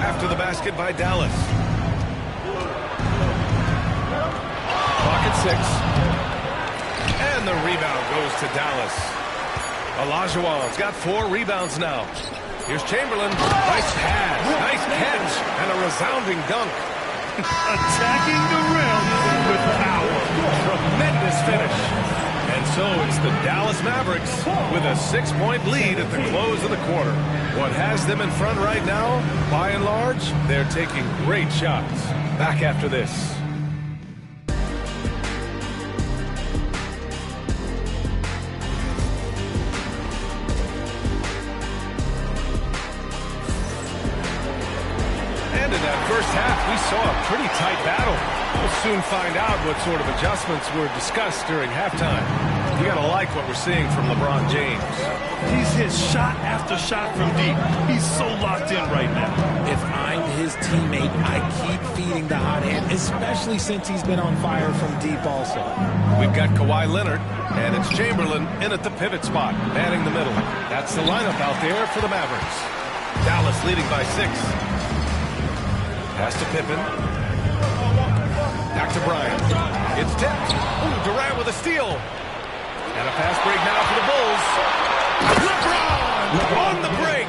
After the basket by Dallas. Clock at 6. And the rebound goes to Dallas. Olajuwon's got 4 rebounds now. Here's Chamberlain. Nice pass. Nice catch. And a resounding dunk. Attacking the rim with power. Tremendous finish. And so it's the Dallas Mavericks with a 6-point lead at the close of the quarter. What has them in front right now, by and large, they're taking great shots. Back after this. And in that first half, we saw a pretty tight battle. We'll soon find out what sort of adjustments were discussed during halftime. You gotta like what we're seeing from LeBron James. He's hit shot after shot from deep. He's so locked in right now. If I'm his teammate, I keep feeding the hot hand, especially since he's been on fire from deep also. We've got Kawhi Leonard, and it's Chamberlain in at the pivot spot, manning the middle. That's the lineup out there for the Mavericks. Dallas leading by 6. Pass to Pippen. Back to Bryant. It's tipped. Ooh, Durant with a steal. And a fast break now for the Bulls. LeBron on the break.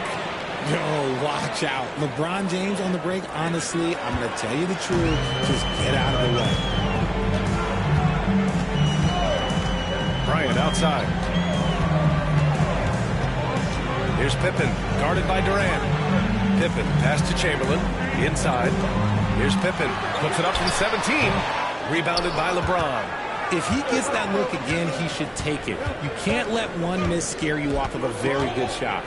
Yo, watch out. LeBron James on the break, honestly, I'm going to tell you the truth. Just get out of the way. Bryant outside. Here's Pippen, guarded by Durant. Pippen, pass to Chamberlain, inside. Here's Pippen, puts it up from 17. Rebounded by LeBron. If he gets that look again, he should take it. You can't let one miss scare you off of a very good shot.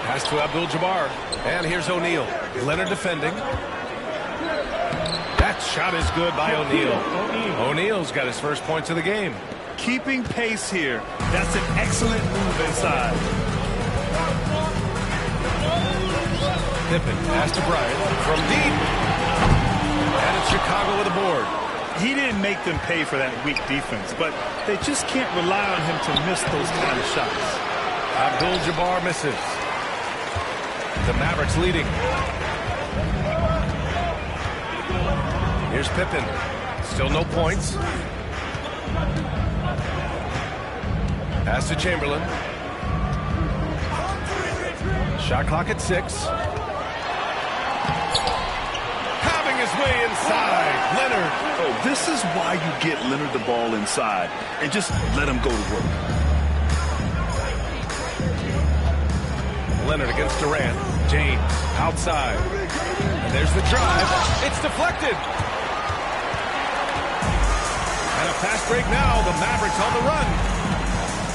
Pass to Abdul-Jabbar. And here's O'Neal. Leonard defending. That shot is good by O'Neal. O'Neal's got his first points of the game. Keeping pace here. That's an excellent move inside. Pippen, pass to Bryant from deep. And it's Chicago with a board. He didn't make them pay for that weak defense, but they just can't rely on him to miss those kind of shots. Abdul-Jabbar misses. The Mavericks leading. Here's Pippen. Still no points. Pass to Chamberlain. Shot clock at 6. Having his way inside. Leonard. Oh, this is why you get Leonard the ball inside and just let him go to work. Leonard against Durant. James outside. And there's the drive. It's deflected. And a fast break now. The Mavericks on the run.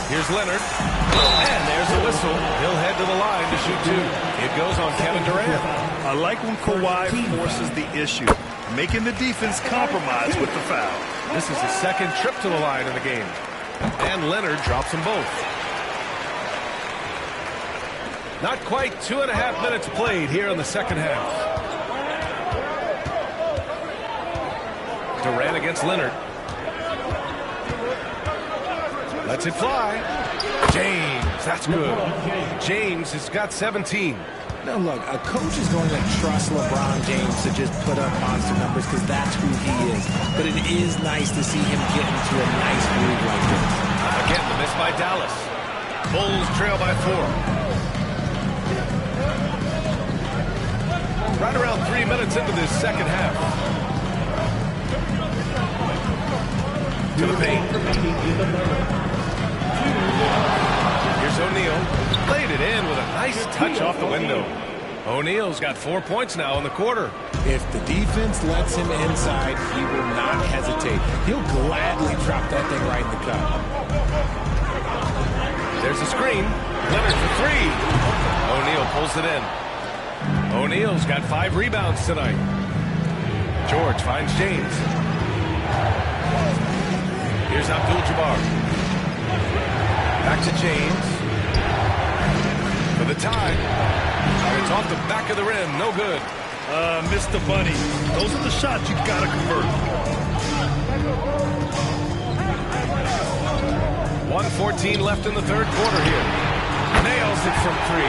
Here's Leonard. And there's the whistle. He'll head to the line to shoot 2. It goes on Kevin Durant. I like when Kawhi forces the issue, making the defense compromise with the foul. This is the second trip to the line in the game. And Leonard drops them both. Not quite 2.5 minutes played here in the second half. Durant against Leonard. Lets it fly. James, that's good. James has got 17. Now, look, a coach is going to trust LeBron James to just put up monster numbers because that's who he is. But it is nice to see him get into a nice groove like this. Again, the miss by Dallas. Bulls trail by 4. Right around 3 minutes into this second half. To the paint. Here's O'Neal. Played it in with a nice touch off the window. O'Neal's got 4 points now in the quarter. If the defense lets him inside, he will not hesitate. He'll gladly drop that thing right in the cup. There's a screen. Leonard for 3. O'Neal pulls it in. O'Neal's got 5 rebounds tonight. George finds James. Here's Abdul-Jabbar. Back to James. For the tie. It's off the back of the rim. No good. Mr. Bunny. Those are the shots you've got to convert. 1:14 left in the third quarter here. Nails it from 3.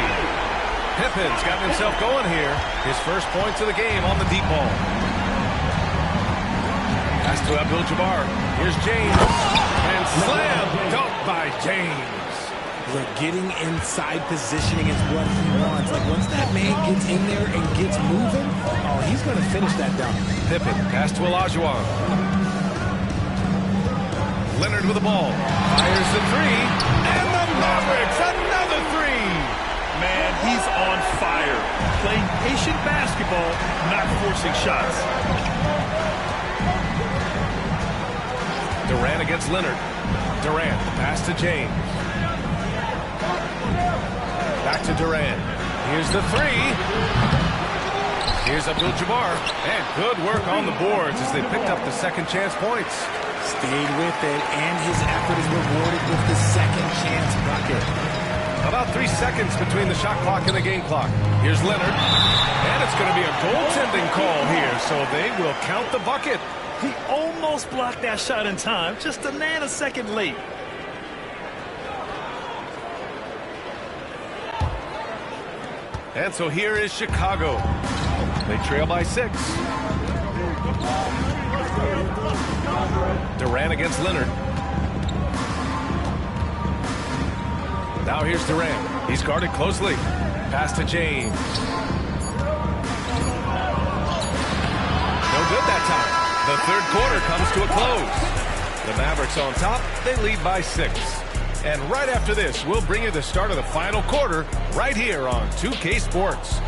Pippen's got himself going here. His first points of the game on the deep ball. Pass to Abdul-Jabbar. Here's James. And slam dunk by James. Look, getting inside positioning is what he wants. Like, once that man gets in there and gets moving, oh, he's going to finish that down. Pippen, pass to Olajuwon. Leonard with the ball. Fires the three. And the Mavericks, another three. Man, he's on fire. Playing patient basketball, not forcing shots. Durant against Leonard. Durant, pass to James. Back to Durant. Here's the three. Here's Abdul-Jabbar. And good work on the boards as they picked up the second chance points. Stayed with it, and his effort is rewarded with the second chance bucket. About 3 seconds between the shot clock and the game clock. Here's Leonard. And it's going to be a goaltending call here, so they will count the bucket. He almost blocked that shot in time, just a nanosecond late. And so here is Chicago. They trail by 6. Durant against Leonard. Now here's Durant. He's guarded closely. Pass to James. No good that time. The third quarter comes to a close. The Mavericks on top. They lead by 6. And right after this, we'll bring you the start of the final quarter right here on 2K Sports.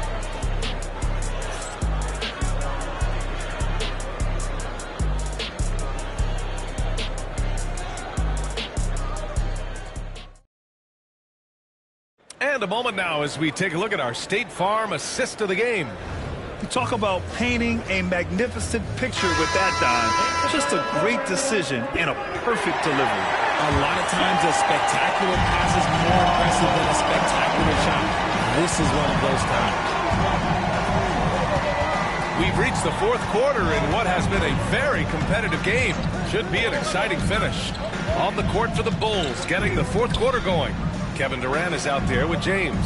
And a moment now as we take a look at our State Farm assist of the game. You talk about painting a magnificent picture with that dime. Just a great decision and a perfect delivery. A lot of times a spectacular pass is more impressive than a spectacular shot. This is one of those times. We've reached the fourth quarter in what has been a very competitive game. Should be an exciting finish. On the court for the Bulls, getting the fourth quarter going. Kevin Durant is out there with James.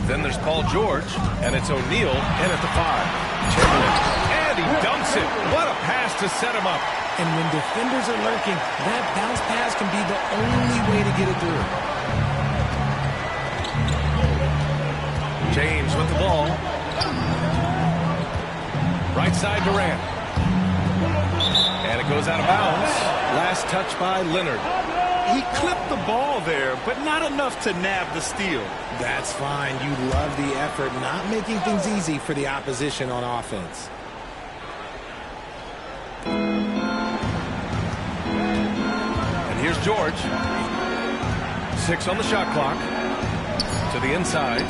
Then there's Paul George, and it's O'Neal in at the 5. Chamberlain, and he dumps it. What a pass to set him up. And when defenders are lurking, that bounce pass can be the only way to get it through. James with the ball. Right side Durant. And it goes out of bounds. Last touch by Leonard. He clipped the ball there, but not enough to nab the steal. That's fine. You love the effort, not making things easy for the opposition on offense. And here's George. 6 on the shot clock. To the inside.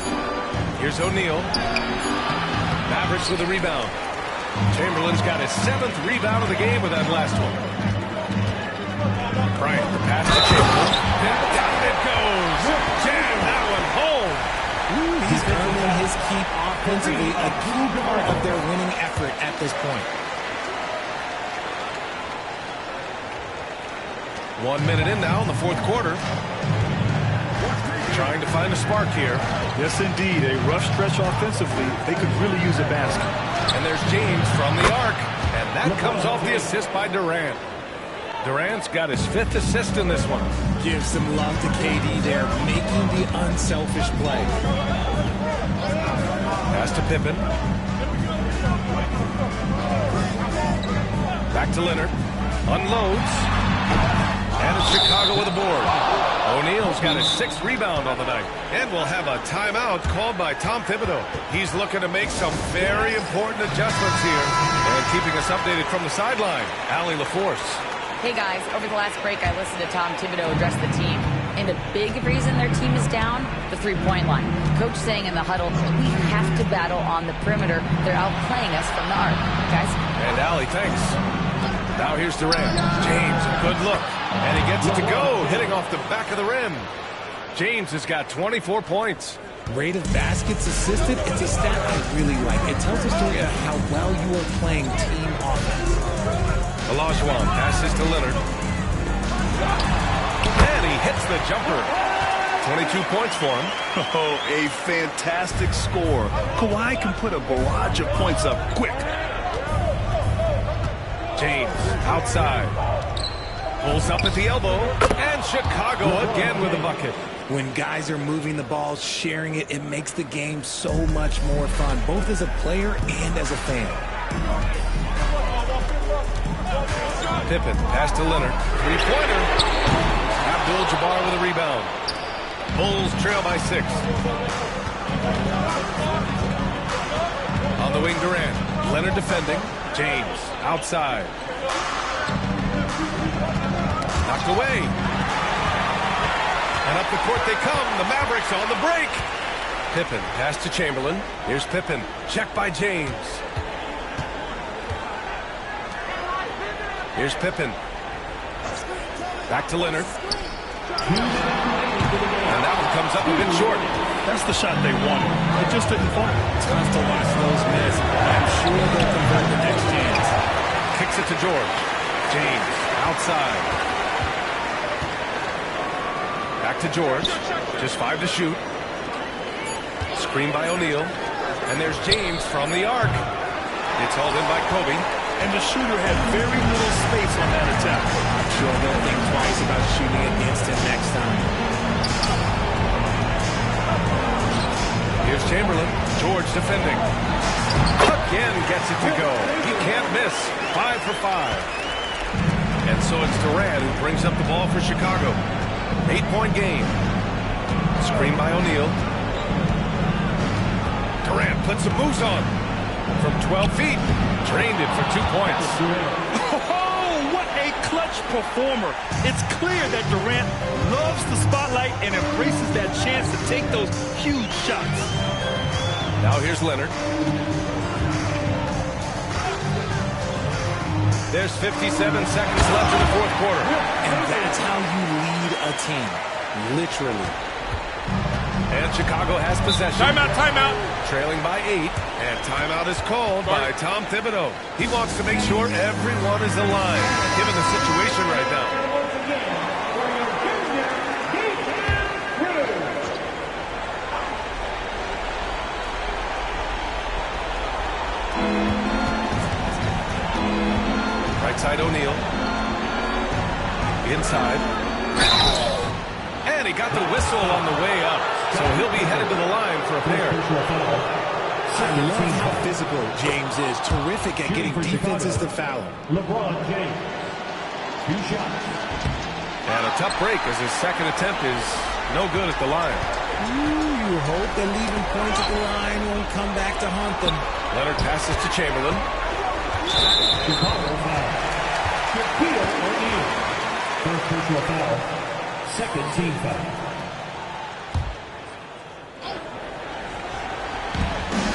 Here's O'Neal. Mavericks with a rebound. Chamberlain's got his 7th rebound of the game with that last one. Bryant, the pass to Chamberlain. And down it goes. Jam that one home. He's earning his keep offensively, a key part of their winning effort at this point. 1 minute in now in the fourth quarter. Trying to find a spark here. Yes, indeed. A rough stretch offensively. They could really use a basket. And there's James from the arc. And that comes off the assist by Durant. Durant's got his 5th assist in this one. Give some love to KD there, making the unselfish play. Pass to Pippen. Back to Leonard. Unloads. And it's Chicago with a board. O'Neal's got his 6th rebound on the night. And we'll have a timeout called by Tom Thibodeau. He's looking to make some very important adjustments here. And keeping us updated from the sideline, Allie LaForce. Hey guys, over the last break I listened to Tom Thibodeau address the team. And a big reason their team is down, the three-point line. Coach saying in the huddle, we have to battle on the perimeter. They're outplaying us from the arc. Guys? And Allie, thanks. Now here's Durant. James, a good look. And he gets it to go, hitting off the back of the rim. James has got 24 points. Rate of baskets assisted, it's a stat I really like. It tells a story of how well you are playing team offense. Olajuwon passes to Leonard. And he hits the jumper. 22 points for him. Oh, a fantastic score. Kawhi can put a barrage of points up quick. James outside. Pulls up at the elbow. And Chicago again with a bucket. When guys are moving the ball, sharing it, it makes the game so much more fun, both as a player and as a fan. Pippen, pass to Leonard. Three-pointer. Abdul-Jabbar with a rebound. Bulls trail by 6. On the wing, Durant. Leonard defending. James outside. Knocked away. And up the court they come. The Mavericks on the break. Pippen, pass to Chamberlain. Here's Pippen. Check by James. Here's Pippen. Back to Leonard. And that one comes up a bit short. That's the shot they wanted. It just didn't fall. Tough to watch those miss. I'm sure they'll convert the next chance. Kicks it to George. James outside. Back to George. Just 5 to shoot. Screen by O'Neal. And there's James from the arc. It's hauled in by Kobe. And the shooter had very little space on that attack. I'm sure they'll think twice about shooting against him next time. Here's Chamberlain. George defending. Again gets it to go. He can't miss. 5 for 5. And so it's Durant who brings up the ball for Chicago. 8-point game. Screen by O'Neal. Durant puts some moves on. From 12 feet. Drained it for 2 points. Oh, what a clutch performer. It's clear that Durant loves the spotlight and embraces that chance to take those huge shots. Now here's Leonard. There's 57 seconds left in the fourth quarter. And that's how you lead a team. Literally. And Chicago has possession. Timeout, timeout. Trailing by 8. And timeout is called by Tom Thibodeau. He wants to make sure everyone is aligned, given the situation right now. Right side O'Neal. Inside. And he got the whistle on the way up. So he'll be headed to the line for a pair. I love how physical James is. Terrific at getting defenses to foul him. LeBron James. 2 shots. And a tough break as his second attempt is no good at the line. You hope that leaving points at the line won't come back to haunt them. Leonard passes to Chamberlain. Chicago foul. Shaquille O'Neal. First personal foul. Second team foul.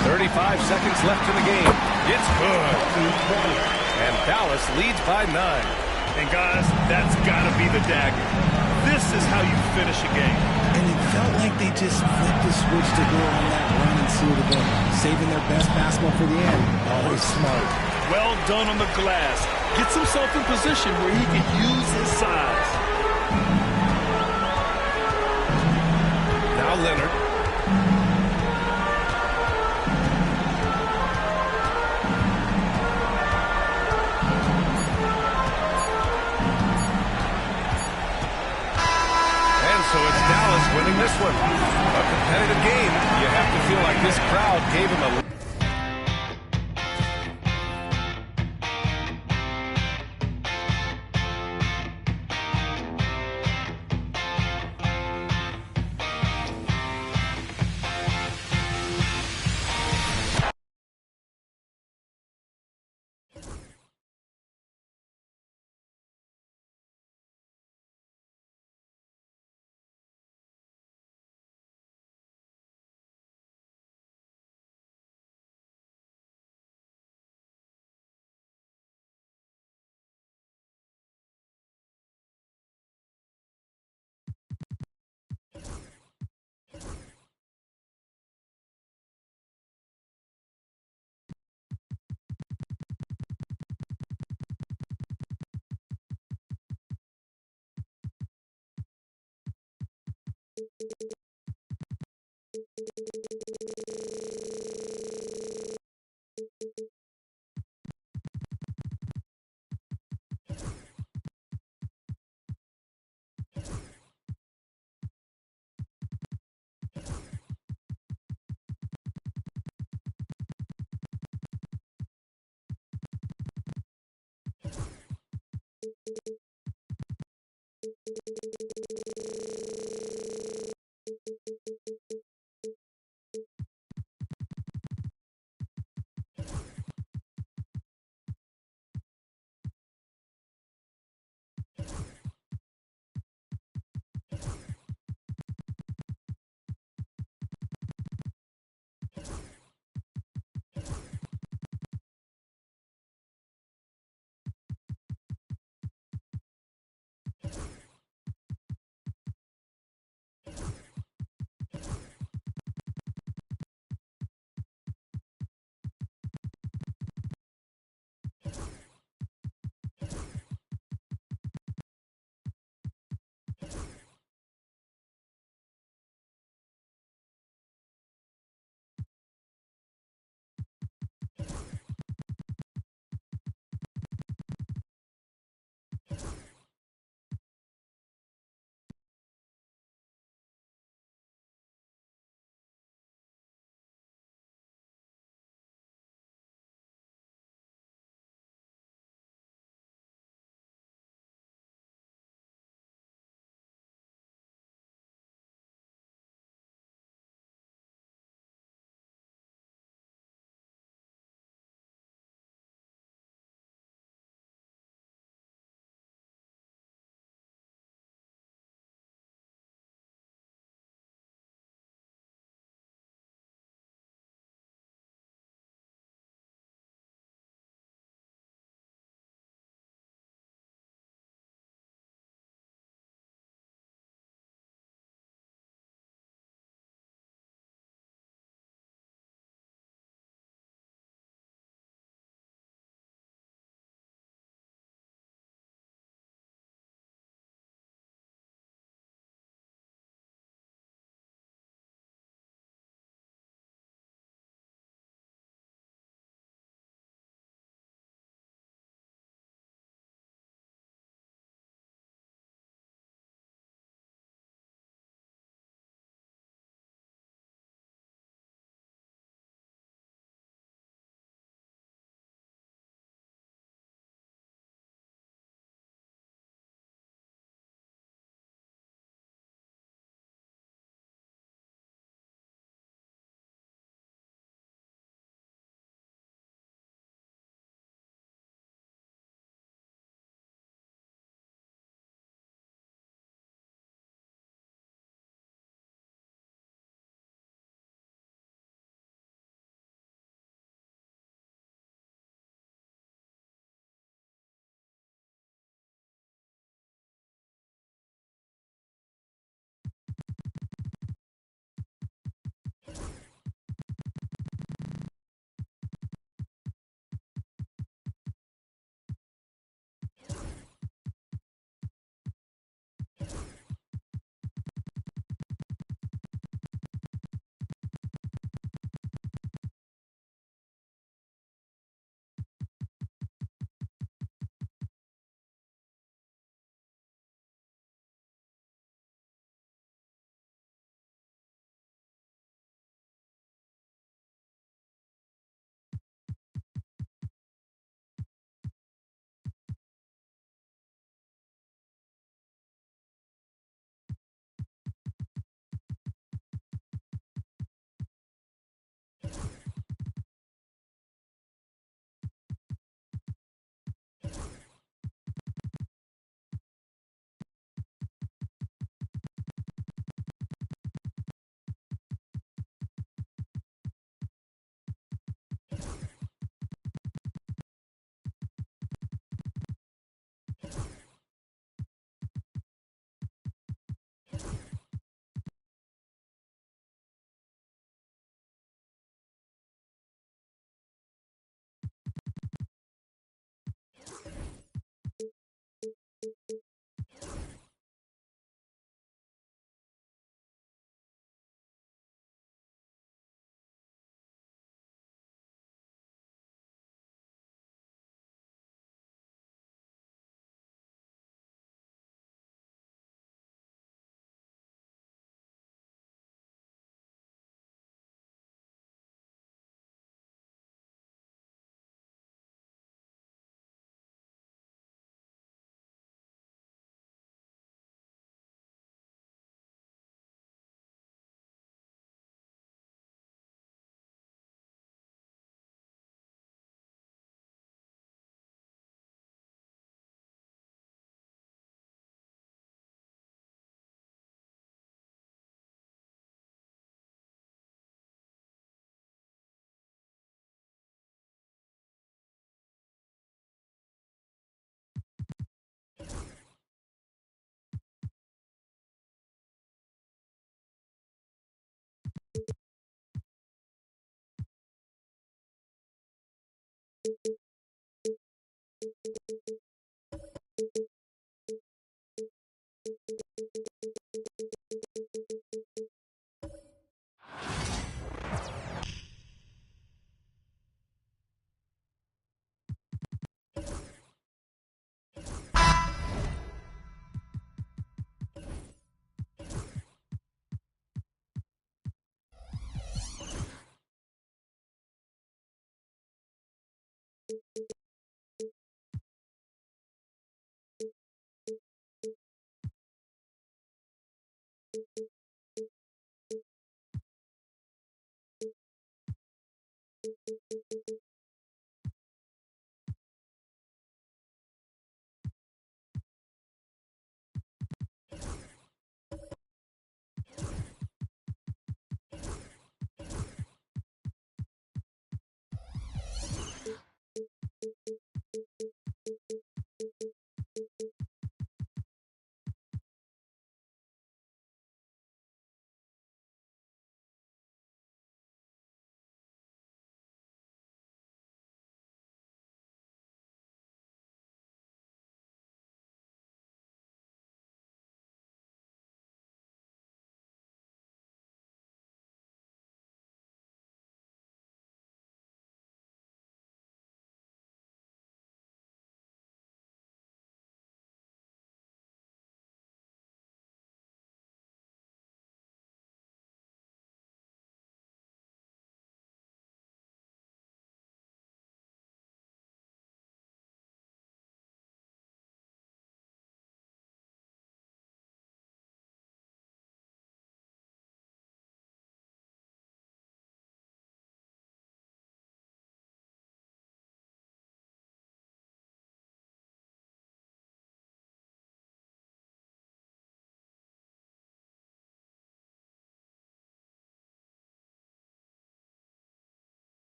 35 seconds left in the game. It's good. And Dallas leads by 9. And guys, that's got to be the dagger. This is how you finish a game. And it felt like they just flipped the switch to go on that run and seal the game, saving their best basketball for the end. Always smart. Well done on the glass. Gets himself in position where he can use his size. Now Leonard. So it's Dallas winning this one. A competitive game. You have to feel like this crowd gave him a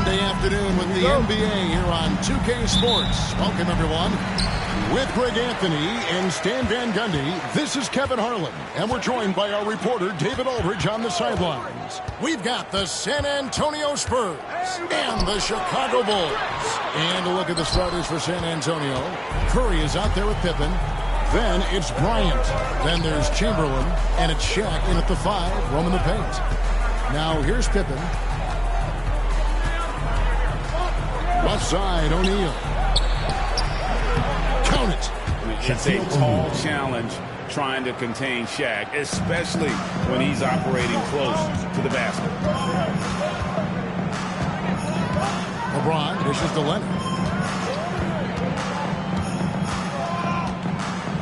Sunday afternoon with the NBA here on 2K Sports. Welcome, everyone. With Greg Anthony and Stan Van Gundy, this is Kevin Harlan, and we're joined by our reporter, David Aldridge, on the sidelines. We've got the San Antonio Spurs and the Chicago Bulls. And a look at the starters for San Antonio. Curry is out there with Pippen. Then it's Bryant. Then there's Chamberlain, and it's Shaq in at the 5, roaming the paint. Now here's Pippen. Left side, O'Neal. Count it. It's a tall challenge trying to contain Shaq, especially when he's operating close to the basket. LeBron dishes to Leonard.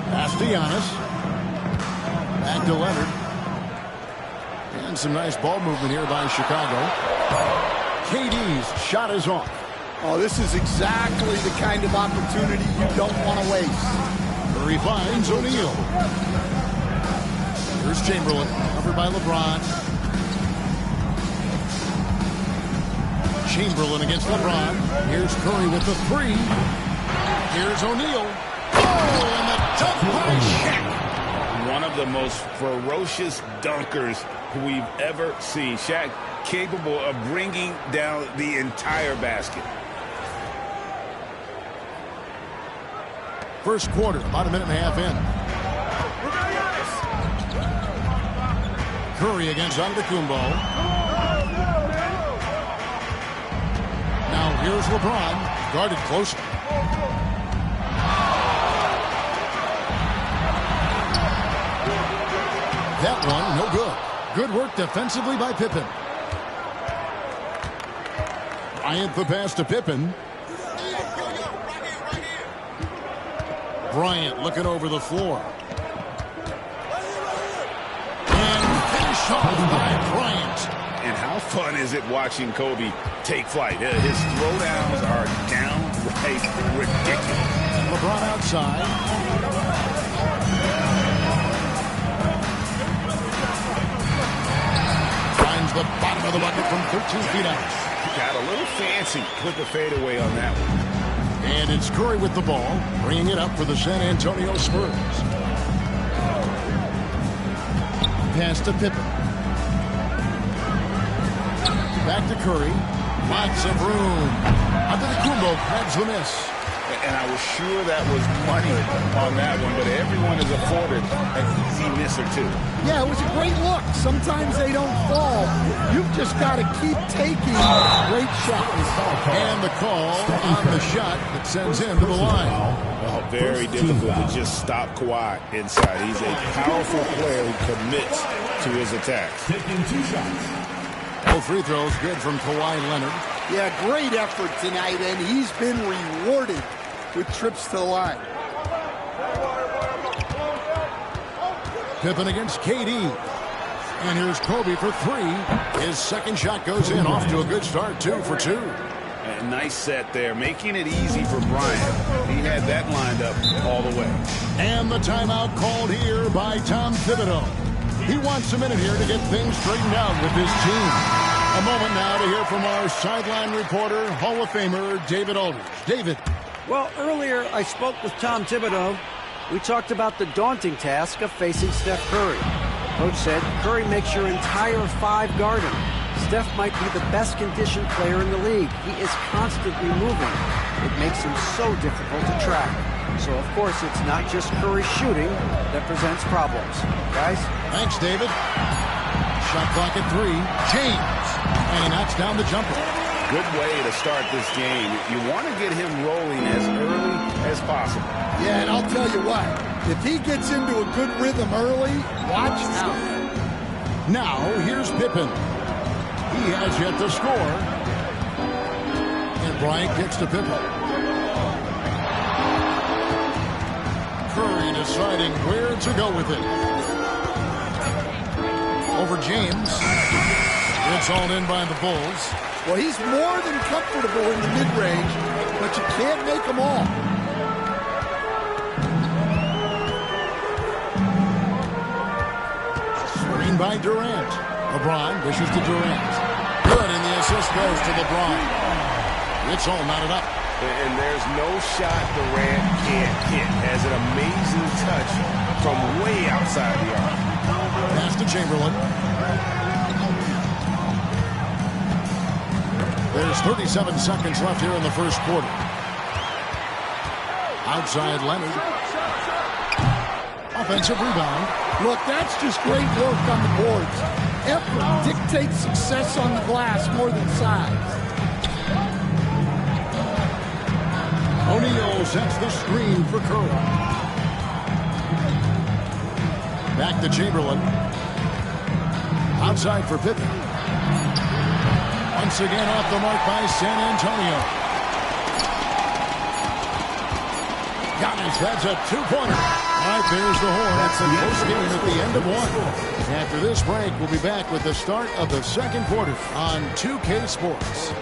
Pass to Giannis. Back to Leonard. And some nice ball movement here by Chicago. KD's shot is off. Oh, this is exactly the kind of opportunity you don't want to waste. Curry finds O'Neal. Here's Chamberlain, covered by LeBron. Chamberlain against LeBron. Here's Curry with the 3. Here's O'Neal. Oh, and the dunk by Shaq. One of the most ferocious dunkers we've ever seen. Shaq capable of bringing down the entire basket. First quarter, about a minute and a half in. Curry against Antetokounmpo. Now here's LeBron, guarded closely. That one, no good. Good work defensively by Pippen. Bryant the pass to Pippen. Bryant looking over the floor. And finish off by Bryant. And how fun is it watching Kobe take flight? His throwdowns are downright ridiculous. LeBron outside. The bottom of the bucket from 13 feet out. Got a little fancy with the fadeaway on that one. And it's Curry with the ball, bringing it up for the San Antonio Spurs. Pass to Pippen. Back to Curry. Lots of room. Antetokounmpo grabs the miss. And I was sure that was money on that one, but everyone is afforded an easy miss or two. Yeah, it was a great look. Sometimes they don't fall. You've just got to keep taking great shots. And the call on the shot that sends him to the line. Oh, very difficult to just stop Kawhi inside. He's a powerful player who commits to his attacks. Both free throws good from Kawhi Leonard. Yeah, great effort tonight, and he's been rewarded with trips to the line. Pippen against KD. And here's Kobe for three. His second shot goes in, off to a good start, 2 for 2. A nice set there, making it easy for Bryant. He had that lined up all the way. And the timeout called here by Tom Thibodeau. He wants a minute here to get things straightened out with his team. A moment now to hear from our sideline reporter, Hall of Famer David Aldridge. David. Well, earlier I spoke with Tom Thibodeau. We talked about the daunting task of facing Steph Curry. Coach said, Curry makes your entire five guard him. Steph might be the best conditioned player in the league. He is constantly moving. It makes him so difficult to track. So, of course, it's not just Curry shooting that presents problems. Guys? Thanks, David. Shot clock at 3. James. And he knocks down the jumper. Good way to start this game. You want to get him rolling as early as possible. Yeah, and I'll tell you what. If he gets into a good rhythm early, watch out. Now, here's Pippen. He has yet to score. And Bryant gets to Pippen. Curry deciding where to go with it. Over James. It's all in by the Bulls. Well, he's more than comfortable in the mid-range, but you can't make them all. Screen by Durant. LeBron dishes to Durant. Good, and the assist goes to LeBron. It's all knotted up. And there's no shot Durant can't hit. Has an amazing touch from way outside the arc. Pass to Chamberlain. There's 37 seconds left here in the first quarter. Outside Leonard. Offensive rebound. Look, that's just great work on the boards. Effort dictates success on the glass more than size. O'Neal sets the screen for Curry. Back to Chamberlain. Outside for Pippen. Once again off the mark by San Antonio. Giannis, that's a two-pointer. All right, there's the horn. That's a close game at the end of one. After this break, we'll be back with the start of the second quarter on 2K Sports.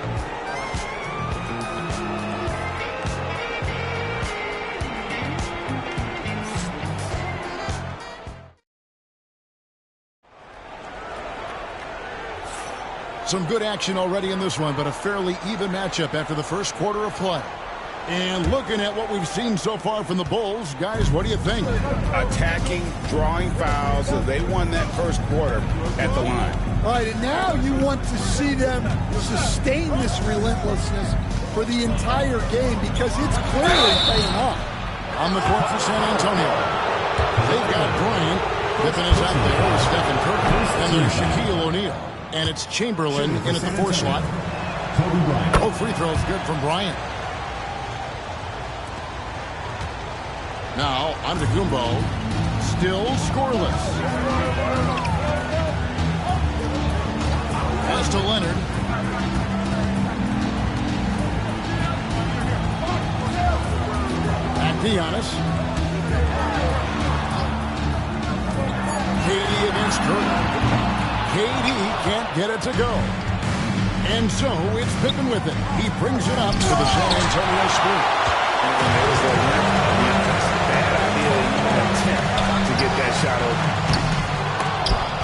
Some good action already in this one, but a fairly even matchup after the first quarter of play. And looking at what we've seen so far from the Bulls, guys, what do you think? Attacking, drawing fouls. They won that first quarter at the line. All right, and now you want to see them sustain this relentlessness for the entire game because it's clearly paying off. On the court for San Antonio. They've got Bryant. Pippen is out there with Stephen Curry. And there's Shaquille O'Neal. And it's Chamberlain in at the 4 slot. Oh, free throw's good from Bryant. Now, Antetokounmpo, still scoreless. Pass to Leonard. Back to Giannis. KD against Curry. KD can't get it to go. And so it's Pippen with it. He brings it up to the San Antonio Spurs. And there's the length of Giannis. Bad idea to even attempt to get that shot open.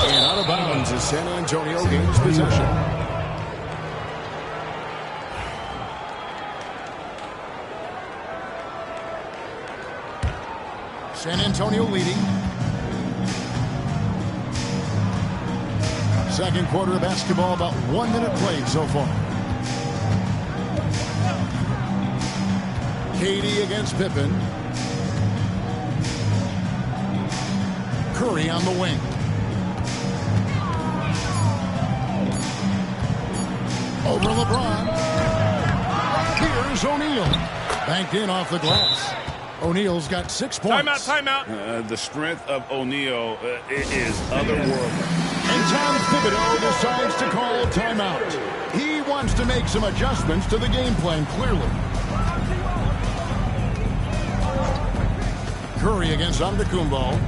And out of bounds as San Antonio gains possession. San Antonio leading. Second quarter of basketball, about 1 minute played so far. KD against Pippen. Curry on the wing. Over LeBron. Here's O'Neal. Banked in off the glass. O'Neal's got 6 points. Timeout. The strength of O'Neal is otherworldly. And Tom Thibodeau decides to call timeout. He wants to make some adjustments to the game plan, clearly. Curry against Antetokounmpo.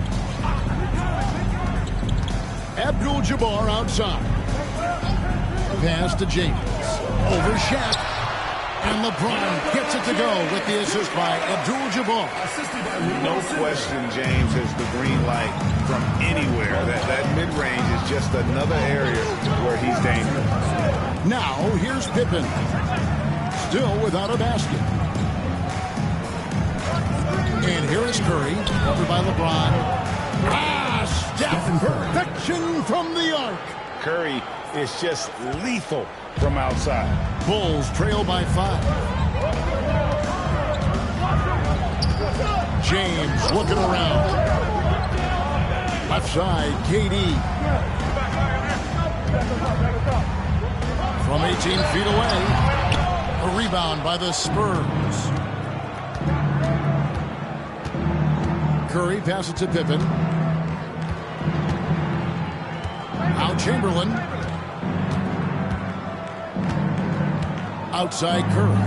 Abdul-Jabbar outside. Pass to James. Over Shaq. And LeBron gets it to go with the assist by Abdul-Jabbar. No question, James has the green light from anywhere. That mid-range is just another area where he's dangerous. Now, here's Pippen. Still without a basket. And here is Curry, covered by LeBron. Steph, perfection from the arc. Curry is just lethal from outside. Bulls trail by 5. James looking around. Left side, KD. From 18 feet away. A rebound by the Spurs. Curry passes to Pippen. Now Chamberlain. Outside Curry.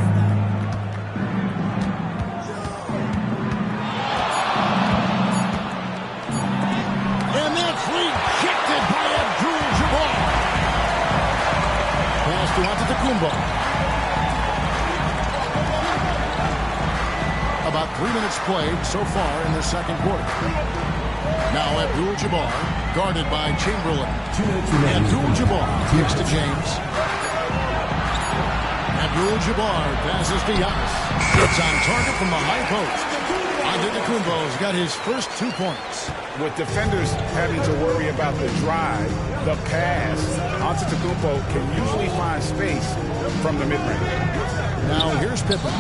And that's rejected by Abdul-Jabbar. Pass to Antetokounmpo. About 3 minutes played so far in the second quarter. Now Abdul-Jabbar, guarded by Chamberlain. Abdul-Jabbar kicks to James. Abdul-Jabbar passes to Giannis. It's on target from the high post. Antetokounmpo's got his first 2 points. With defenders having to worry about the drive, the pass, Antetokounmpo can usually find space from the mid-range. Now here's Pippen.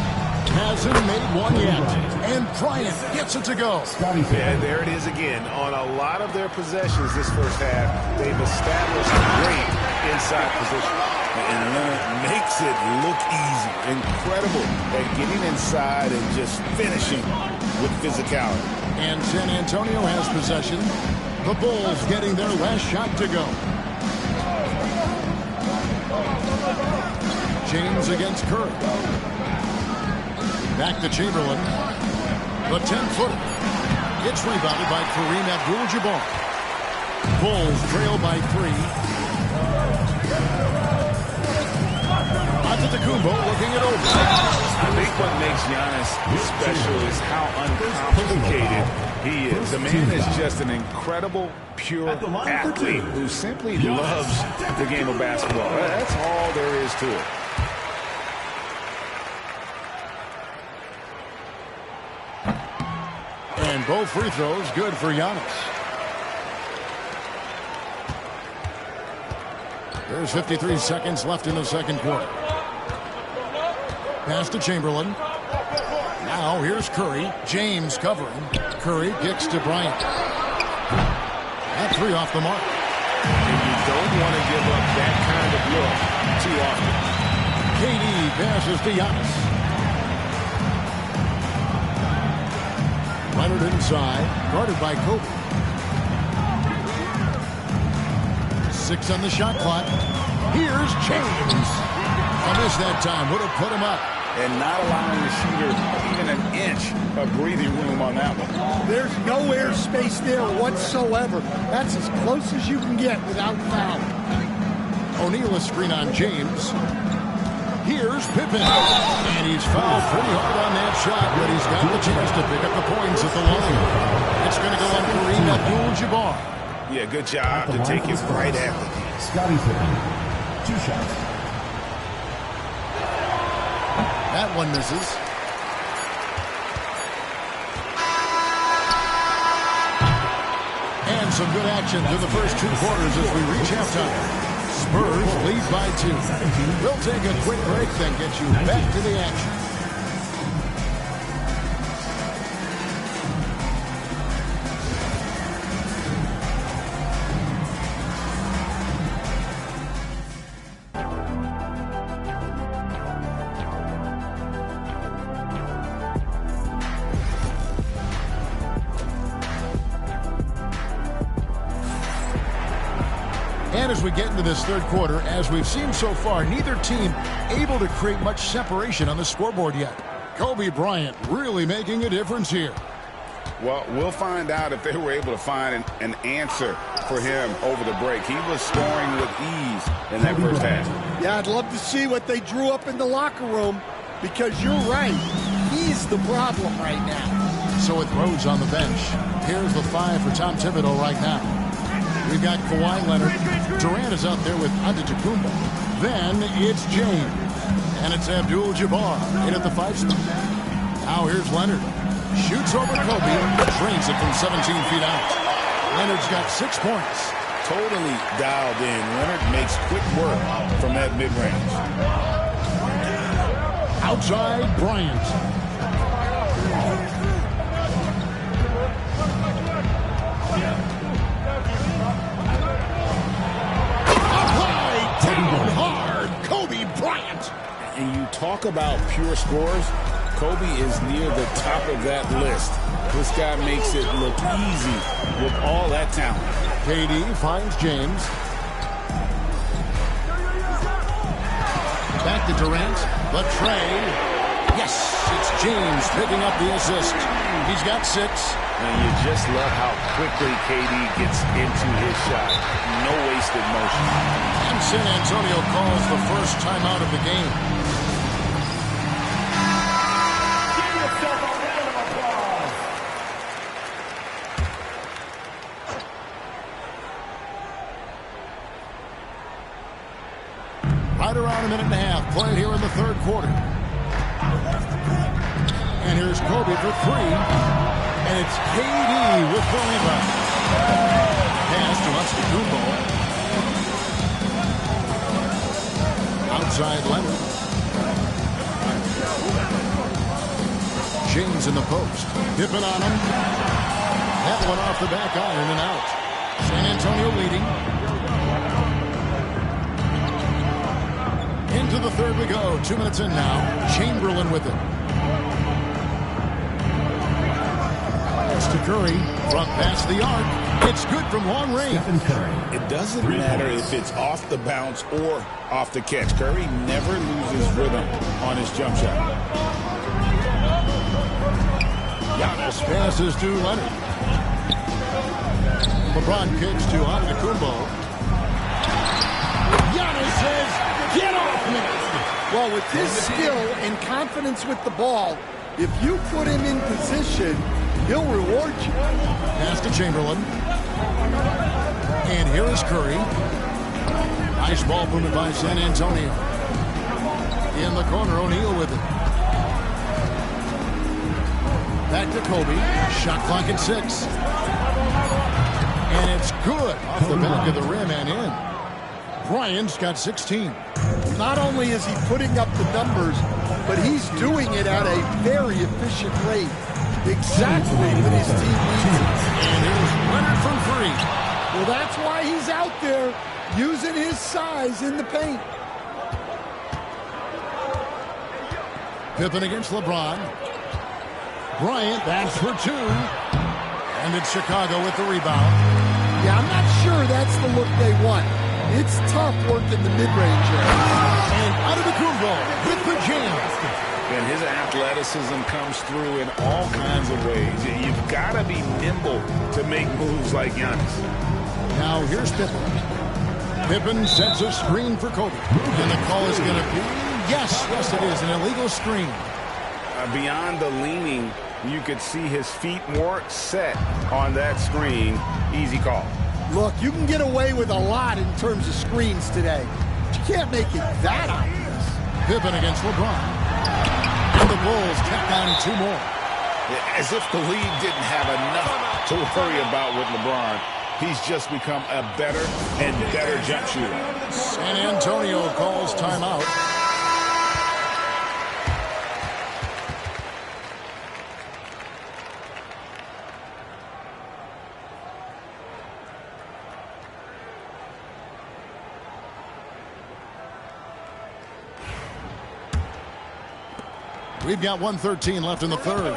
Hasn't made one yet. And Bryant gets it to go. Yeah, there it is again. On a lot of their possessions this first half, they've established great inside position. And Leonard makes it look easy. Incredible at getting inside and just finishing with physicality. And San Antonio has possession. The Bulls getting their last shot to go. James against Curry. Back to Chamberlain. The 10-footer. It's rebounded by Kareem Abdul-Jabbar. Bulls trail by 3. Antetokounmpo looking it over. I think what makes Giannis special is how uncomplicated he is. The man is just an incredible, pure athlete who simply loves the game of basketball. That's all there is to it. And both free throws good for Giannis. There's 53 seconds left in the second quarter. Pass to Chamberlain. Now here's Curry. James covering. Curry kicks to Bryant. That three off the mark. And you don't want to give up that kind of look too often. KD passes to Giannis. Leonard inside, guarded by Kobe. 6 on the shot clock. Here's James. I missed that time. Would have put him up. And not allowing the shooter even an inch of breathing room on that one. There's no air space there whatsoever. That's as close as you can get without foul. O'Neal a screen on James. Here's Pippen. And he's fouled pretty hard on that shot, but he's got the chance to pick up the points at the line. It's going to go on Kareem Abdul-Jabbar. Yeah, good job to take it right at the knees. Scottie Pippen, 2 shots. That one misses. And some good action through the first 2 quarters as we reach halftime. Spurs lead by 2. We'll take a quick break, then get you back to the action. And as we get into this third quarter, as we've seen so far, neither team able to create much separation on the scoreboard yet. Kobe Bryant really making a difference here. Well, we'll find out if they were able to find an answer for him over the break. He was scoring with ease in that first half. Yeah, I'd love to see what they drew up in the locker room, because you're right. He's the problem right now. So with Rhodes on the bench, here's the 5 for Tom Thibodeau right now. We've got Kawhi Leonard. Durant is out there with Antetokounmpo. Then it's James. And it's Abdul-Jabbar in at the 5 spot. Now here's Leonard. Shoots over Kobe. Drains it from 17 feet out. Leonard's got 6 points. Totally dialed in. Leonard makes quick work from that mid-range. Outside Bryant. And you talk about pure scores, Kobe is near the top of that list. This guy makes it look easy with all that talent. KD finds James. Back to Durant. The tray. Yes, it's James picking up the assist. He's got 6. And you just love how quickly KD gets into his shot. No wasted motion. And San Antonio calls the first timeout of the game. Give yourself a round of applause. Right around a minute and a half played here in the third quarter. And here's Kobe for 3. And it's KD with the rebound. Pass to Antetokounmpo. Outside Leonard. James in the post. Pippen on him. That one off the back iron and out. San Antonio leading. Into the third we go. 2 minutes in now. Chamberlain with it. To Curry, front past the arc. It's good from long range. It doesn't matter if it's off the bounce or off the catch. Curry never loses rhythm on his jump shot. Giannis passes to Leonard. LeBron kicks to Antetokounmpo. Giannis says, "Get off me!" Well, with his skill and confidence with the ball, if you put him in position, he'll reward you. Pass to Chamberlain. And here is Curry. Nice ball movement by San Antonio. In the corner, O'Neal with it. Back back to Kobe. Shot clock at 6. And it's good off the back of the rim and in. Bryant's got 16. Not only is he putting up the numbers, but he's doing it at a very efficient rate. Exactly what his team needs. And here's Leonard from 3. Well, that's why he's out there using his size in the paint. Pippen against LeBron. Bryant, that's for 2. And it's Chicago with the rebound. Yeah, I'm not sure that's the look they want. It's tough work in the mid-range area. And Antetokounmpo with the jam. And his athleticism comes through in all kinds of ways. You've got to be nimble to make moves like Giannis. Now here's Pippen. Pippen sets a screen for Kobe. And the call is going to be, yes, it is, an illegal screen. Beyond the leaning, you could see his feet more set on that screen. Easy call. Look, you can get away with a lot in terms of screens today. But you can't make it that obvious. Pippen against LeBron. And the Bulls tack on 2 more. As if the league didn't have enough to worry about with LeBron. He's just become a better and better jump shooter. San Antonio calls timeout. We've got 1:13 left in the third.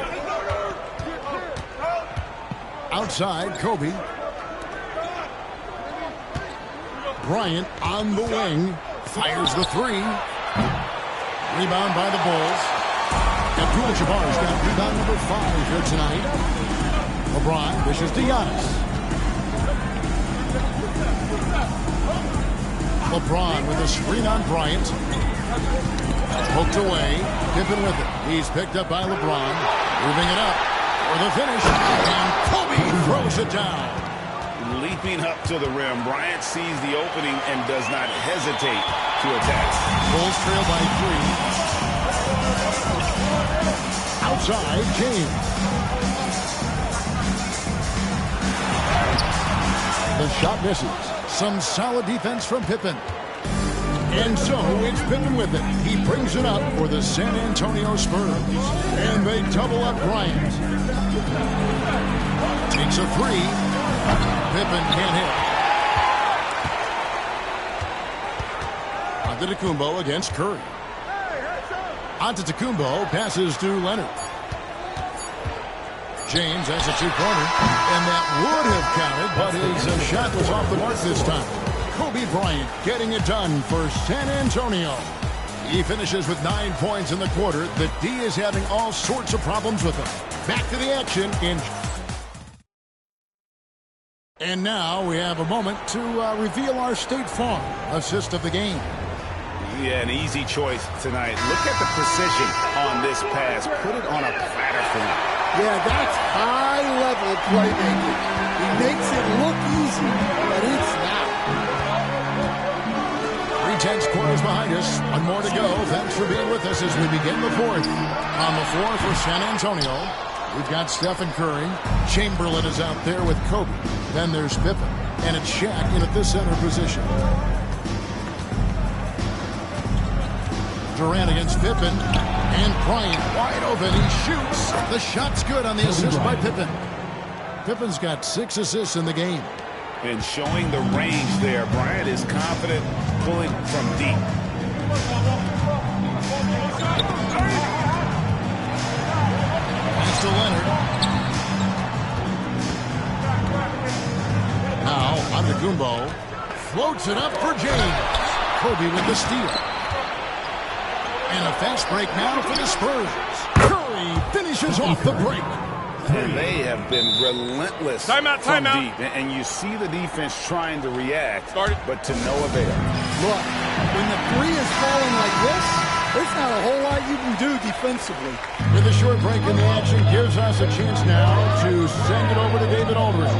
Outside, Kobe. Bryant on the wing. Fires the 3. Rebound by the Bulls. Abdul-Jabbar's got rebound number 5 here tonight. LeBron dishes to Giannis. LeBron with a screen on Bryant. Poked away. Pippen with it. He's picked up by LeBron. Moving it up for the finish. And Kobe throws it down. Leaping up to the rim, Bryant sees the opening and does not hesitate to attack. Bulls trail by 3. Outside, James. The shot misses. Some solid defense from Pippen. And so it's Pippen with it. He brings it up for the San Antonio Spurs. And they double up Bryant. Takes a 3. Pippen can't hit. Antetokounmpo against Curry. Antetokounmpo passes to Leonard. James has a 2-pointer. And that would have counted, but his shot was off the mark this time. Kobe Bryant getting it done for San Antonio. He finishes with 9 points in the quarter. The D is having all sorts of problems with him. Back to the action in... And now we have a moment to reveal our State Farm assist of the game. Yeah, an easy choice tonight. Look at the precision on this pass. Put it on a platter for him. Yeah, that's high-level playmaking. He makes it look easy, but it's not. 3/10 quarters behind us. 1 more to go. Thanks for being with us as we begin the 4th. On the floor for San Antonio, we've got Stephen Curry. Chamberlain is out there with Kobe. Then there's Pippen. And it's Shaq in at the center position. Durant against Pippen. And Bryant wide open. He shoots. The shot's good on the assist by Pippen. Pippen's got 6 assists in the game. And showing the range there. Bryant is confident pulling from deep. Pass to Leonard. Now, Antetokounmpo floats it up for James. Kobe with the steal. And a fast break now for the Spurs. Curry finishes off the break. And they have been relentless from deep. And you see the defense trying to react, but to no avail. Look, when the 3 is falling like this, there's not a whole lot you can do defensively. With a short break in the action, gives us a chance now to send it over to David Aldridge.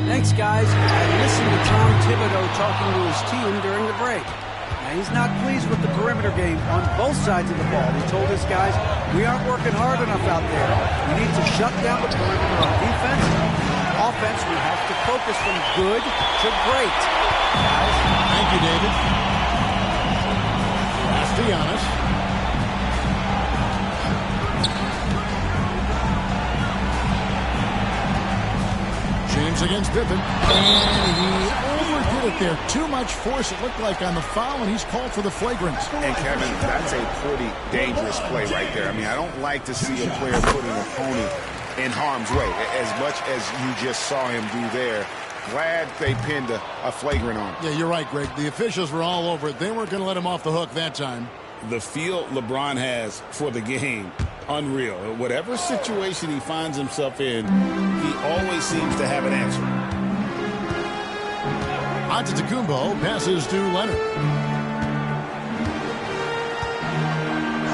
Thanks, guys. I listened to Tom Thibodeau talking to his team during the break. Now, he's not pleased with the perimeter game on both sides of the ball. He told his guys, we aren't working hard enough out there. We need to shut down the perimeter on defense. On offense, we have to focus from good to great. Thank you, David. Pass to Giannis. James against Pippen. And he overdid it there. Too much force, it looked like, on the foul, and he's called for the flagrant. And, Kevin, that's a pretty dangerous play right there. I mean, I don't like to see a player put an opponent in harm's way, as much as you just saw him do there. Glad they pinned a flagrant on him. Yeah, you're right, Greg. The officials were all over it. They weren't going to let him off the hook that time. The feel LeBron has for the game, unreal. Whatever situation he finds himself in, he always seems to have an answer. Antetokounmpo passes to Leonard.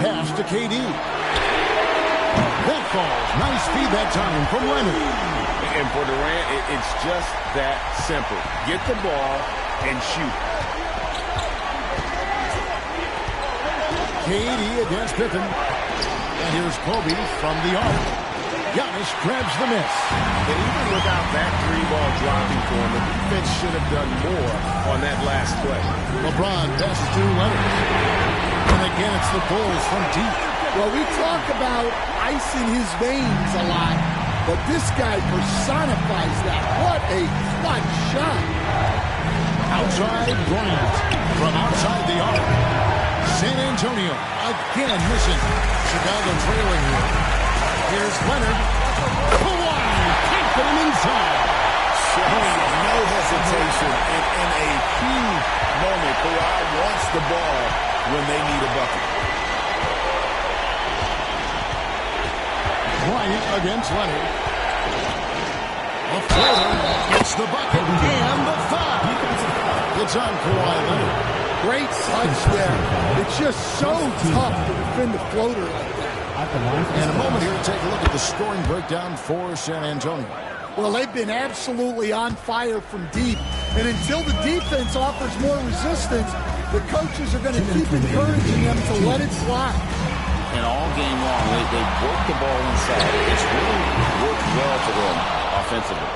Pass to KD. That falls. Nice feed that time from Leonard. And for Durant, it's just that simple. Get the ball and shoot. KD against Pippen. And here's Kobe from the arc. Giannis grabs the miss. And even without that three-ball dropping for him, the defense should have done more on that last play. LeBron passes to Leonard. And again, it's the Bulls from deep. Well, we talk about ice in his veins a lot, but this guy personifies that. What a clutch shot. Outside Bryant from outside the arc. San Antonio again missing. Chicago trailing here. Here's Leonard. Kawhi can't put him inside. Showing no hesitation in a huge moment. Kawhi wants the ball when they need a bucket. Bryant against Leonard. A floater gets the bucket and the foul. It's on Kawhi Leonard. Great touch there. It's just so tough to defend a floater like that. In a moment here, take a look at the scoring breakdown for San Antonio. Well, they've been absolutely on fire from deep. And until the defense offers more resistance, the coaches are going to keep encouraging them to let it fly. And all game long, they work the ball inside. It's really worked well for them offensively.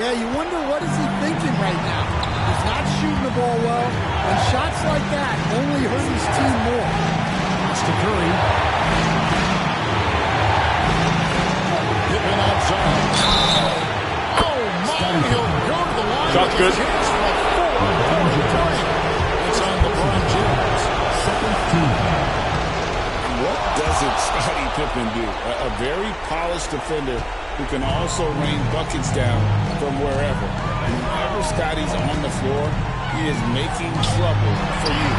Yeah, you wonder what is he thinking right now. He's not shooting the ball well, and shots like that only hurt his team more. It's to Curry. Pippen outside. Oh, my, he'll go to the line. Shot's good. It's on LeBron James. Second team. What doesn't Scottie Pippen do? A very polished defender who can also rain buckets down from wherever. Whenever Scottie's on the floor, he is making trouble for you.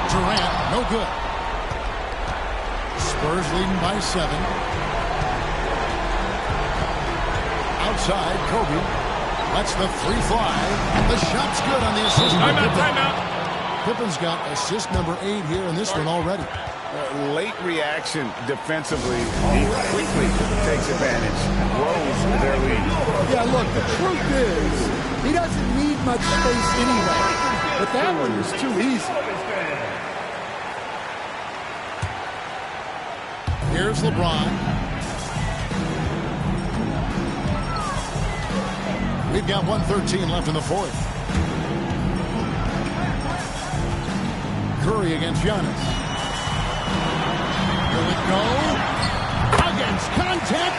Durant, no good. Spurs leading by 7. Outside, Kobe. That's the free fly. The shot's good on the assist. Timeout. Pippen's got assist number 8 here in this one already. Late reaction defensively. He quickly takes advantage, grows their lead. Yeah, look, the truth is, he doesn't need much space anyway. But that one was too easy. Here's LeBron. We've got 1:13 left in the fourth. Curry against Giannis. Will it go? Against contact.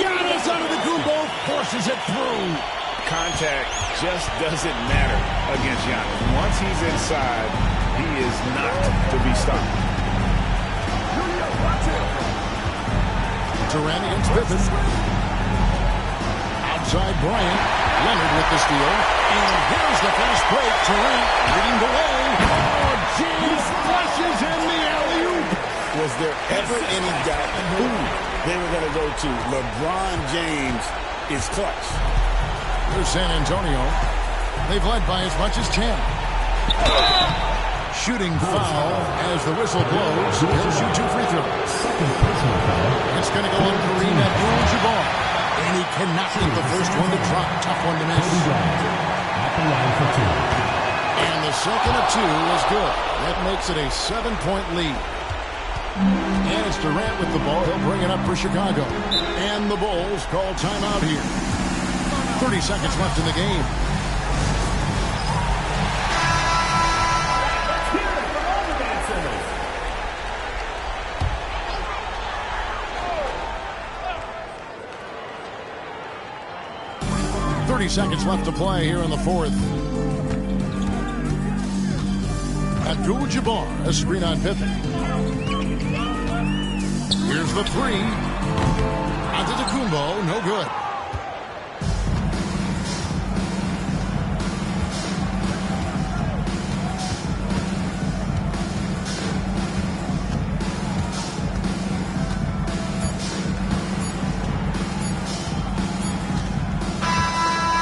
Giannis Antetokounmpo forces it through. Contact just doesn't matter against Giannis. Once he's inside, he is not to be stopped. Durant against Pippen. Outside Bryant. Leonard with the steal. And here's the fast break. Durant leading the way. Oh, James flushes in the alley-oop. Was there ever any doubt who they were going to go to? LeBron James is clutch. Here's San Antonio. They've led by as much as 10. Shooting foul as the whistle blows. He'll shoot 2 free throws. It's going to go on Kareem Abdul-Jabbar. And he cannot get the first one to drop. Tough one to miss. And the the second of two is good. That makes it a 7-point lead. And it's Durant with the ball. He'll bring it up for Chicago. And the Bulls call timeout here. 30 seconds left in the game. Let's hear it from all the dancers. 30 seconds left to play here in the fourth. Abdul-Jabbar, a screen on Pippen. Here's the three. Antetokounmpo, no good.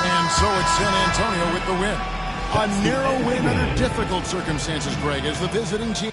And so it's San Antonio with the win. A narrow win under difficult circumstances, Greg, as the visiting team.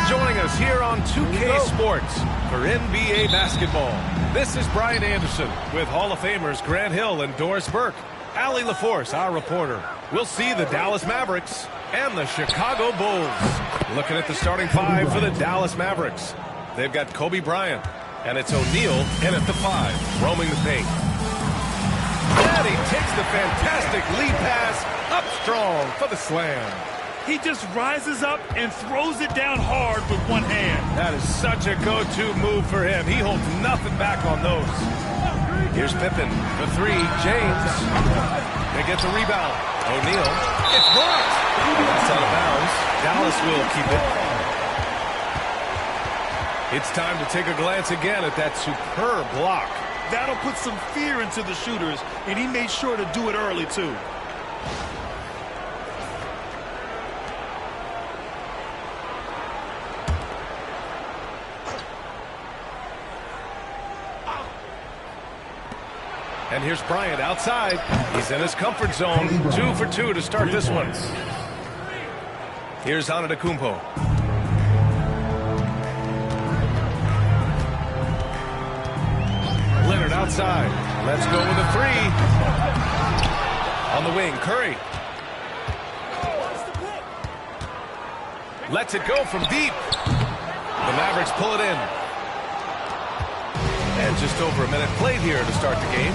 Joining us here on 2K Sports for NBA basketball. This is Brian Anderson with Hall of Famers Grant Hill and Doris Burke. Allie LaForce, our reporter. We'll see the Dallas Mavericks and the Chicago Bulls. Looking at the starting five for the Dallas Mavericks. They've got Kobe Bryant, and it's O'Neal in at the 5, roaming the paint. And he takes the fantastic lead pass up strong for the slam. He just rises up and throws it down hard with one hand. That is such a go-to move for him. He holds nothing back on those. Here's Pippen for 3. James. They get the rebound. O'Neal. It's blocked. That's out of bounds. Dallas will keep it. It's time to take a glance again at that superb block. That'll put some fear into the shooters, and he made sure to do it early, too. And here's Bryant outside. He's in his comfort zone. 2 for 2 to start this one. Here's Antetokounmpo. Leonard outside. Let's go with a 3. On the wing, Curry. Lets it go from deep. The Mavericks pull it in. And just over a minute played here to start the game.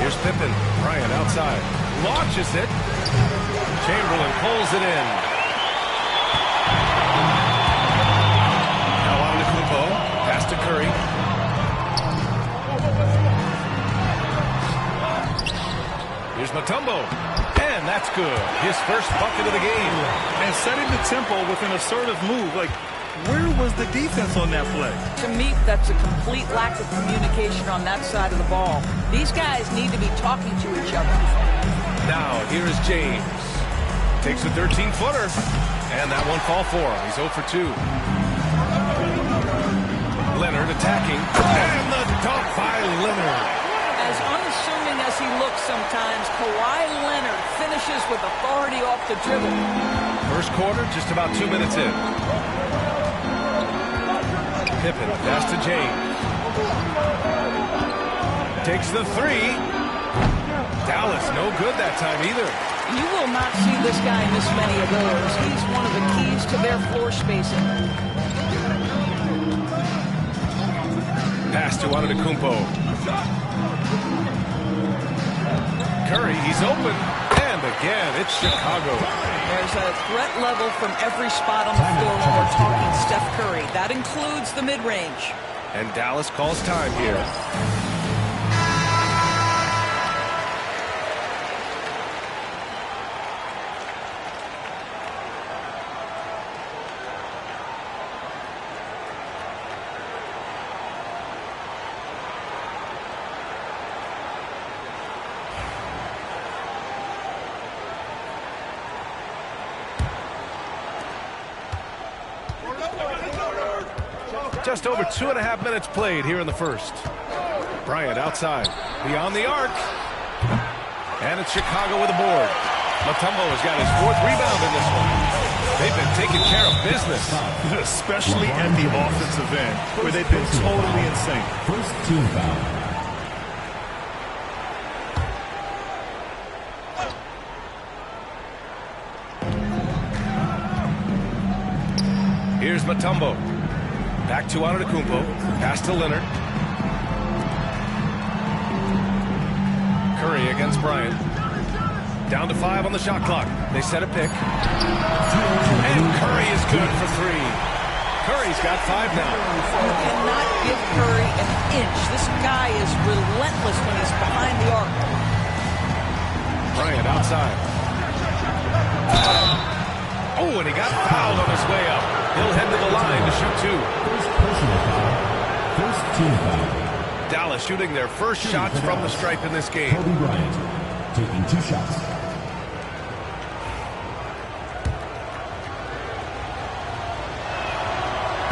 Here's Pippen. Bryant outside. Launches it. Chamberlain pulls it in. Now Antetokounmpo. Pass to Curry. Here's Mutombo. And that's good. His first bucket of the game. And setting the tempo with an assertive move. Like, where was the defense on that play? To me, that's a complete lack of communication on that side of the ball. These guys need to be talking to each other. Now, here is James. Takes a 13-footer. And that one fall for him. He's 0 for 2. Leonard attacking. And the dunk by Leonard. As unassuming as he looks sometimes, Kawhi Leonard finishes with authority off the dribble. First quarter, just about 2 minutes in. Pippen, pass to James. Takes the 3. Dallas, no good that time either. You will not see this guy miss many of those. He's one of the keys to their floor spacing. Pass to Antetokounmpo. Curry, he's open. And again, it's Chicago. There's a threat level from every spot on the floor when we're talking Steph Curry. That includes the mid-range. And Dallas calls time here. Just over 2.5 minutes played here in the first. Bryant outside, beyond the arc. And it's Chicago with a board. Mutombo has got his 4th rebound in this one. They've been taking care of business. Especially at the offensive end, where they've been totally insane. First team foul. Here's Mutombo. Back to Antetokounmpo. Pass to Leonard. Curry against Bryant. Down to 5 on the shot clock. They set a pick. And Curry is good for 3. Curry's got 5 now. You cannot give Curry an inch. This guy is relentless when he's behind the arc. Bryant outside. Oh, and he got fouled on his way up. He'll head to the line to shoot 2. First personal foul. First team foul. Dallas shooting their first shots from the stripe in this game. Kobe Bryant taking 2 shots.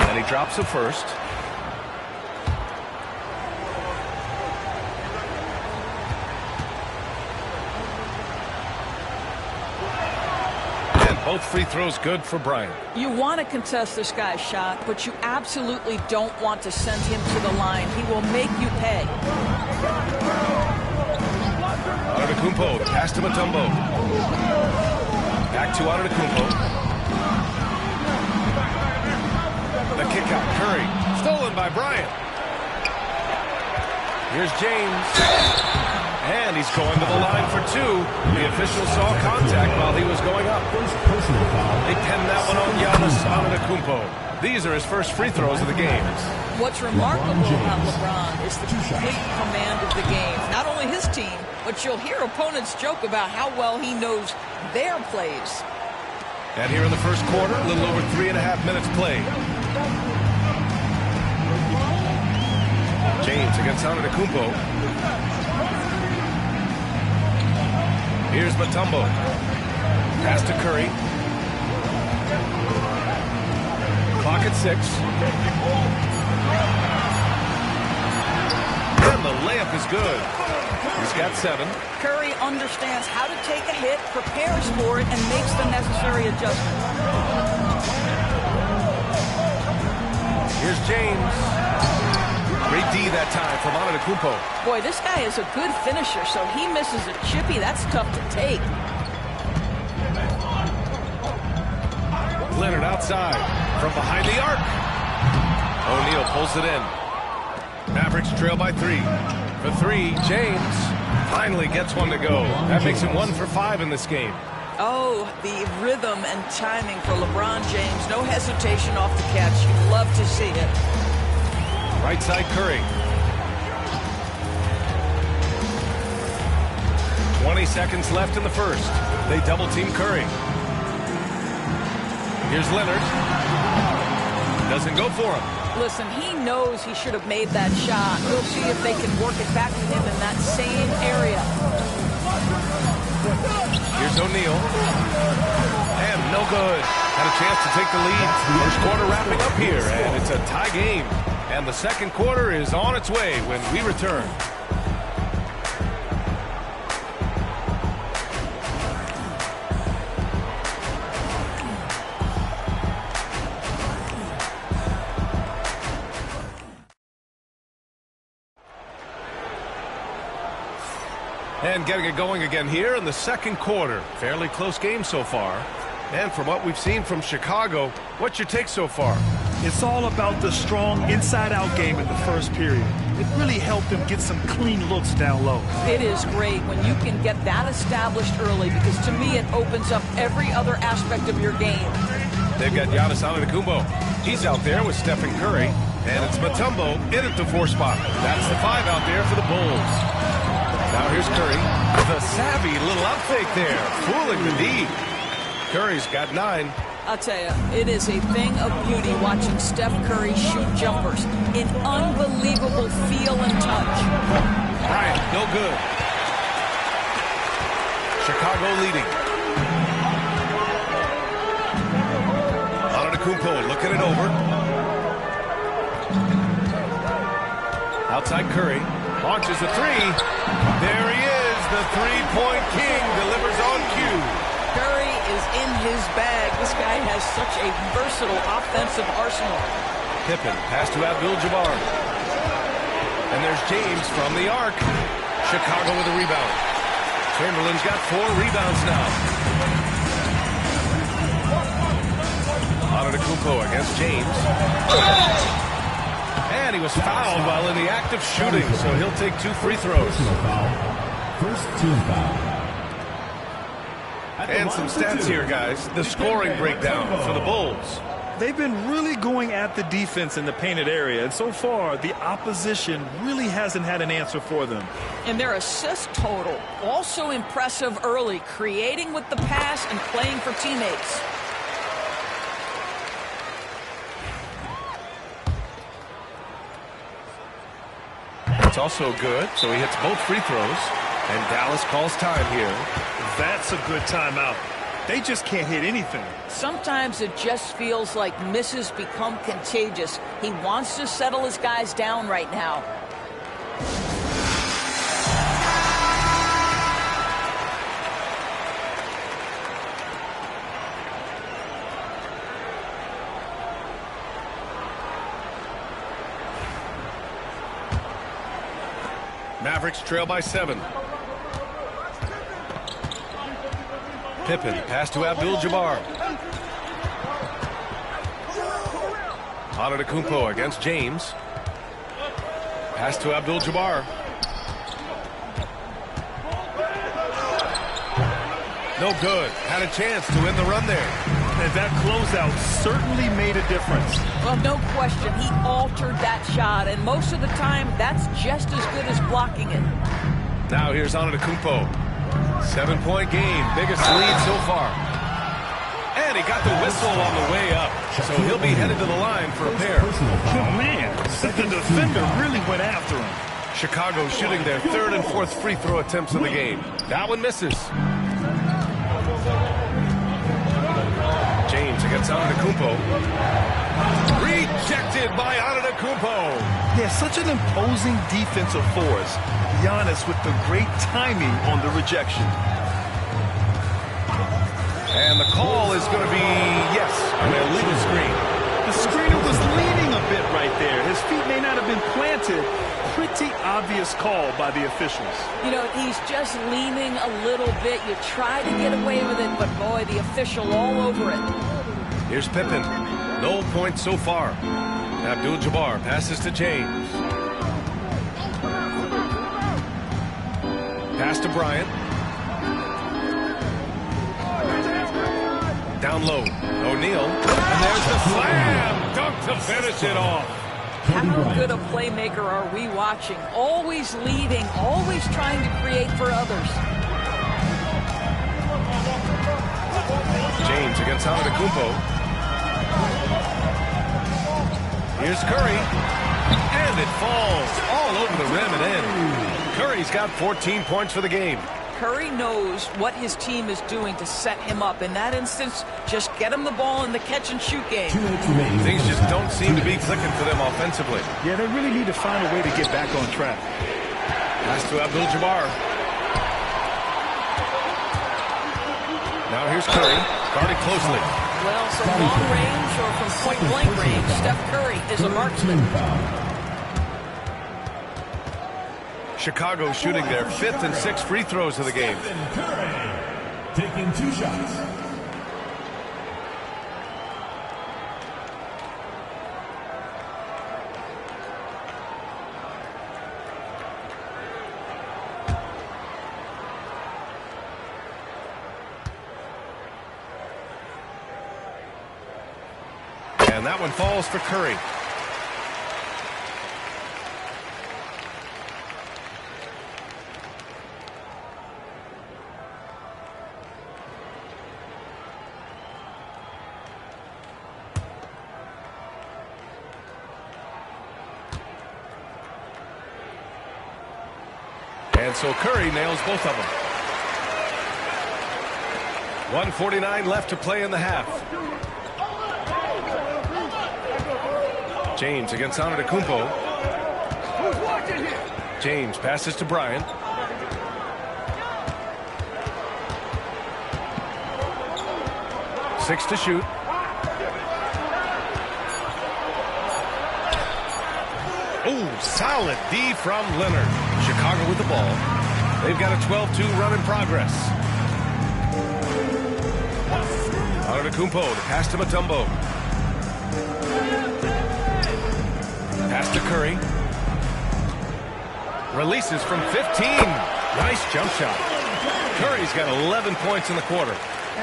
And he drops a first. Both free throws good for Bryant. You want to contest this guy's shot, but you absolutely don't want to send him to the line. He will make you pay. Antetokounmpo, the pass to Mutombo. Back to Antetokounmpo. The kick out, Curry. Stolen by Bryant. Here's James. And he's going to the line for 2. The official saw contact while he was going up. They pinned that one on Giannis Antetokounmpo. These are his first free throws of the game. What's remarkable about LeBron is the complete command of the game. Not only his team, but you'll hear opponents joke about how well he knows their plays. And here in the first quarter, a little over 3.5 minutes played. James against Antetokounmpo. Here's Mutombo. Pass to Curry. Clock at 6. And the layup is good. He's got 7. Curry understands how to take a hit, prepares for it, and makes the necessary adjustment. Here's James. Great D that time from Antetokounmpo. Boy, this guy is a good finisher, so he misses a chippy. That's tough to take. Leonard outside from behind the arc. O'Neal pulls it in. Mavericks trail by 3. For 3, James finally gets one to go. That makes him 1 for 5 in this game. Oh, the rhythm and timing for LeBron James. No hesitation off the catch. You love to see it. Right side Curry. 20 seconds left in the first. They double team Curry. Here's Leonard. Doesn't go for him. Listen, he knows he should have made that shot. We'll see if they can work it back to him in that same area. Here's O'Neal. And no good. Had a chance to take the lead. First quarter wrapping up here, and it's a tie game. And the second quarter is on its way when we return. And getting it going again here in the second quarter. Fairly close game so far. And from what we've seen from Chicago, what's your take so far? It's all about the strong inside-out game in the first period. It really helped them get some clean looks down low. It is great when you can get that established early, because to me it opens up every other aspect of your game. They've got Giannis Antetokounmpo. He's out there with Stephen Curry. And it's Mutombo in at the 4 spot. That's the 5 out there for the Bulls. Now here's Curry. The savvy little up fake there. Fooling the D. Curry's got 9. I'll tell you, it is a thing of beauty watching Steph Curry shoot jumpers. An unbelievable feel and touch. Bryant, no good. Chicago leading. Antetokounmpo looking it over. Outside Curry. Launches the 3. There he is. The three-point king delivers on cue. Curry is in his bag. This guy has such a versatile offensive arsenal. Pippen, pass to Abdul-Jabbar. And there's James from the arc. Chicago with a rebound. Chamberlain's got 4 rebounds now. Antetokounmpo against James. And he was fouled while in the act of shooting, so he'll take 2 free throws. First team foul. And some stats here, guys. The scoring breakdown for the Bulls. They've been really going at the defense in the painted area, and so far the opposition really hasn't had an answer for them. And their assist total, also impressive early, creating with the pass and playing for teammates. It's also good, so he hits both free throws. And Dallas calls time here. That's a good timeout. They just can't hit anything. Sometimes it just feels like misses become contagious. He wants to settle his guys down right now. Mavericks trail by 7. Pippen, pass to Abdul-Jabbar. Antetokounmpo against James. Pass to Abdul-Jabbar. No good. Had a chance to win the run there. And that closeout certainly made a difference. Well, no question. He altered that shot, and most of the time, that's just as good as blocking it. Now here's Antetokounmpo. 7-point game. Biggest lead so far. And he got the whistle on the way up. So he'll be headed to the line for a pair. Oh, man. The defender really went after him. Chicago shooting their 3rd and 4th free throw attempts of the game. That one misses. James against Antetokounmpo. Rejected by Antetokounmpo. Yeah, such an imposing defensive force. Giannis with the great timing on the rejection. And the call is going to be, yes, an illegal screen. The screener was leaning a bit right there. His feet may not have been planted. Pretty obvious call by the officials. You know, he's just leaning a little bit. You try to get away with it, but boy, the official all over it. Here's Pippen. No points so far. Abdul-Jabbar passes to James. Pass to Bryant. Down low. O'Neal. And there's the slam. Dunk to finish it off. How good a playmaker are we watching? Always leading, always trying to create for others. James against Antetokounmpo. Here's Curry. And it falls all over the rim and in. Curry's got 14 points for the game. Curry knows what his team is doing to set him up. In that instance, just get him the ball in the catch-and-shoot game. Things just don't seem to be clicking for them offensively. Yeah, they really need to find a way to get back on track. Pass to Abdul-Jabbar. Now here's Curry, guarded closely. Well, from long range or from point-blank range, Steph Curry is a marksman. Chicago shooting their 5th and 6th free throws of the game. Curry taking 2 shots. And that one falls for Curry. And so Curry nails both of them. 1:49 left to play in the half. James against Antetokounmpo. James passes to Bryant. Six to shoot. Oh, solid D from Leonard. Chicago with the ball. They've got a 12-2 run in progress. Antetokounmpo to pass to Mutombo. Pass to Curry. Releases from 15. Nice jump shot. Curry's got 11 points in the quarter.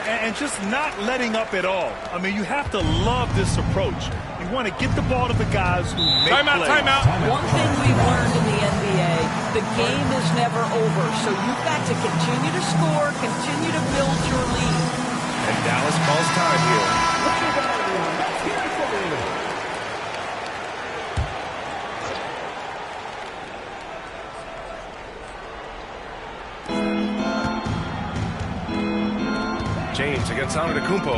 And just not letting up at all. I mean, you have to love this approach. You want to get the ball to the guys who make plays. Timeout. One thing we've learned in the NBA, the game is never over. So you've got to continue to score, continue to build your lead. And Dallas calls time here. James against Antetokounmpo.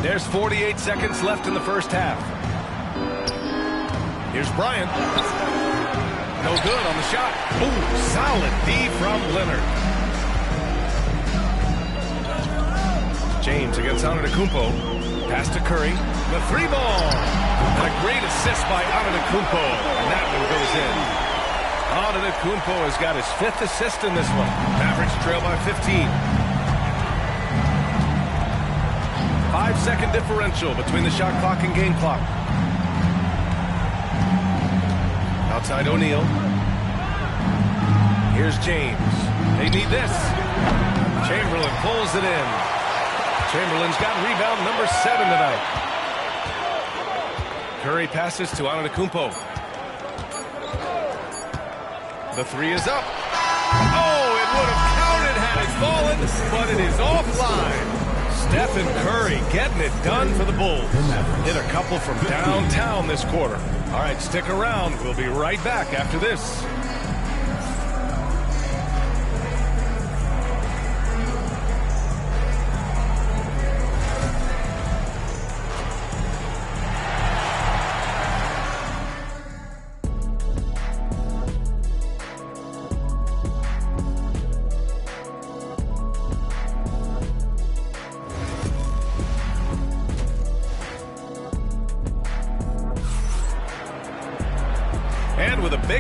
There's 48 seconds left in the first half. Here's Bryant. No good on the shot. Ooh, solid D from Leonard. James against Antetokounmpo. Pass to Curry. The three ball. And a great assist by Antetokounmpo. And that one goes in. Antetokounmpo has got his 5th assist in this one. Mavericks trail by 15. 5-second differential between the shot clock and game clock. Outside O'Neal. Here's James. They need this. Chamberlain pulls it in. Chamberlain's got rebound number 7 tonight. Curry passes to Antetokounmpo. The three is up. Oh, it would have counted had it fallen, but it is offline. Stephen Curry getting it done for the Bulls. Hit a couple from downtown this quarter. All right, stick around. We'll be right back after this.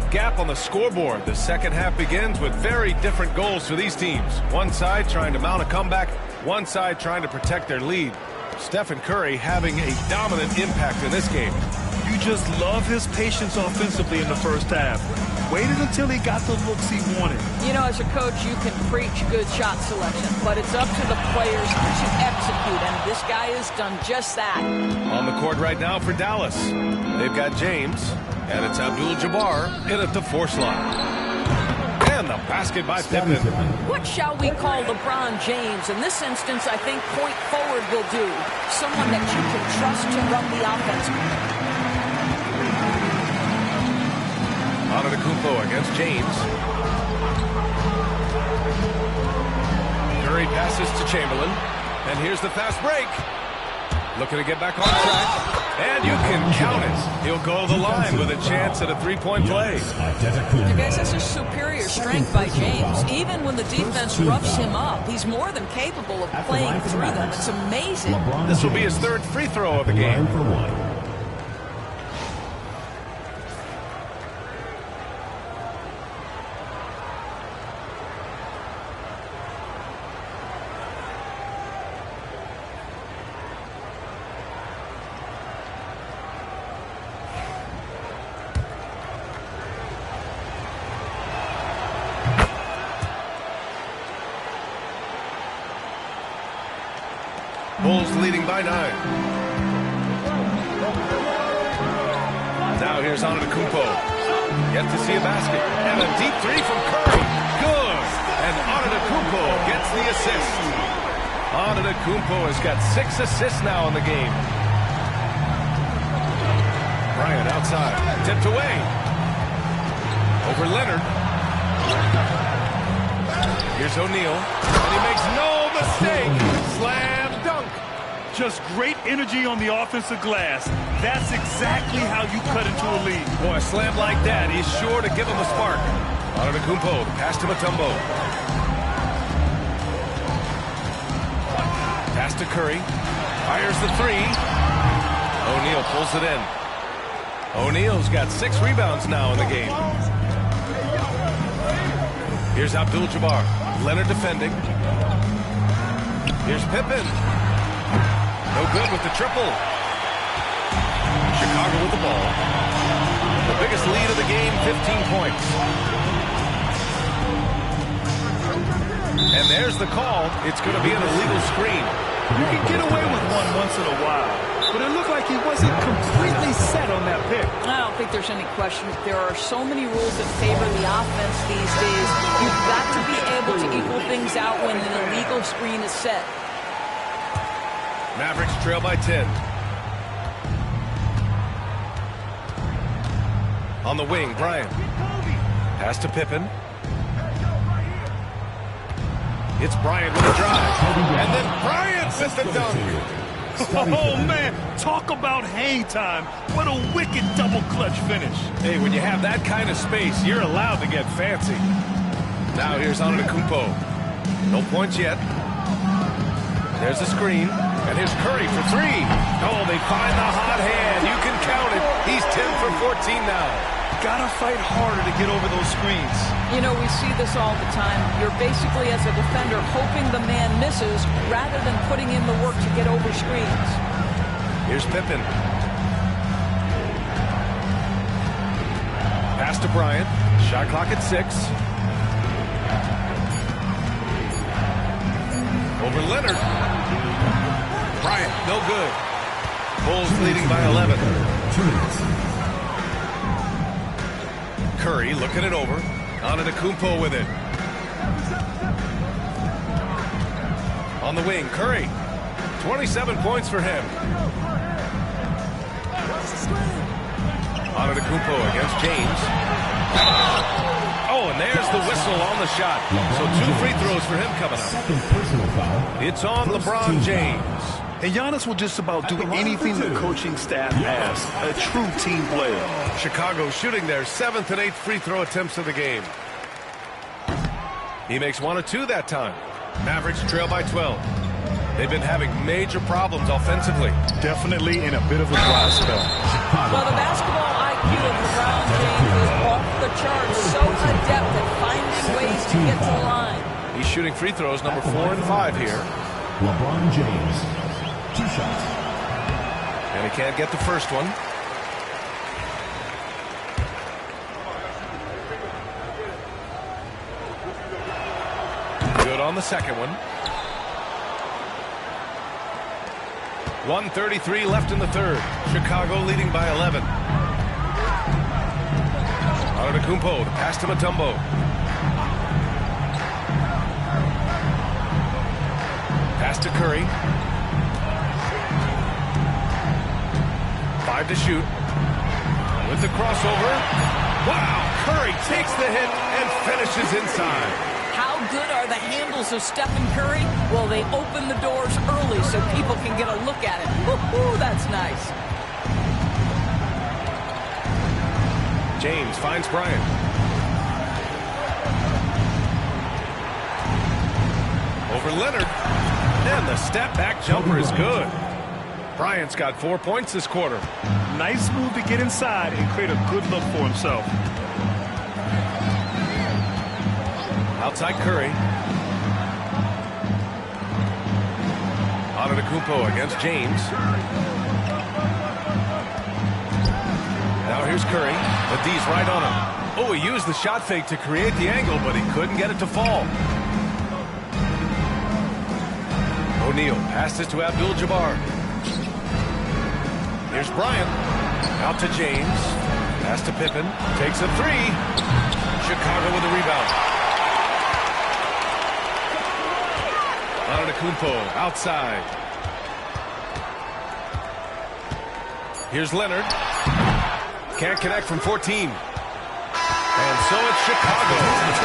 Gap on the scoreboard. The second half begins with very different goals for these teams. One side trying to mount a comeback, one side trying to protect their lead. Stephen Curry having a dominant impact in this game. You just love his patience offensively in the first half. Waited until he got the looks he wanted. You know, as a coach, you can preach good shot selection, but it's up to the players to execute, and this guy has done just that. On the court right now for Dallas. They've got James. And it's Abdul-Jabbar in at the force line. And the basket by Pippen. What shall we call LeBron James? In this instance, I think point forward will do. Someone that you can trust to run the offense. Antetokounmpo against James. Curry passes to Chamberlain. And here's the fast break. Looking to get back on track. And you can count it. He'll go to the line with a chance at a three-point play. I guess that's a superior strength by James. Even when the defense roughs him up, he's more than capable of playing through them. It's amazing. This will be his 3rd free throw of the game. Bulls leading by 9. Now here's Antetokounmpo. Yet to see a basket. And a deep three from Curry. Good. And Antetokounmpo gets the assist. Antetokounmpo has got 6 assists now in the game. Bryant outside. Tipped away. Over Leonard. Here's O'Neal. And he makes no mistake. Slam dunk. Just great energy on the offensive glass. That's exactly how you cut into a lead. Boy, a slam like that, he's sure to give him a spark. Antetokounmpo, pass to Mutombo. Pass to Curry. Fires the three. O'Neal pulls it in. O'Neal's got 6 rebounds now in the game. Here's Abdul-Jabbar. Leonard defending. Here's Pippen. No good with the triple. Chicago with the ball. The biggest lead of the game, 15 points. And there's the call. It's going to be an illegal screen. You can get away with one once in a while, but it looked like he wasn't completely set on that pick. I don't think there's any question. There are so many rules that favor the offense these days. You've got to be able to equal things out when an illegal screen is set. Mavericks trail by 10. On the wing, Bryant. Pass to Pippen. It's Bryant with a drive. And then Bryant with the dunk. Oh, man. Talk about hang time. What a wicked double clutch finish. Hey, when you have that kind of space, you're allowed to get fancy. Now here's Antetokounmpo. No points yet. There's the screen. And here's Curry for 3. Oh, they find the hot hand. You can count it. He's 10 for 14 now. Gotta fight harder to get over those screens. You know, we see this all the time. You're basically, as a defender, hoping the man misses rather than putting in the work to get over screens. Here's Pippen. Pass to Bryant. Shot clock at 6. Over Leonard. Bryant, no good. Bulls leading by 11. 2 minutes. Curry looking it over. Antetokounmpo with it. On the wing, Curry. 27 points for him. Antetokounmpo against James. Oh, and there's the whistle on the shot. So 2 free throws for him coming up. It's on LeBron James. And Giannis will just about do anything the coaching staff asks. A true team player. Chicago shooting their 7th and 8th free throw attempts of the game. He makes 1 of 2 that time. Mavericks trail by 12. They've been having major problems offensively. Definitely in a bit of a dry spell. Well, the basketball IQ of LeBron James is off the charts. So adept at finding ways to get to the line. He's shooting free throws number 4 and 5 here. LeBron James. 2 shots. And he can't get the first one. Good on the second one. 1:33 left in the third. Chicago leading by 11. Antetokounmpo, the pass to Mutombo. Pass to Curry. 5 to shoot. With the crossover. Wow! Curry takes the hit and finishes inside. How good are the handles of Stephen Curry? Well, they open the doors early so people can get a look at it. Woo-hoo, that's nice. James finds Bryant. Over Leonard. And the step-back jumper is good. Bryant's got 4 points this quarter. Nice move to get inside and create a good look for himself. Outside Curry. Antetokounmpo against James. Now here's Curry. The D's right on him. Oh, he used the shot fake to create the angle, but he couldn't get it to fall. O'Neal passes to Abdul-Jabbar. Here's Bryant. Out to James. Pass to Pippen. Takes a three. Chicago with the rebound. Antetokounmpo outside. Here's Leonard. Can't connect from 14. And so it's Chicago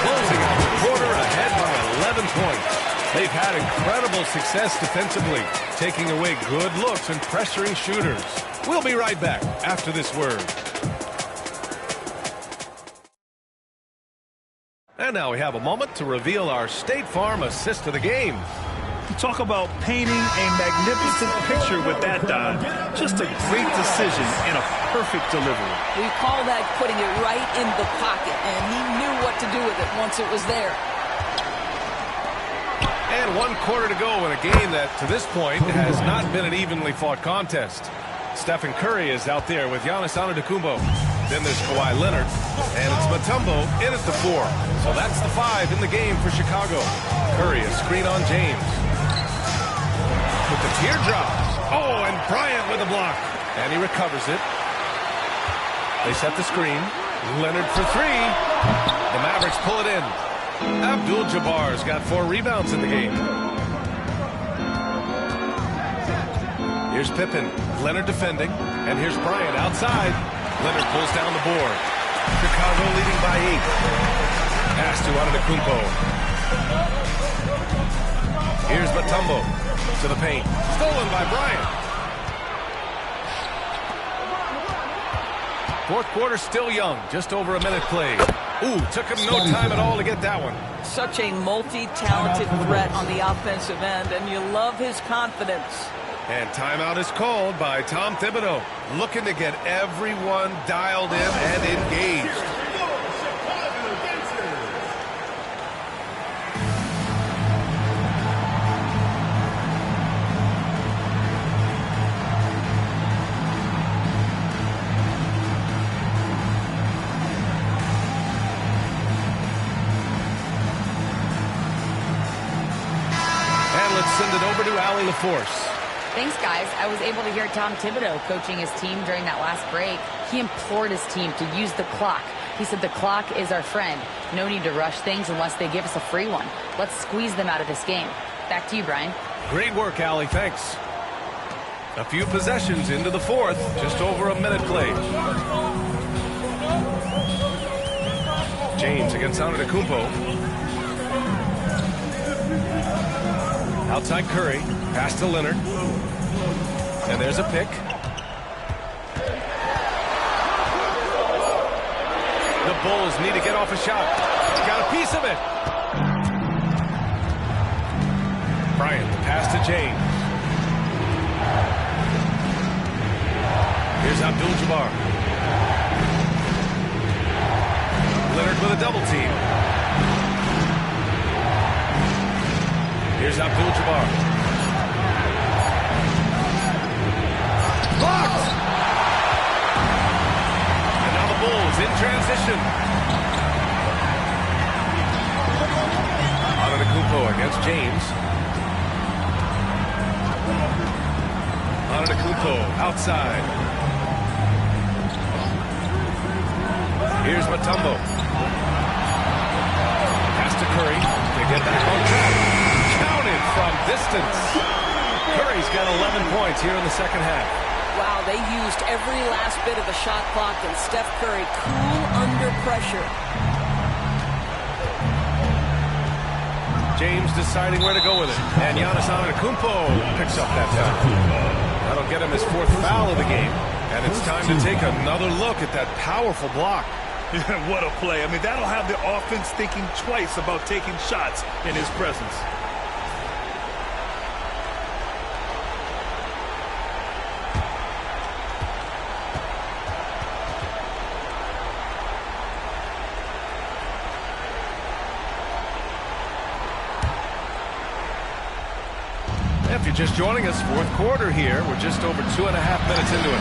closing out the quarter ahead by 11 points. They've had incredible success defensively, taking away good looks and pressuring shooters. We'll be right back after this word. And now we have a moment to reveal our State Farm assist of the game. You talk about painting a magnificent picture with that dive. Just a great decision and a perfect delivery. We call that putting it right in the pocket, and he knew what to do with it once it was there. And 1 quarter to go in a game that, to this point, has not been an evenly fought contest. Stephen Curry is out there with Giannis Antetokounmpo. Then there's Kawhi Leonard, and it's Mutombo in at the 4. So that's the 5 in the game for Chicago. Curry, a screen on James. With the teardrops. Oh, and Bryant with a block. And he recovers it. They set the screen. Leonard for 3. The Mavericks pull it in. Abdul-Jabbar's got 4 rebounds in the game. Here's Pippen. Leonard defending. And here's Bryant outside. Leonard pulls down the board. Chicago leading by 8. Pass to Antetokounmpo. Here's Mutombo to the paint. Stolen by Bryant. Fourth quarter still young. Just over a minute played. Ooh, took him no time at all to get that one. Such a multi-talented threat on the offensive end, and you love his confidence. And timeout is called by Tom Thibodeau, looking to get everyone dialed in and engaged. And let's send it over to Allie LaForce. Thanks, guys. I was able to hear Tom Thibodeau coaching his team during that last break. He implored his team to use the clock. He said the clock is our friend. No need to rush things unless they give us a free one. Let's squeeze them out of this game. Back to you, Brian. Great work, Allie. Thanks. A few possessions into the fourth. Just over a minute played. James against Antetokounmpo. Outside Curry. Pass to Leonard. And there's a pick. The Bulls need to get off a shot. Got a piece of it. Bryant, pass to James. Here's Abdul-Jabbar. Leonard with a double team. Here's Abdul-Jabbar. Blocked! And now the Bulls in transition. Antetokounmpo against James. Antetokounmpo outside. Here's Mutombo. Pass to Curry. They get back on track. Counted from distance. Curry's got 11 points here in the second half. Wow, they used every last bit of the shot clock, and Steph Curry cool under pressure. James deciding where to go with it. And Giannis Antetokounmpo picks up that foul. That'll get him his 4th foul of the game. And it's time to take another look at that powerful block. What a play. I mean, that'll have the offense thinking twice about taking shots in his presence. If you're just joining us, fourth quarter here. We're just over 2.5 minutes into it.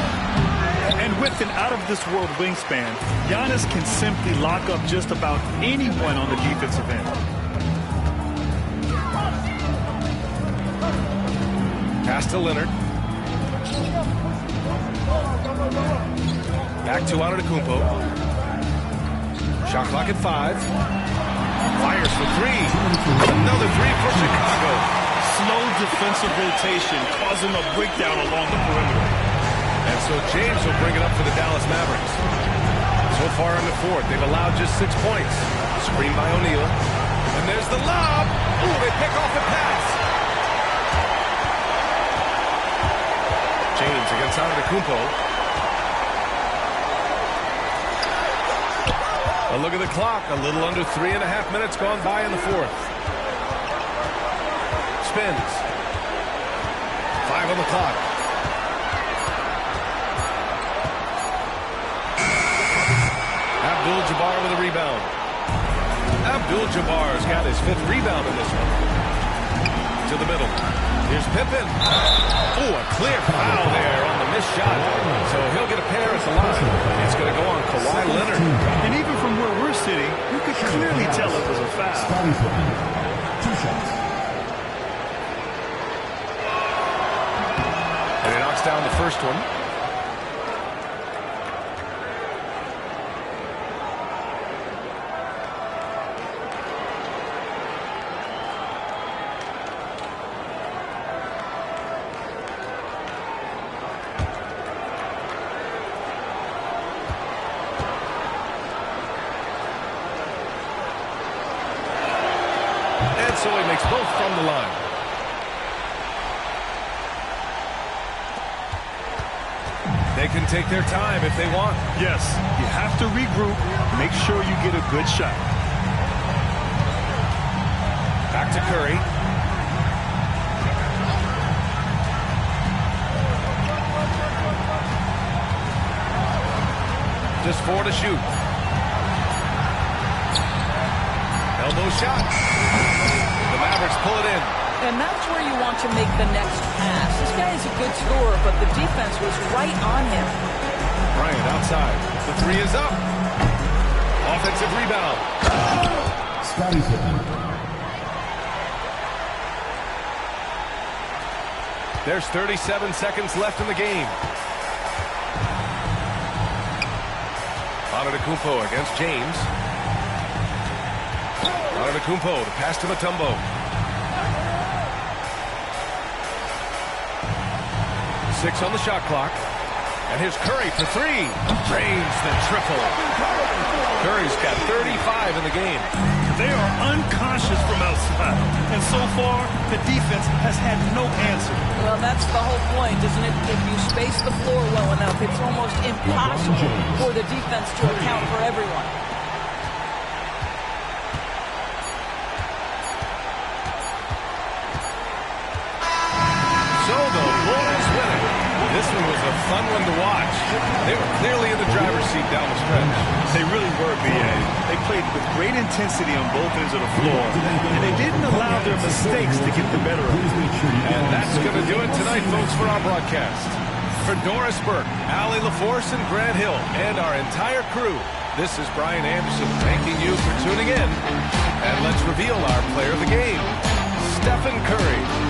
And with an out-of-this-world wingspan, Giannis can simply lock up just about anyone on the defensive end. Pass to Leonard. Back to Antetokounmpo. Shot clock at 5. Fires for 3. Another 3 for Chicago. Slow defensive rotation causing a breakdown along the perimeter. And so James will bring it up for the Dallas Mavericks. So far in the fourth, they've allowed just 6 points. Screen by O'Neal. And there's the lob. Ooh, they pick off the pass. James against Antetokounmpo. A look at the clock. A little under 3.5 minutes gone by in the fourth. Spins. 5 on the clock. Abdul-Jabbar with a rebound. Abdul-Jabbar's got his 5th rebound in this one. To the middle. Here's Pippen. Oh, a clear foul there on the missed shot. So he'll get a pair at the line. It's going to go on Kawhi Leonard. And even from where we're sitting, you could clearly tell it was a foul. 2 shots. And he knocks down the first one. So he makes both from the line. They can take their time if they want. Yes, you have to regroup. Make sure you get a good shot. Back to Curry. Just 4 to shoot. Elbow shot. Mavericks pull it in. And that's where you want to make the next pass. This guy is a good scorer, but the defense was right on him. Bryant outside. The 3 is up. Offensive rebound. Scottie Pippen. There's 37 seconds left in the game. Antetokounmpo against James. Antetokounmpo to pass to Mutombo. 6 on the shot clock. And here's Curry for 3. Drains the triple. Curry's got 35 in the game. They are unconscious from outside. And so far, the defense has had no answer. Well, that's the whole point, isn't it? If you space the floor well enough, it's almost impossible for the defense to account for everyone. So the Bulls winning. This one was a fun one to watch. They were clearly in the driver's seat down the stretch. They really were, B.A. They played with great intensity on both ends of the floor, and they didn't allow their mistakes to get the better of them. And that's going to do it tonight, folks, for our broadcast. For Doris Burke, Allie LaForce, and Grant Hill, and our entire crew, this is Brian Anderson thanking you for tuning in. And let's reveal our player of the game, Stephen Curry.